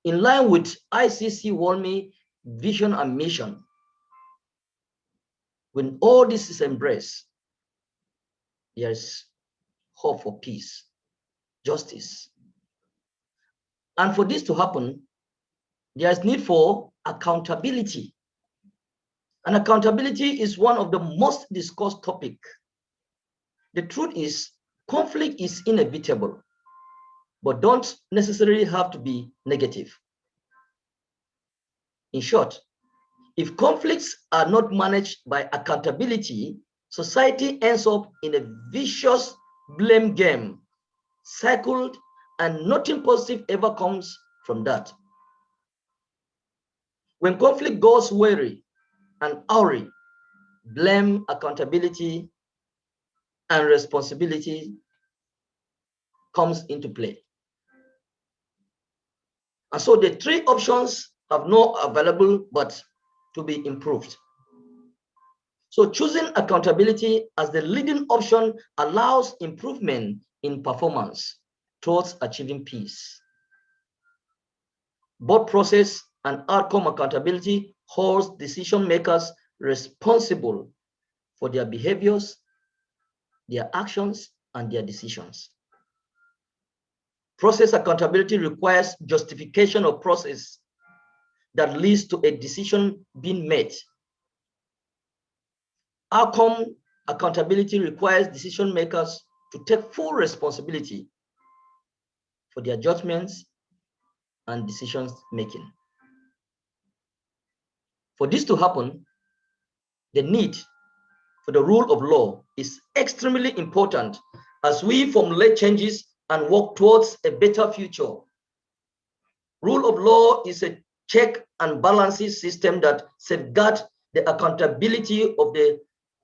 In line with ICC WOLMI vision and mission, when all this is embraced, there is hope for peace, justice. And for this to happen, there is need for accountability. And accountability is one of the most discussed topics. The truth is, conflict is inevitable, but don't necessarily have to be negative. In short, if conflicts are not managed by accountability, society ends up in a vicious blame game, cycled, and nothing positive ever comes from that. When conflict goes weary and awry, blame, accountability, and responsibility comes into play. And so the three options have no available but to be improved. So choosing accountability as the leading option allows improvement in performance towards achieving peace. Both process and outcome accountability holds decision makers responsible for their behaviors, their actions, and their decisions. Process accountability requires justification of process that leads to a decision being made. Outcome accountability requires decision makers to take full responsibility for their judgments and decisions making. For this to happen, the need for the rule of law is extremely important as we formulate changes and work towards a better future. Rule of law is a check and balances system that safeguards the accountability of the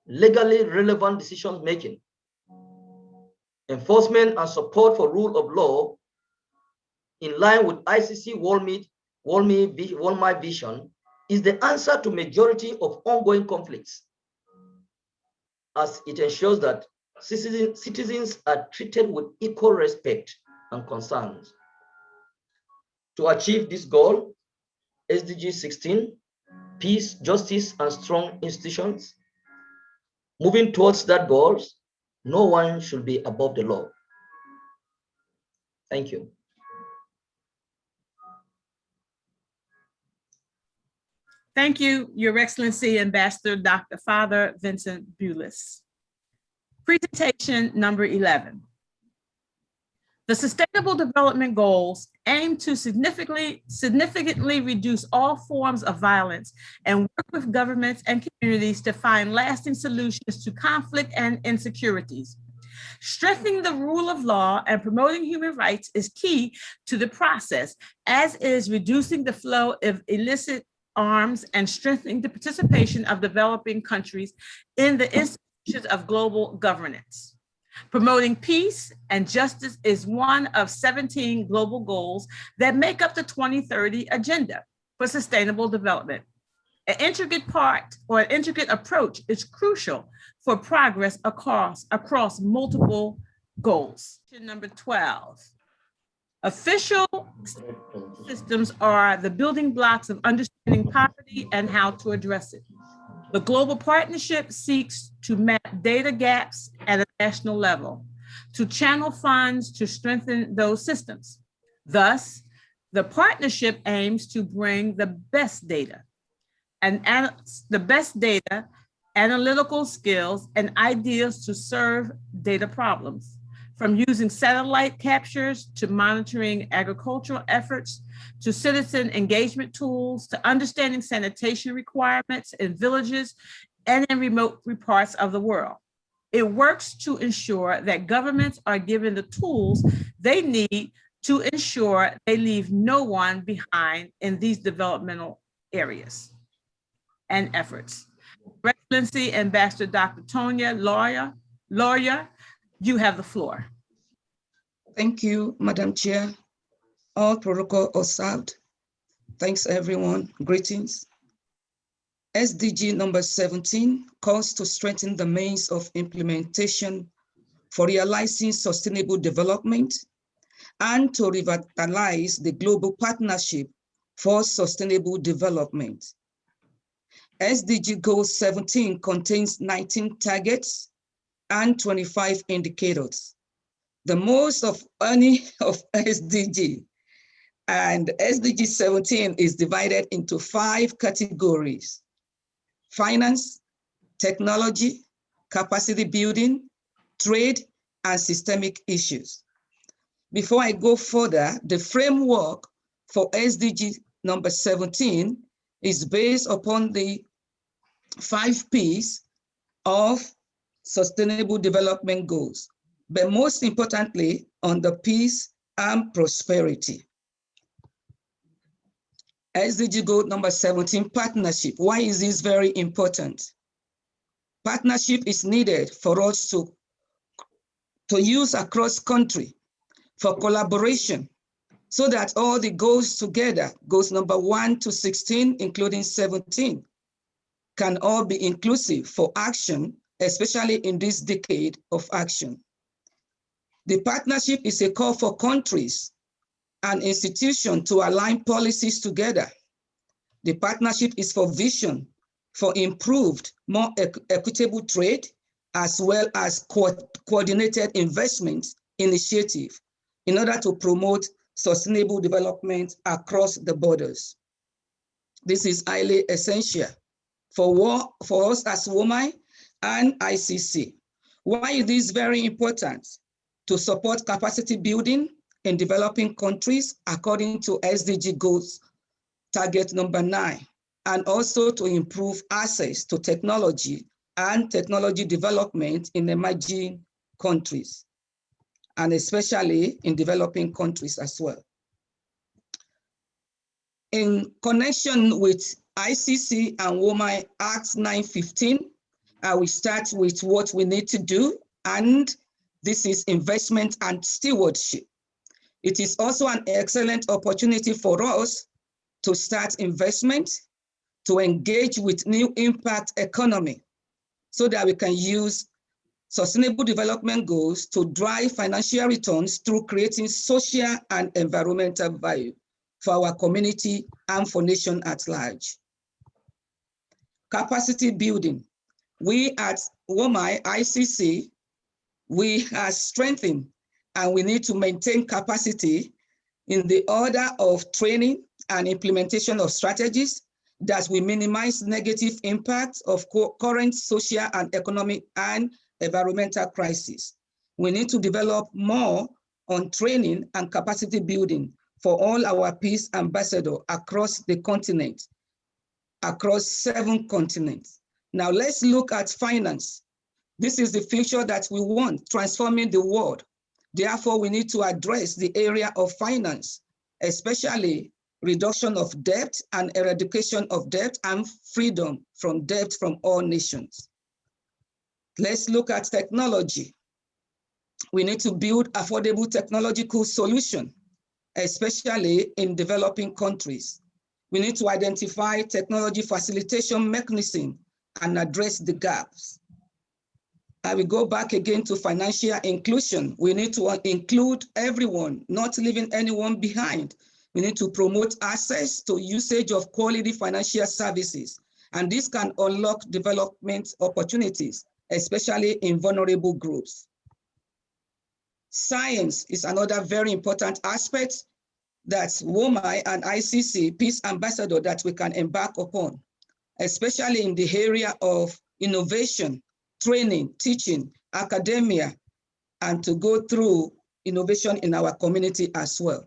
legally relevant decision making. Enforcement and support for rule of law in line with ICC WOLMI vision is the answer to majority of ongoing conflicts, as it ensures that citizens are treated with equal respect and concerns. To achieve this goal, SDG 16, peace, justice, and strong institutions, moving towards that goal, no one should be above the law. Thank you. Thank you, Your Excellency, Ambassador Dr. Father Vincent Bulis. Presentation number 11. The Sustainable Development Goals aim to significantly reduce all forms of violence and work with governments and communities to find lasting solutions to conflict and insecurities. Strengthening the rule of law and promoting human rights is key to the process, as is reducing the flow of illicit arms and strengthening the participation of developing countries in the institutions of global governance. Promoting peace and justice is one of 17 global goals that make up the 2030 Agenda for Sustainable Development. An intricate approach is crucial for progress across multiple goals. Number 12. Official systems are the building blocks of understanding poverty and how to address it. The global partnership seeks to map data gaps at a national level, to channel funds to strengthen those systems. Thus, the partnership aims to bring the best data, analytical skills, and ideas to serve data problems, from using satellite captures to monitoring agricultural efforts, to citizen engagement tools, to understanding sanitation requirements in villages and in remote parts of the world. It works to ensure that governments are given the tools they need to ensure they leave no one behind in these developmental areas and efforts. Your Excellency, Ambassador Dr. Tonya Lawyer, you have the floor. Thank you, Madam Chair. All protocol observed. Thanks, everyone. Greetings. SDG number 17 calls to strengthen the means of implementation for realizing sustainable development and to revitalize the global partnership for sustainable development. SDG Goal 17 contains 19 targets and 25 indicators, the most of any of SDG. And SDG 17 is divided into 5 categories: finance, technology, capacity building, trade, and systemic issues. Before I go further, the framework for SDG number 17 is based upon the 5 P's of Sustainable Development Goals, but most importantly, on the peace and prosperity. SDG goal number 17, partnership. Why is this very important? Partnership is needed for us to use across country for collaboration so that all the goals together, goals number 1 to 16, including 17, can all be inclusive for action, especially in this decade of action. The partnership is a call for countries and institutions to align policies together. The partnership is for vision, for improved, more equitable trade, as well as coordinated investment initiative in order to promote sustainable development across the borders. This is highly essential for us as WOMI and ICC. Why is this very important? To support capacity building in developing countries according to SDG goals, target number 9, and also to improve access to technology and technology development in emerging countries, and especially in developing countries as well. In connection with ICC and WOMI Act 915, I will start with what we need to do, and this is investment and stewardship. It is also an excellent opportunity for us to start investment, to engage with new impact economy, so that we can use sustainable development goals to drive financial returns through creating social and environmental value for our community and for nation at large. Capacity building. We at WOMI ICC, we are strengthened and we need to maintain capacity in the order of training and implementation of strategies that will minimize negative impacts of current social and economic and environmental crises. We need to develop more on training and capacity building for all our peace ambassadors across the continent, across 7 continents. Now let's look at finance. This is the future that we want, transforming the world. Therefore, we need to address the area of finance, especially reduction of debt and eradication of debt and freedom from debt from all nations. Let's look at technology. We need to build affordable technological solutions, especially in developing countries. We need to identify technology facilitation mechanism and address the gaps. I will go back again to financial inclusion. We need to include everyone, not leaving anyone behind. We need to promote access to usage of quality financial services, and this can unlock development opportunities, especially in vulnerable groups. Science is another very important aspect that WOMI and ICC Peace Ambassador that we can embark upon, especially in the area of innovation, training, teaching, academia, and to go through innovation in our community as well.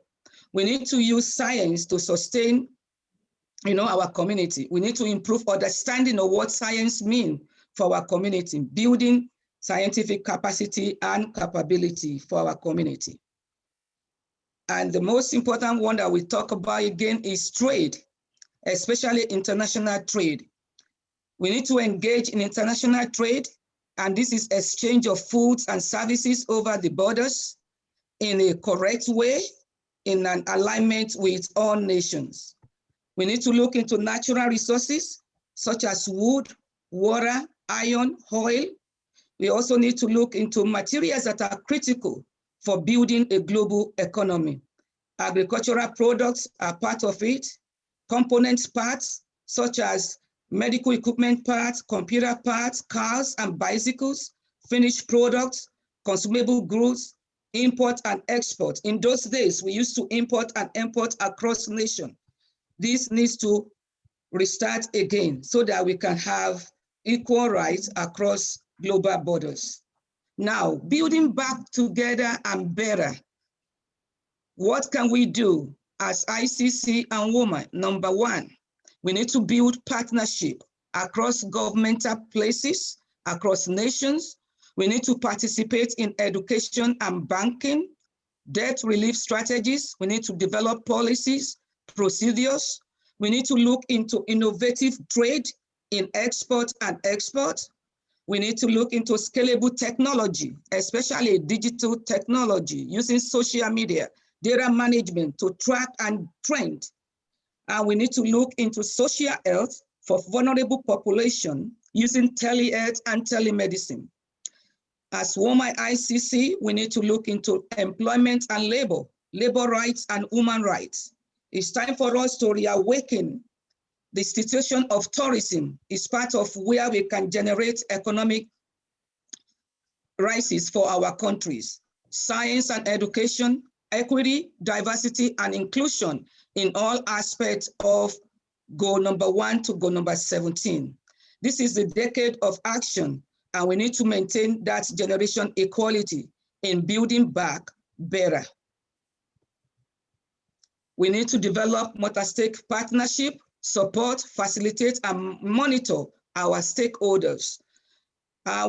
We need to use science to sustain, our community. We need to improve understanding of what science means for our community, building scientific capacity and capability for our community. And the most important one that we talk about again is trade, especially international trade. We need to engage in international trade, and this is exchange of goods and services over the borders in a correct way, in an alignment with all nations. We need to look into natural resources such as wood, water, iron, oil. We also need to look into materials that are critical for building a global economy. Agricultural products are part of it. Component parts such as medical equipment parts, computer parts, cars and bicycles, finished products, consumable goods, import and export. In those days, we used to import and import across nation. This needs to restart again so that we can have equal rights across global borders. Now, building back together and better. What can we do as ICC and WOMI? Number 1, we need to build partnership across governmental places, across nations. We need to participate in education and banking, debt relief strategies. We need to develop policies, procedures. We need to look into innovative trade in export and export. We need to look into scalable technology, especially digital technology, using social media, data management to track and trend. And we need to look into social health for vulnerable population using telehealth and telemedicine. As WOLMI-ICC, we need to look into employment and labor rights and human rights. It's time for us to reawaken the situation of tourism. Is part of where we can generate economic rises for our countries. Science and education, equity, diversity, and inclusion in all aspects of goal number 1 to goal number 17. This is the decade of action, and we need to maintain that generation equality in building back better. We need to develop multi-stake partnership, support, facilitate, and monitor our stakeholders.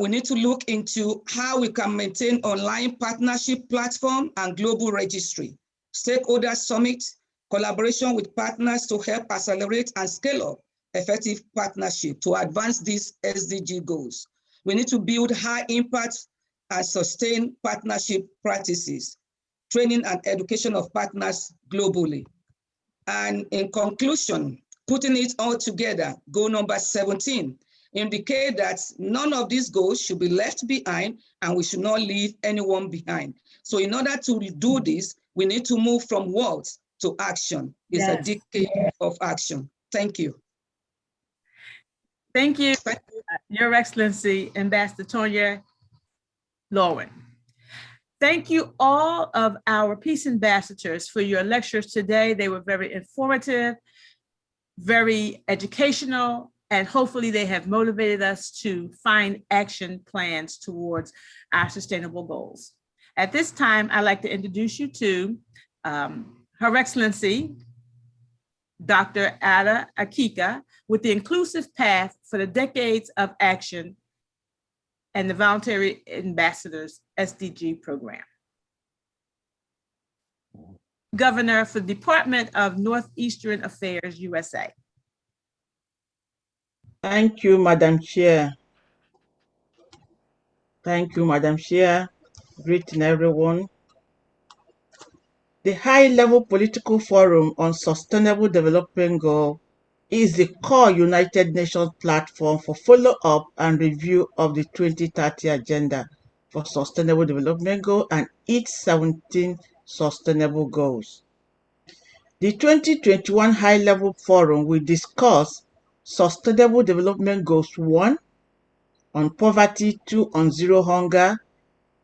We need to look into how we can maintain online partnership platform and global registry, stakeholder summit, collaboration with partners to help accelerate and scale up effective partnership to advance these SDG goals. We need to build high impact and sustain partnership practices, training and education of partners globally. And in conclusion, putting it all together, goal number 17, indicate that none of these goals should be left behind and we should not leave anyone behind. So in order to do this, we need to move from words to action. It's a decade of action. Thank you. Thank you, Your Excellency, Ambassador Tonya Lowen. Thank you all of our peace ambassadors for your lectures today. They were very informative, very educational, and hopefully they have motivated us to find action plans towards our sustainable goals. At this time, I'd like to introduce you to Her Excellency, Dr. Ada Akika, with the Inclusive Path for the Decades of Action and the Voluntary Ambassadors SDG Program. Governor for the Department of Northeastern Affairs, USA. Thank you, Madam Chair. Thank you, Madam Chair. Greeting everyone. The High-Level Political Forum on Sustainable Development Goal is the core United Nations platform for follow-up and review of the 2030 Agenda for Sustainable Development Goal and its 17 Sustainable Goals. The 2021 High-Level Forum will discuss Sustainable Development Goals 1 on poverty, 2 on zero hunger,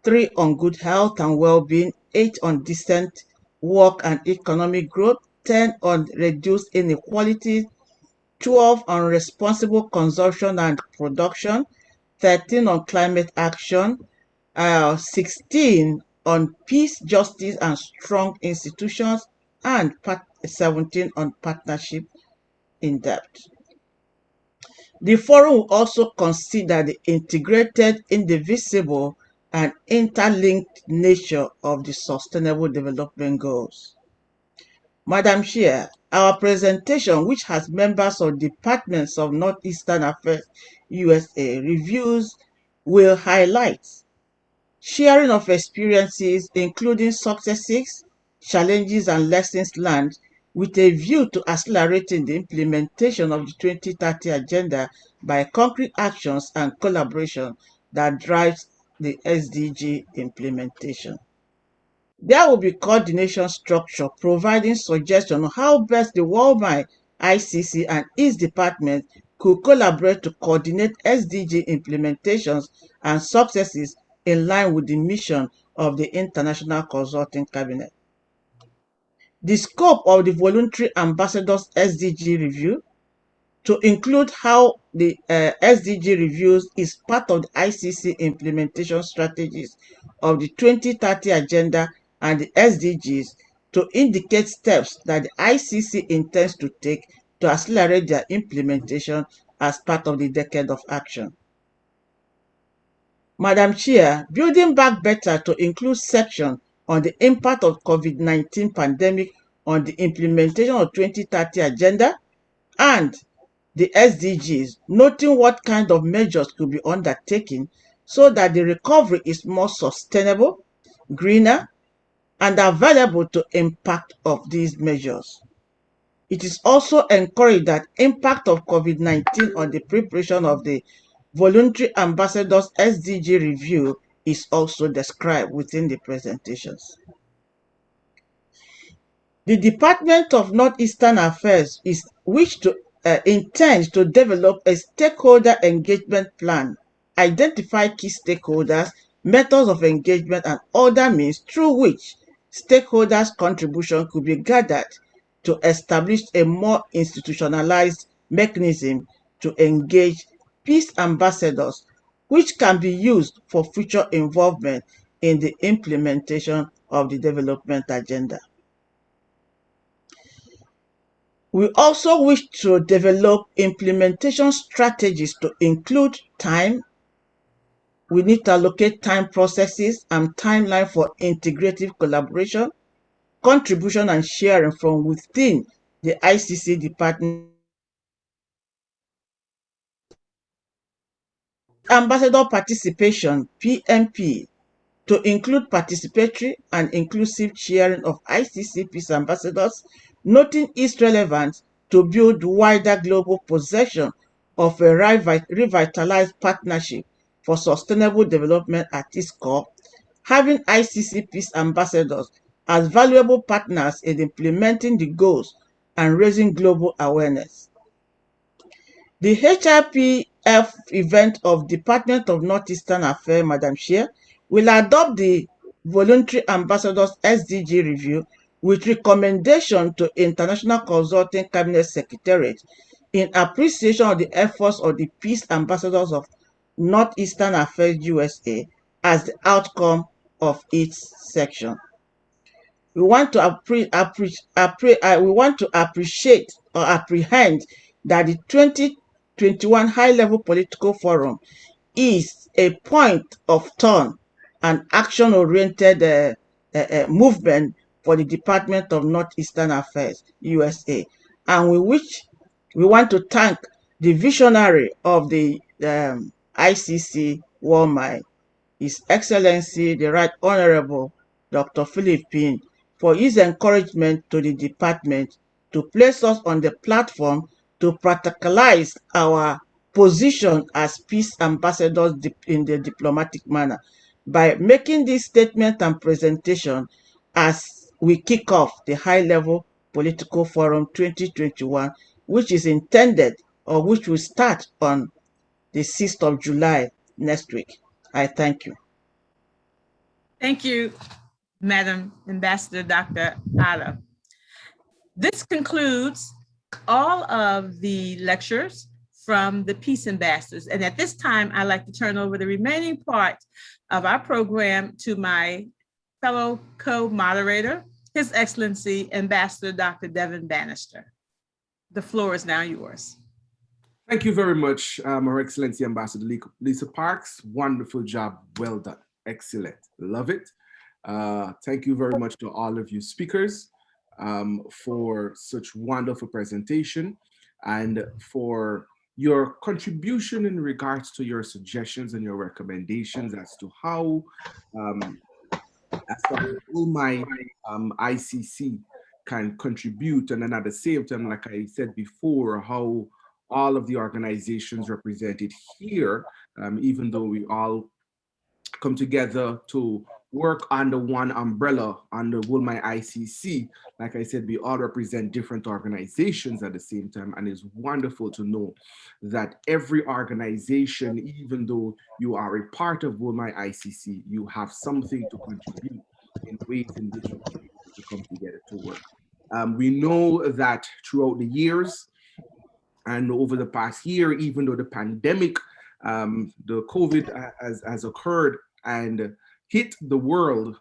3 on good health and well-being, 8 on decent work and economic growth, 10 on reduced inequality, 12 on responsible consumption and production, 13 on climate action, 16 on peace, justice, and strong institutions, and 17 on partnership in depth. The forum will also consider the integrated, indivisible, and interlinked nature of the Sustainable Development Goals. Madam Chair, our presentation, which has members of departments of Northeastern Affairs USA reviews, will highlight sharing of experiences, including successes, challenges, and lessons learned, with a view to accelerating the implementation of the 2030 Agenda by concrete actions and collaboration that drives the SDG implementation. There will be coordination structure providing suggestions on how best the WOLMI-ICC and its department could collaborate to coordinate SDG implementations and successes in line with the mission of the International Consulting Cabinet. The scope of the Voluntary Ambassadors SDG Review to include how the SDG reviews is part of the ICC implementation strategies of the 2030 Agenda and the SDGs to indicate steps that the ICC intends to take to accelerate their implementation as part of the Decade of Action. Madam Chair, Building Back Better to include section on the impact of COVID-19 pandemic on the implementation of 2030 Agenda and the SDGs, noting what kind of measures could be undertaken so that the recovery is more sustainable, greener, and available to impact of these measures. It is also encouraged that impact of COVID-19 on the preparation of the voluntary ambassadors SDG review is also described within the presentations. The Department of Northeastern Affairs intends to develop a stakeholder engagement plan, identify key stakeholders, methods of engagement, and other means through which stakeholders' contribution could be gathered to establish a more institutionalized mechanism to engage peace ambassadors, which can be used for future involvement in the implementation of the development agenda. We also wish to develop implementation strategies to include time. We need to allocate time processes and timeline for integrative collaboration, contribution and sharing from within the ICC department. Ambassador participation, PMP, to include participatory and inclusive sharing of ICC peace ambassadors, noting its relevance to build wider global possession of a revitalized partnership for sustainable development at its core, having ICC peace ambassadors as valuable partners in implementing the goals and raising global awareness. The HRPF event of Department of Northeastern Affairs, Madam Chair, will adopt the Voluntary Ambassadors SDG review with recommendation to International Consulting Cabinet Secretariat in appreciation of the efforts of the Peace Ambassadors of Northeastern Affairs USA as the outcome of its section. We want to appreciate or apprehend that the 2021 High-Level Political Forum is a point of turn and action-oriented movement for the Department of Northeastern Affairs, USA. And we want to thank the visionary of the ICC WOLMI, His Excellency, the Right Honorable Dr. Philip Pin, for his encouragement to the department to place us on the platform to practicalize our position as peace ambassadors in the diplomatic manner by making this statement and presentation as we kick off the High-Level Political Forum 2021, which is intended or which will start on the 6th of July next week. I thank you. Thank you, Madam Ambassador Dr. Ada. This concludes all of the lectures from the Peace Ambassadors. And at this time, I'd like to turn over the remaining part of our program to my fellow co-moderator, His Excellency Ambassador Dr. Devin Bannister. The floor is now yours. Thank you very much, Her Excellency Ambassador Lisa Parks. Wonderful job, well done, excellent, love it. Thank you very much to all of you speakers for such wonderful presentation and for your contribution in regards to your suggestions and your recommendations as to how WOLMI ICC can contribute, and then at the same time, like I said before, how all of the organizations represented here, even though we all come together to work under one umbrella under WOLMI ICC. Like I said, we all represent different organizations at the same time, and it's wonderful to know that every organization, even though you are a part of WOLMI ICC, you have something to contribute in ways in which you can be able to come together to work. We know that throughout the years and over the past year, even though the pandemic, the COVID has occurred and hit the world,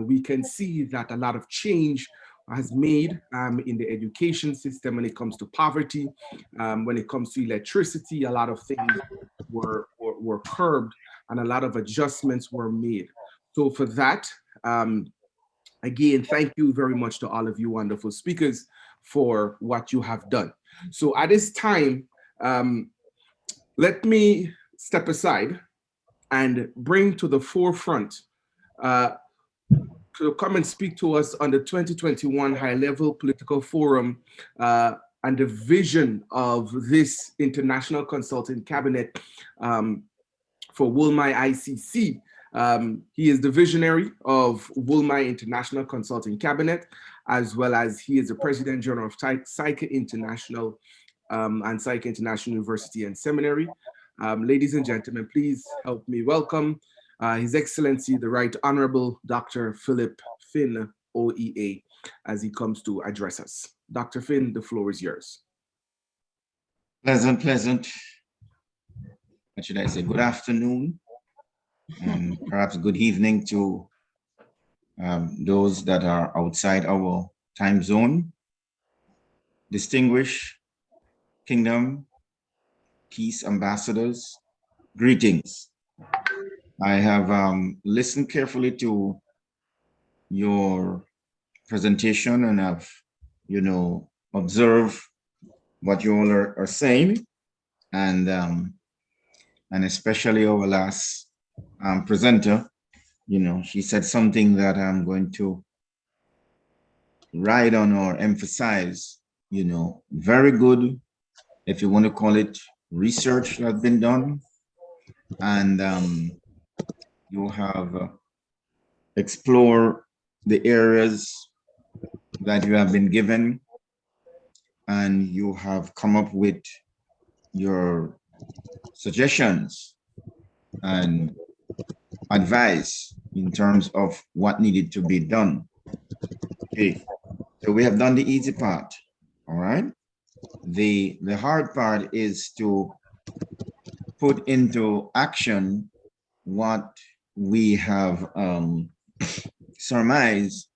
we can see that a lot of change has made in the education system when it comes to poverty, when it comes to electricity. A lot of things were curbed and a lot of adjustments were made. So for that, again, thank you very much to all of you wonderful speakers for what you have done. So at this time, let me step aside and bring to the forefront to come and speak to us on the 2021 High-Level Political Forum and the vision of this International Consulting Cabinet for WOLMI-ICC. He is the visionary of WOLMI International Consulting Cabinet, as well as he is the President General of Psyche International and Psyche International University and Seminary. Ladies and gentlemen, please help me welcome His Excellency, the Right Honorable Dr. Philip Finn, OEA, as he comes to address us. Dr. Finn, the floor is yours. Pleasant, what should I say, good afternoon, and perhaps good evening to those that are outside our time zone. Distinguished Kingdom, Peace Ambassadors, greetings. I have listened carefully to your presentation and have, observed what you all are saying, and especially our last presenter, she said something that I'm going to ride on or emphasize, very good, if you want to call it research that's been done, and you have explored the areas that you have been given, and you have come up with your suggestions and advice in terms of what needed to be done. Okay, so we have done the easy part, all right? The hard part is to put into action what we have surmised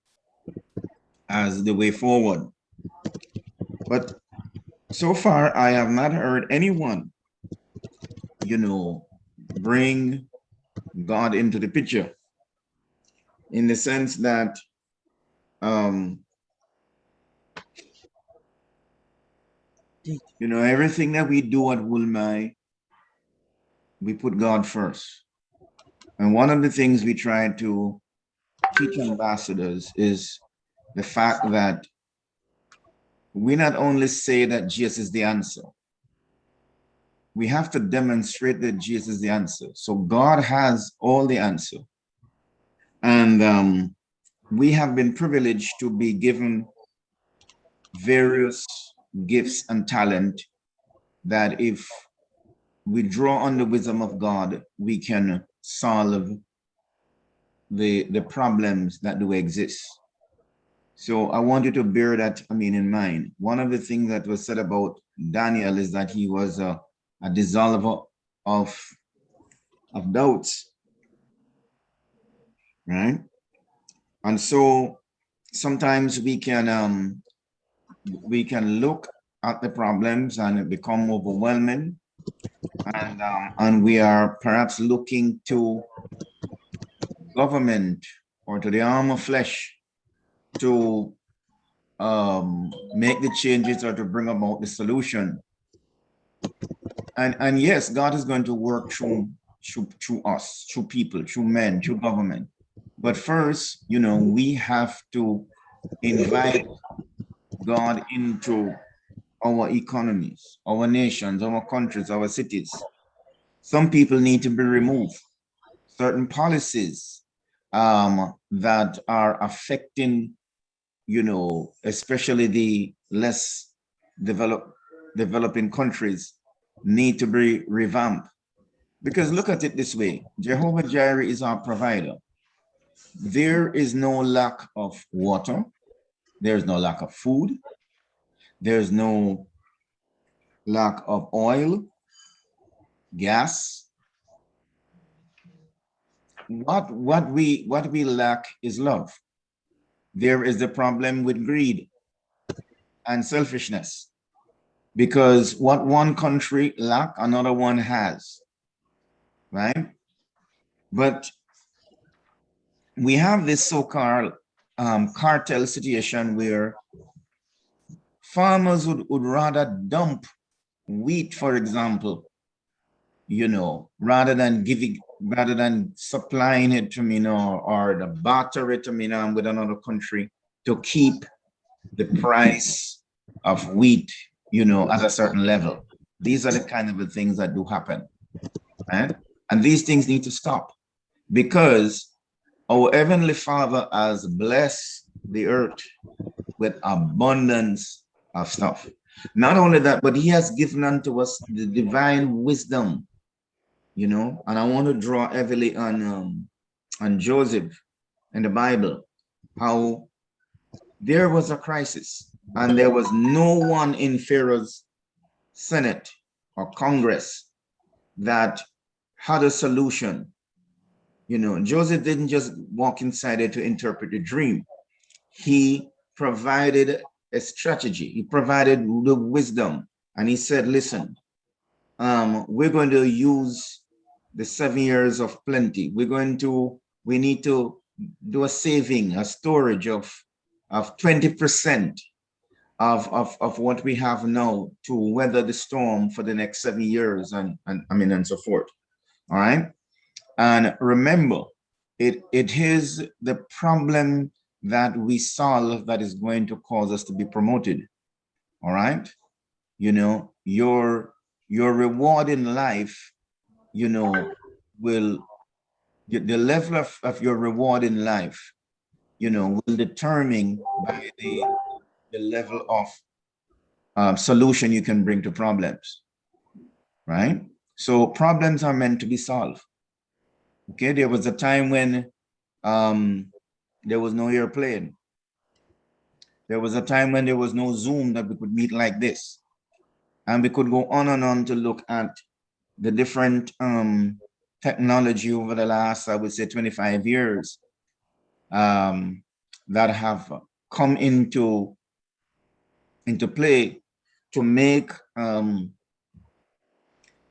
as the way forward. But so far, I have not heard anyone, bring God into the picture, in the sense that everything that we do at WOLMI, we put God first. And one of the things we try to teach ambassadors is the fact that we not only say that Jesus is the answer, we have to demonstrate that Jesus is the answer. So God has all the answer. And we have been privileged to be given various gifts and talent that if we draw on the wisdom of God, we can solve the problems that do exist. So I want you to bear that, in mind. One of the things that was said about Daniel is that he was a dissolver of doubts, right? And so sometimes we can look at the problems and it become overwhelming, and we are perhaps looking to government or to the arm of flesh to make the changes or to bring about the solution. And yes, God is going to work through us, through people, through men, through government. But first, we have to invite God into our economies, our nations, our countries, our cities. Some people need to be removed. Certain policies that are affecting, especially the less developing countries, need to be revamped. Because look at it this way, Jehovah Jireh is our provider. There is no lack of water. There's no lack of food. There's no lack of oil, gas. What we lack is love. There is the problem with greed and selfishness, because what one country lack, another one has, right? But we have this so-called cartel situation where Farmers would rather dump wheat, for example, rather than supplying it to me, or the barter it to me now with another country to keep the price of wheat, at a certain level. These are the kind of the things that do happen, right? And these things need to stop, because our Heavenly Father has blessed the earth with abundance of stuff. Not only that, but He has given unto us the divine wisdom, and I want to draw heavily on Joseph in the Bible, how there was a crisis and there was no one in Pharaoh's Senate or Congress that had a solution. Joseph didn't just walk inside there to interpret the dream. He provided a strategy. He provided the wisdom. And he said, listen, we're going to use the 7 years of plenty. We need to do a saving, a storage of 20% of what we have now to weather the storm for the next 7 years and so forth. All right. And remember, it is the problem that we solve that is going to cause us to be promoted. All right. Your reward in life, the level of your reward in life, will determine by the level of solution you can bring to problems, right? So problems are meant to be solved. Okay, there was a time when there was no airplane. There was a time when there was no Zoom that we could meet like this. And we could go on and on to look at the different technology over the last, I would say, 25 years that have come into play to make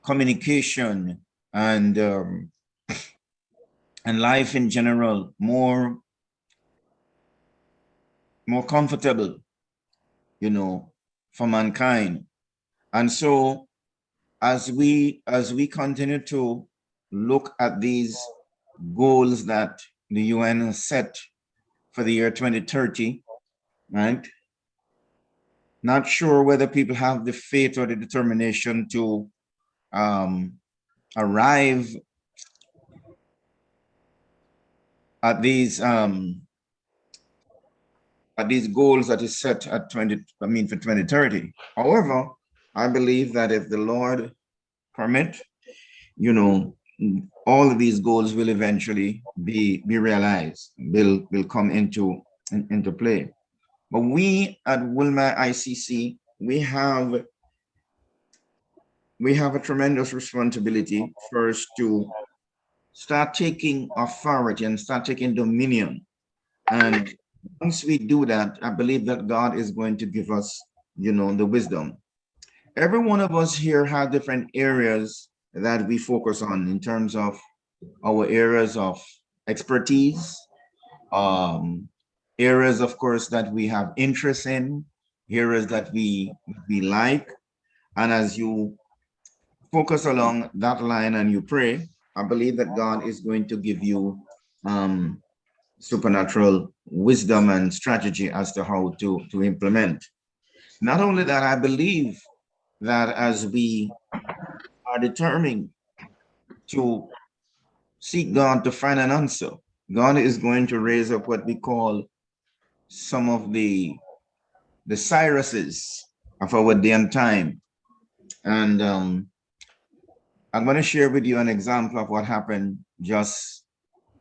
communication and life in general more comfortable, for mankind. And so as we continue to look at these goals that the UN has set for the year 2030, right? Not sure whether people have the faith or the determination to arrive at these goals that is set at for 2030. However, I believe that if the Lord permit, all of these goals will eventually be realized, will come into play. But we at WOLMI-ICC, we have a tremendous responsibility first to start taking authority and start taking dominion. And once we do that, I believe that God is going to give us, the wisdom. Every one of us here have different areas that we focus on in terms of our areas of expertise, areas, of course, that we have interest in, areas that we like. And as you focus along that line and you pray, I believe that God is going to give you supernatural wisdom and strategy as to how to implement. Not only that, I believe that as we are determined to seek God to find an answer, God is going to raise up what we call some of the Cyruses of our day and time. And I'm going to share with you an example of what happened just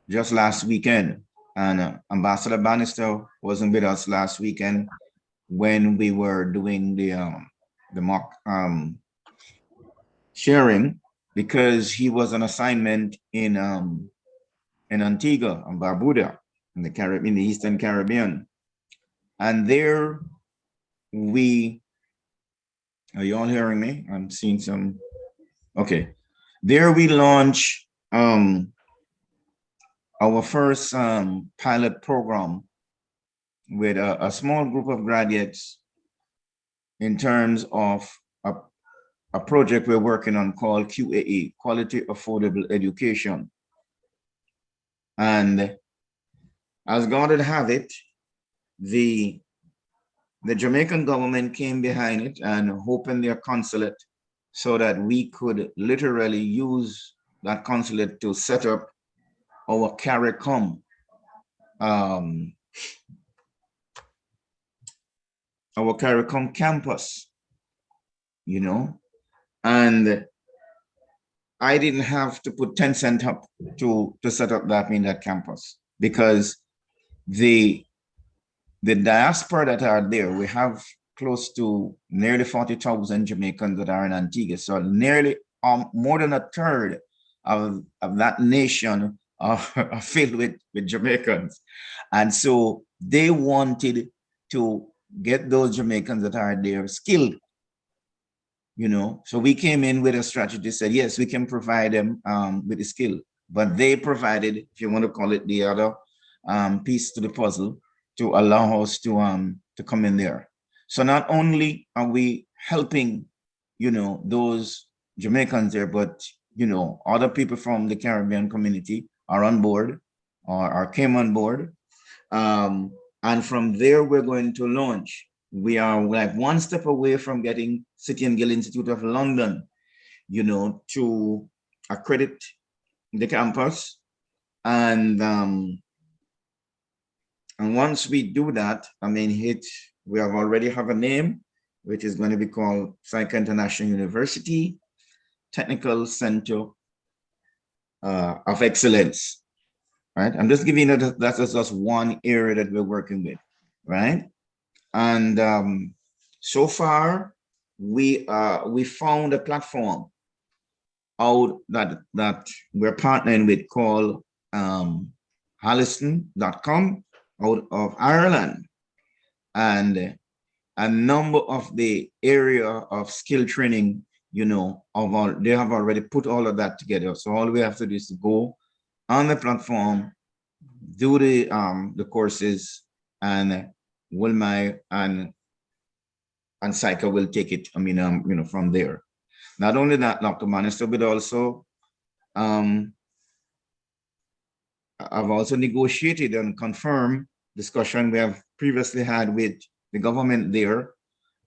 last weekend. And Ambassador Bannister wasn't with us last weekend when we were doing the mock sharing, because he was on assignment in Antigua and Barbuda in the Eastern Caribbean. And there are you all hearing me? I'm seeing some. Okay. There we launched our first pilot program with a small group of graduates in terms of a project we're working on called QAE, Quality Affordable Education. And as God would have it, the Jamaican government came behind it and opened their consulate so that we could literally use that consulate to set up our CARICOM, campus, you know, and I didn't have to put 10 cents up to set up that campus, because the diaspora that are there, we have close to nearly 40,000 Jamaicans that are in Antigua. So nearly more than a third of that nation are filled with Jamaicans. And so they wanted to get those Jamaicans that are there skilled, you know. So we came in with a strategy, said, yes, we can provide them with the skill, but they provided, if you want to call it, the other piece to the puzzle to allow us to come in there. So not only are we helping, you know, those Jamaicans there, but, you know, other people from the Caribbean community are on board or came on board. And from there, we're going to launch. We are like one step away from getting City and Guild Institute of London, you know, to accredit the campus. And once we do that, I mean, we already have a name, which is going to be called Psych International University Technical Center of Excellence, right? I'm just giving you that's just one area that we're working with, right? And so far, we found a platform out that we're partnering with called Hallison.com out of Ireland, and a number of the area of skill training, you know, they have already put all of that together. So all we have to do is to go on the platform, do the courses, and WOLMI and Psycho will take it, I mean, you know, from there. Not only that, Dr. Manister, but also I've also negotiated and confirmed discussion we have previously had with the government there,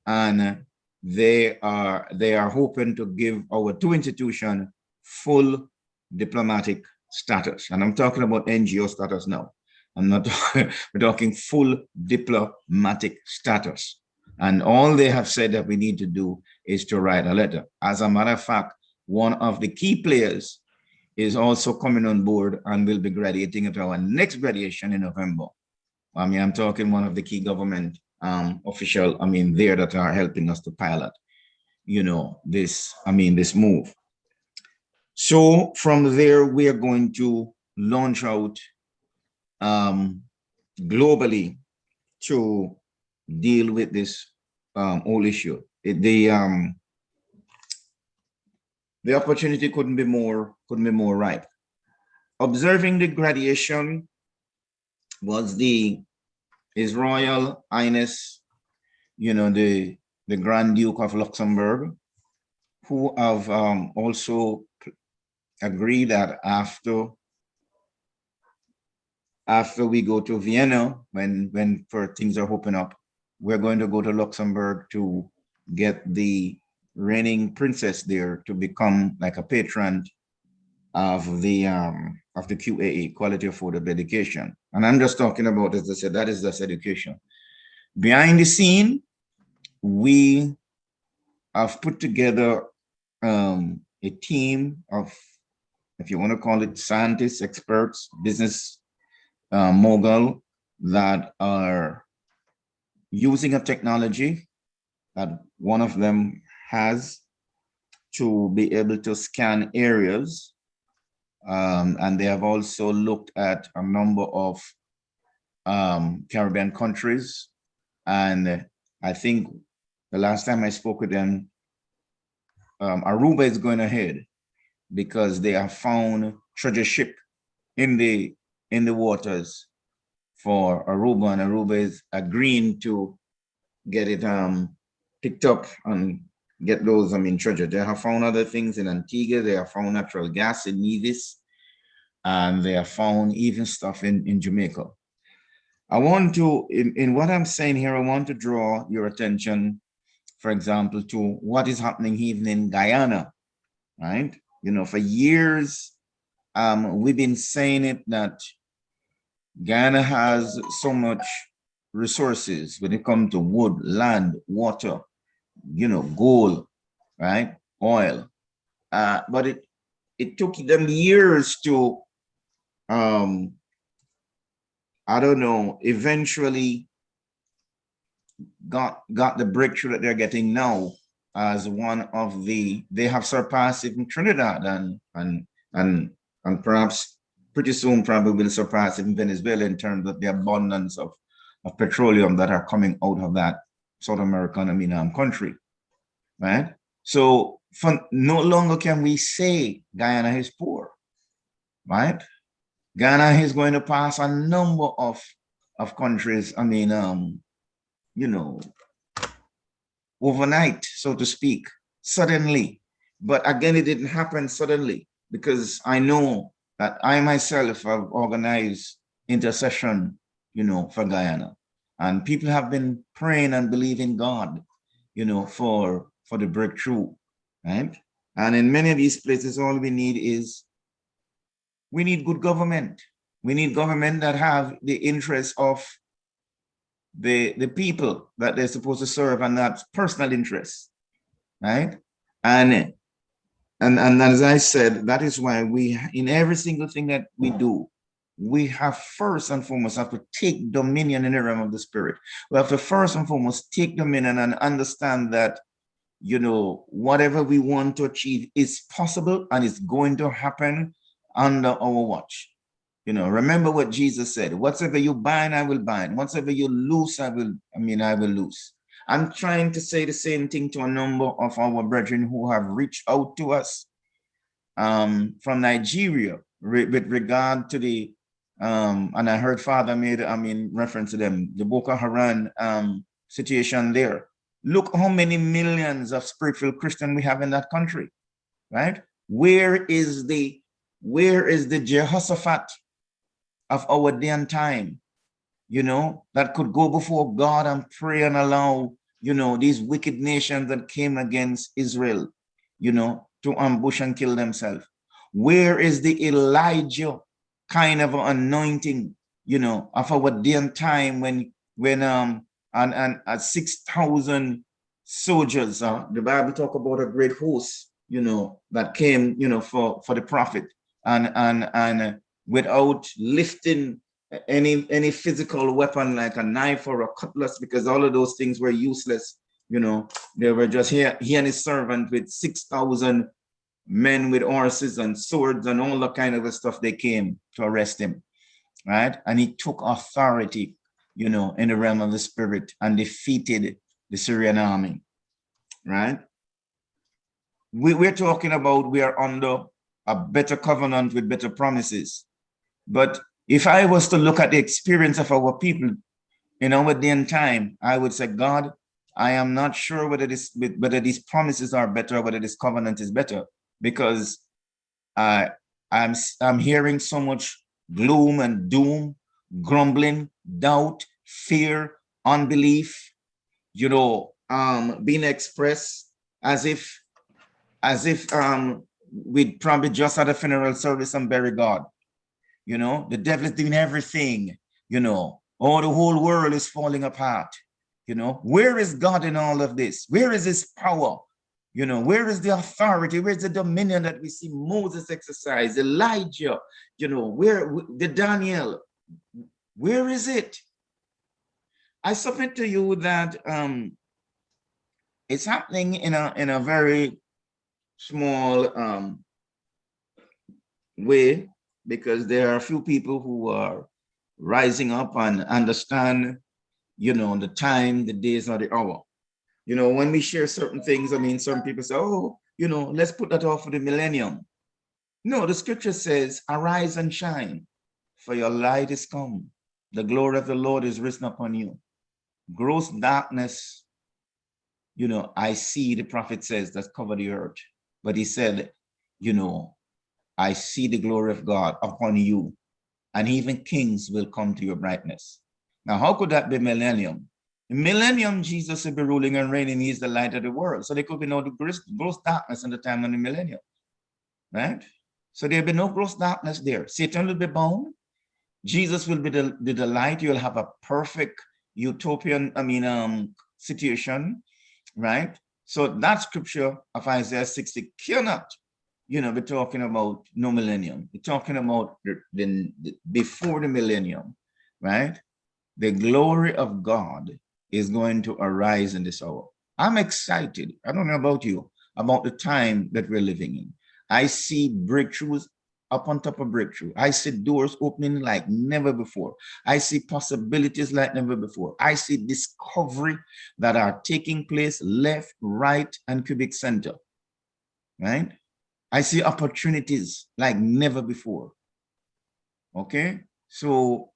and they are hoping to give our two institutions full diplomatic status. And I'm talking about NGO status now. I'm not we're talking full diplomatic status. And all they have said that we need to do is to write a letter. As a matter of fact, one of the key players is also coming on board and will be graduating at our next graduation in November. I mean, I'm talking one of the key government official, I mean, there that are helping us to pilot, you know, this move. So from there, we are going to launch out globally to deal with this whole issue. The opportunity couldn't be more ripe. Observing the graduation was His Royal Highness, you know, the Grand Duke of Luxembourg, who have also agreed that after we go to Vienna, when things are open up, we're going to go to Luxembourg to get the reigning princess there to become like a patron of the QAE, Quality Affordable Education. And I'm just talking about, as I said, that is just education. Behind the scene, we have put together a team of, if you want to call it, scientists, experts, business mogul that are using a technology that one of them has to be able to scan areas. And they have also looked at a number of Caribbean countries. And I think the last time I spoke with them, Aruba is going ahead because they have found treasure ship in the waters for Aruba, and Aruba is agreeing to get it picked up and get those, treasure. They have found other things in Antigua. They have found natural gas in Nevis, and they have found even stuff in Jamaica. I want to, in what I'm saying here, I want to draw your attention, for example, to what is happening even in Guyana, right? For years, we've been saying it that Guyana has so much resources when it comes to wood, land, water, gold, right? Oil. But it took them years to, I don't know, eventually got the breakthrough that they're getting now as one of they have surpassed even Trinidad and perhaps pretty soon probably will surpass even Venezuela in terms of the abundance of petroleum that are coming out of that South American country, right? So no longer can we say Guyana is poor, right? Guyana is going to pass a number of countries, overnight, so to speak, suddenly. But again, it didn't happen suddenly, because I know that I myself have organized intercession, for Guyana. And people have been praying and believing God, for the breakthrough, right? And in many of these places, all we need is, we need good government. We need government that have the interests of the people that they're supposed to serve, and not personal interests, right? And as I said, that is why we, in every single thing that we do, we have first and foremost have to take dominion in the realm of the spirit. We have to first and foremost take dominion and understand that, whatever we want to achieve is possible and it's going to happen under our watch. Remember what Jesus said: whatsoever you bind, I will bind. Whatsoever you loose, I will loose. I'm trying to say the same thing to a number of our brethren who have reached out to us from Nigeria with regard to the, and I heard Father made, reference to them, the Boko Haram situation there. Look how many millions of spiritual Christians we have in that country, right? Where is the Jehoshaphat of our day and time, that could go before God and pray and allow, these wicked nations that came against Israel, to ambush and kill themselves? Where is the Elijah kind of anointing, of our day and time when and 6,000 soldiers, the Bible talk about a great host, that came, for the prophet, and without lifting any physical weapon like a knife or a cutlass, because all of those things were useless. They were just he and his servant with 6,000 men with horses and swords and all the kind of stuff. They came to arrest him, right? And he took authority, in the realm of the spirit, and defeated the Syrian army, right? We're talking about, we are under a better covenant with better promises. But if I was to look at the experience of our people in our day and time, I would say, God, I am not sure whether these promises are better or whether this covenant is better, because I'm hearing so much gloom and doom, grumbling, doubt, fear, unbelief, being expressed as if we'd probably just had a funeral service and bury God. The devil is doing everything, the whole world is falling apart. Where is God in all of this? Where is his power? Where is the authority? Where's the dominion that we see Moses exercise, Elijah, where the Daniel, where is it? I submit to you that it's happening in a very small way, because there are a few people who are rising up and understand, the time, the days, or the hour. When we share certain things, some people say, oh, let's put that off for the millennium. No, the scripture says, arise and shine, for your light is come. The glory of the Lord is risen upon you. Gross darkness, I see, the prophet says, that cover the earth. But he said, I see the glory of God upon you, and even kings will come to your brightness. Now, how could that be millennium? In millennium, Jesus will be ruling and reigning. He is the light of the world. So there could be no gross darkness in the time of the millennium, right? So there'll be no gross darkness there. Satan will be bound. Jesus will be the light. You'll have a perfect utopian, situation, right? So that scripture of Isaiah 60 cannot, be talking about no millennium. We're talking about before the millennium, right? The glory of God is going to arise in this hour. I'm excited. I don't know about you, about the time that we're living in. I see breakthroughs up on top of breakthrough. I see doors opening like never before. I see possibilities like never before. I see discovery that are taking place left, right, and cubic center, right? I see opportunities like never before. Okay, so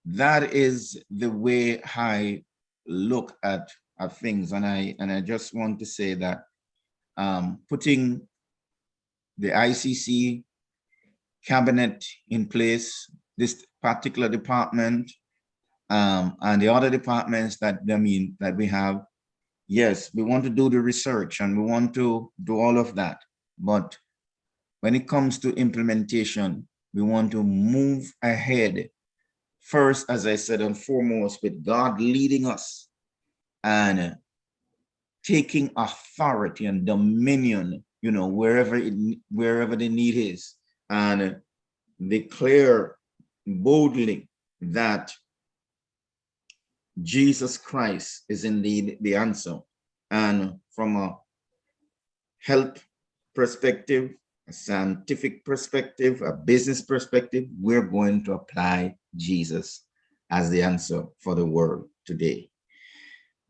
that is the way I look at things, and I just want to say that putting the ICC cabinet in place, this particular department, and the other departments that we have, yes, we want to do the research and we want to do all of that, but when it comes to implementation, we want to move ahead first, as I said, and foremost, with God leading us and taking authority and dominion, wherever the need is, and declare boldly that Jesus Christ is indeed the answer. And from a health perspective, a scientific perspective, a business perspective, we're going to apply Jesus as the answer for the world today.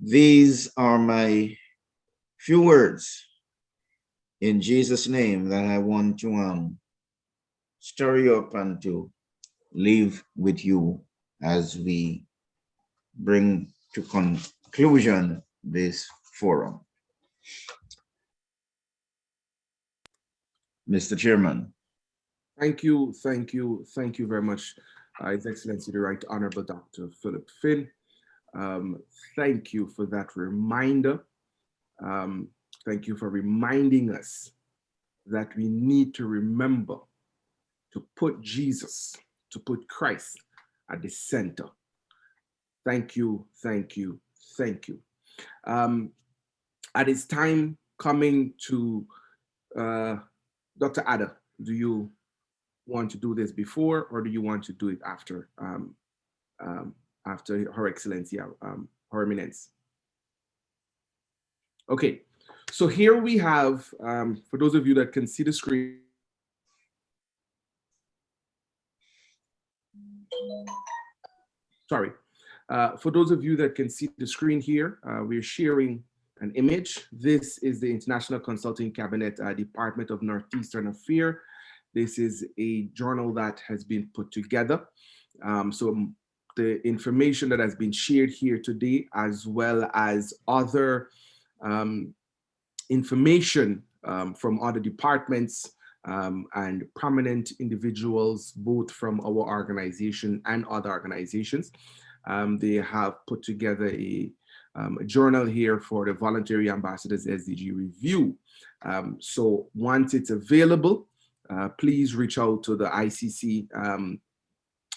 These are my few words in Jesus' name that I want to stir you up and to leave with you as we bring to conclusion this forum. Mr. Chairman. Thank you very much, His Excellency the Right Honorable Dr. Philip Finn. Thank you for that reminder. Thank you for reminding us that we need to remember to put Jesus, to put Christ at the center. Thank you. At its time coming to Dr. Ada, do you want to do this before, or do you want to do it after after Her Excellency, Her Eminence? Okay, so here we have, for those of you that can see the screen, sorry, for those of you that can see the screen here, we're sharing an image. This is the International Consulting Cabinet Department of Northeastern Affairs. This is a journal that has been put together. So the information that has been shared here today, as well as other information from other departments and prominent individuals, both from our organization and other organizations. They have put together a journal here for the Voluntary Ambassadors SDG Review. So once it's available, please reach out to the ICC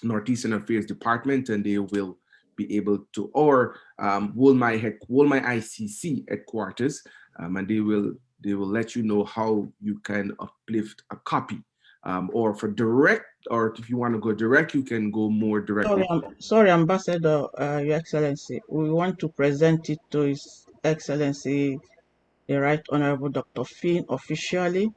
Northeastern Affairs Department, and they will be able to, or WOLMI-ICC headquarters, and they will let you know how you can uplift a copy, or for direct, or if you want to go direct, you can go more directly. Sorry, Ambassador, Your Excellency, we want to present it to His Excellency, the Right Honorable Dr. Finn, officially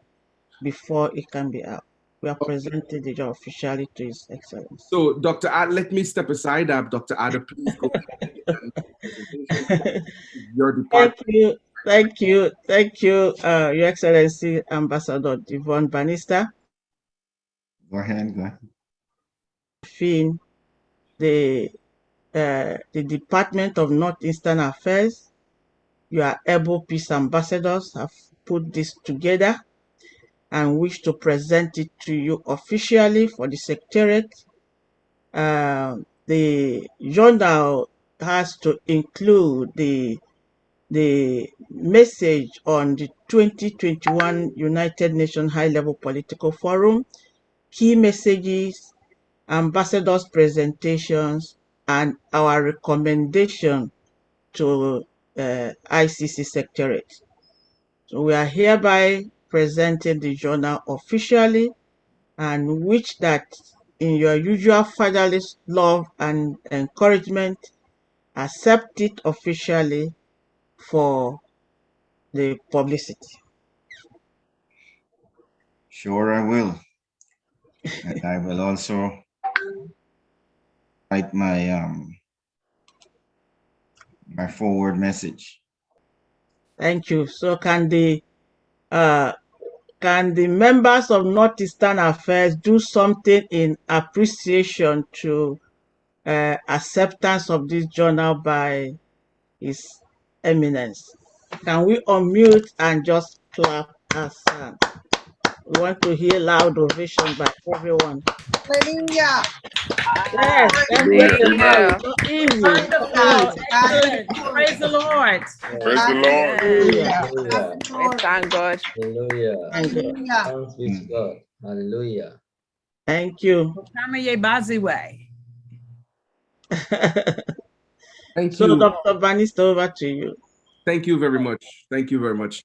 before it can be out. We have presented the job officially to His Excellency. So, Dr. Ad, let me step aside. Dr. Ada, please go ahead. Your department. Thank you, Your Excellency, Ambassador Yvonne Bannister. Go ahead. Finn, the the Department of Northeastern Affairs, your able peace ambassadors have put this together and wish to present it to you officially for the Secretariat. The journal has to include the message on the 2021 United Nations High-Level Political Forum, key messages, ambassadors' presentations, and our recommendation to ICC Secretariat. So we are hereby presenting the journal officially and wish that in your usual fatherly love and encouragement, accept it officially for the publicity. Sure, I will. And I will also write my forward message. Thank you. So can the members of Northeastern Affairs do something in appreciation to acceptance of this journal by His Eminence? Can we unmute and just clap as we want to hear loud ovation by everyone? Hallelujah. Yes, let's make the noise. Hallelujah. It's not easy. Wonderful. God be Excellent. the Praise the Lord. Praise the Lord. Hallelujah. God be We thank God. Hallelujah. Thank you. Hallelujah. Thanks be to God. Hallelujah. Thank you. Kamaye Baziwe. Thank So, you. Dr. Bannister, over to you. Thank you very much. Thank you very much.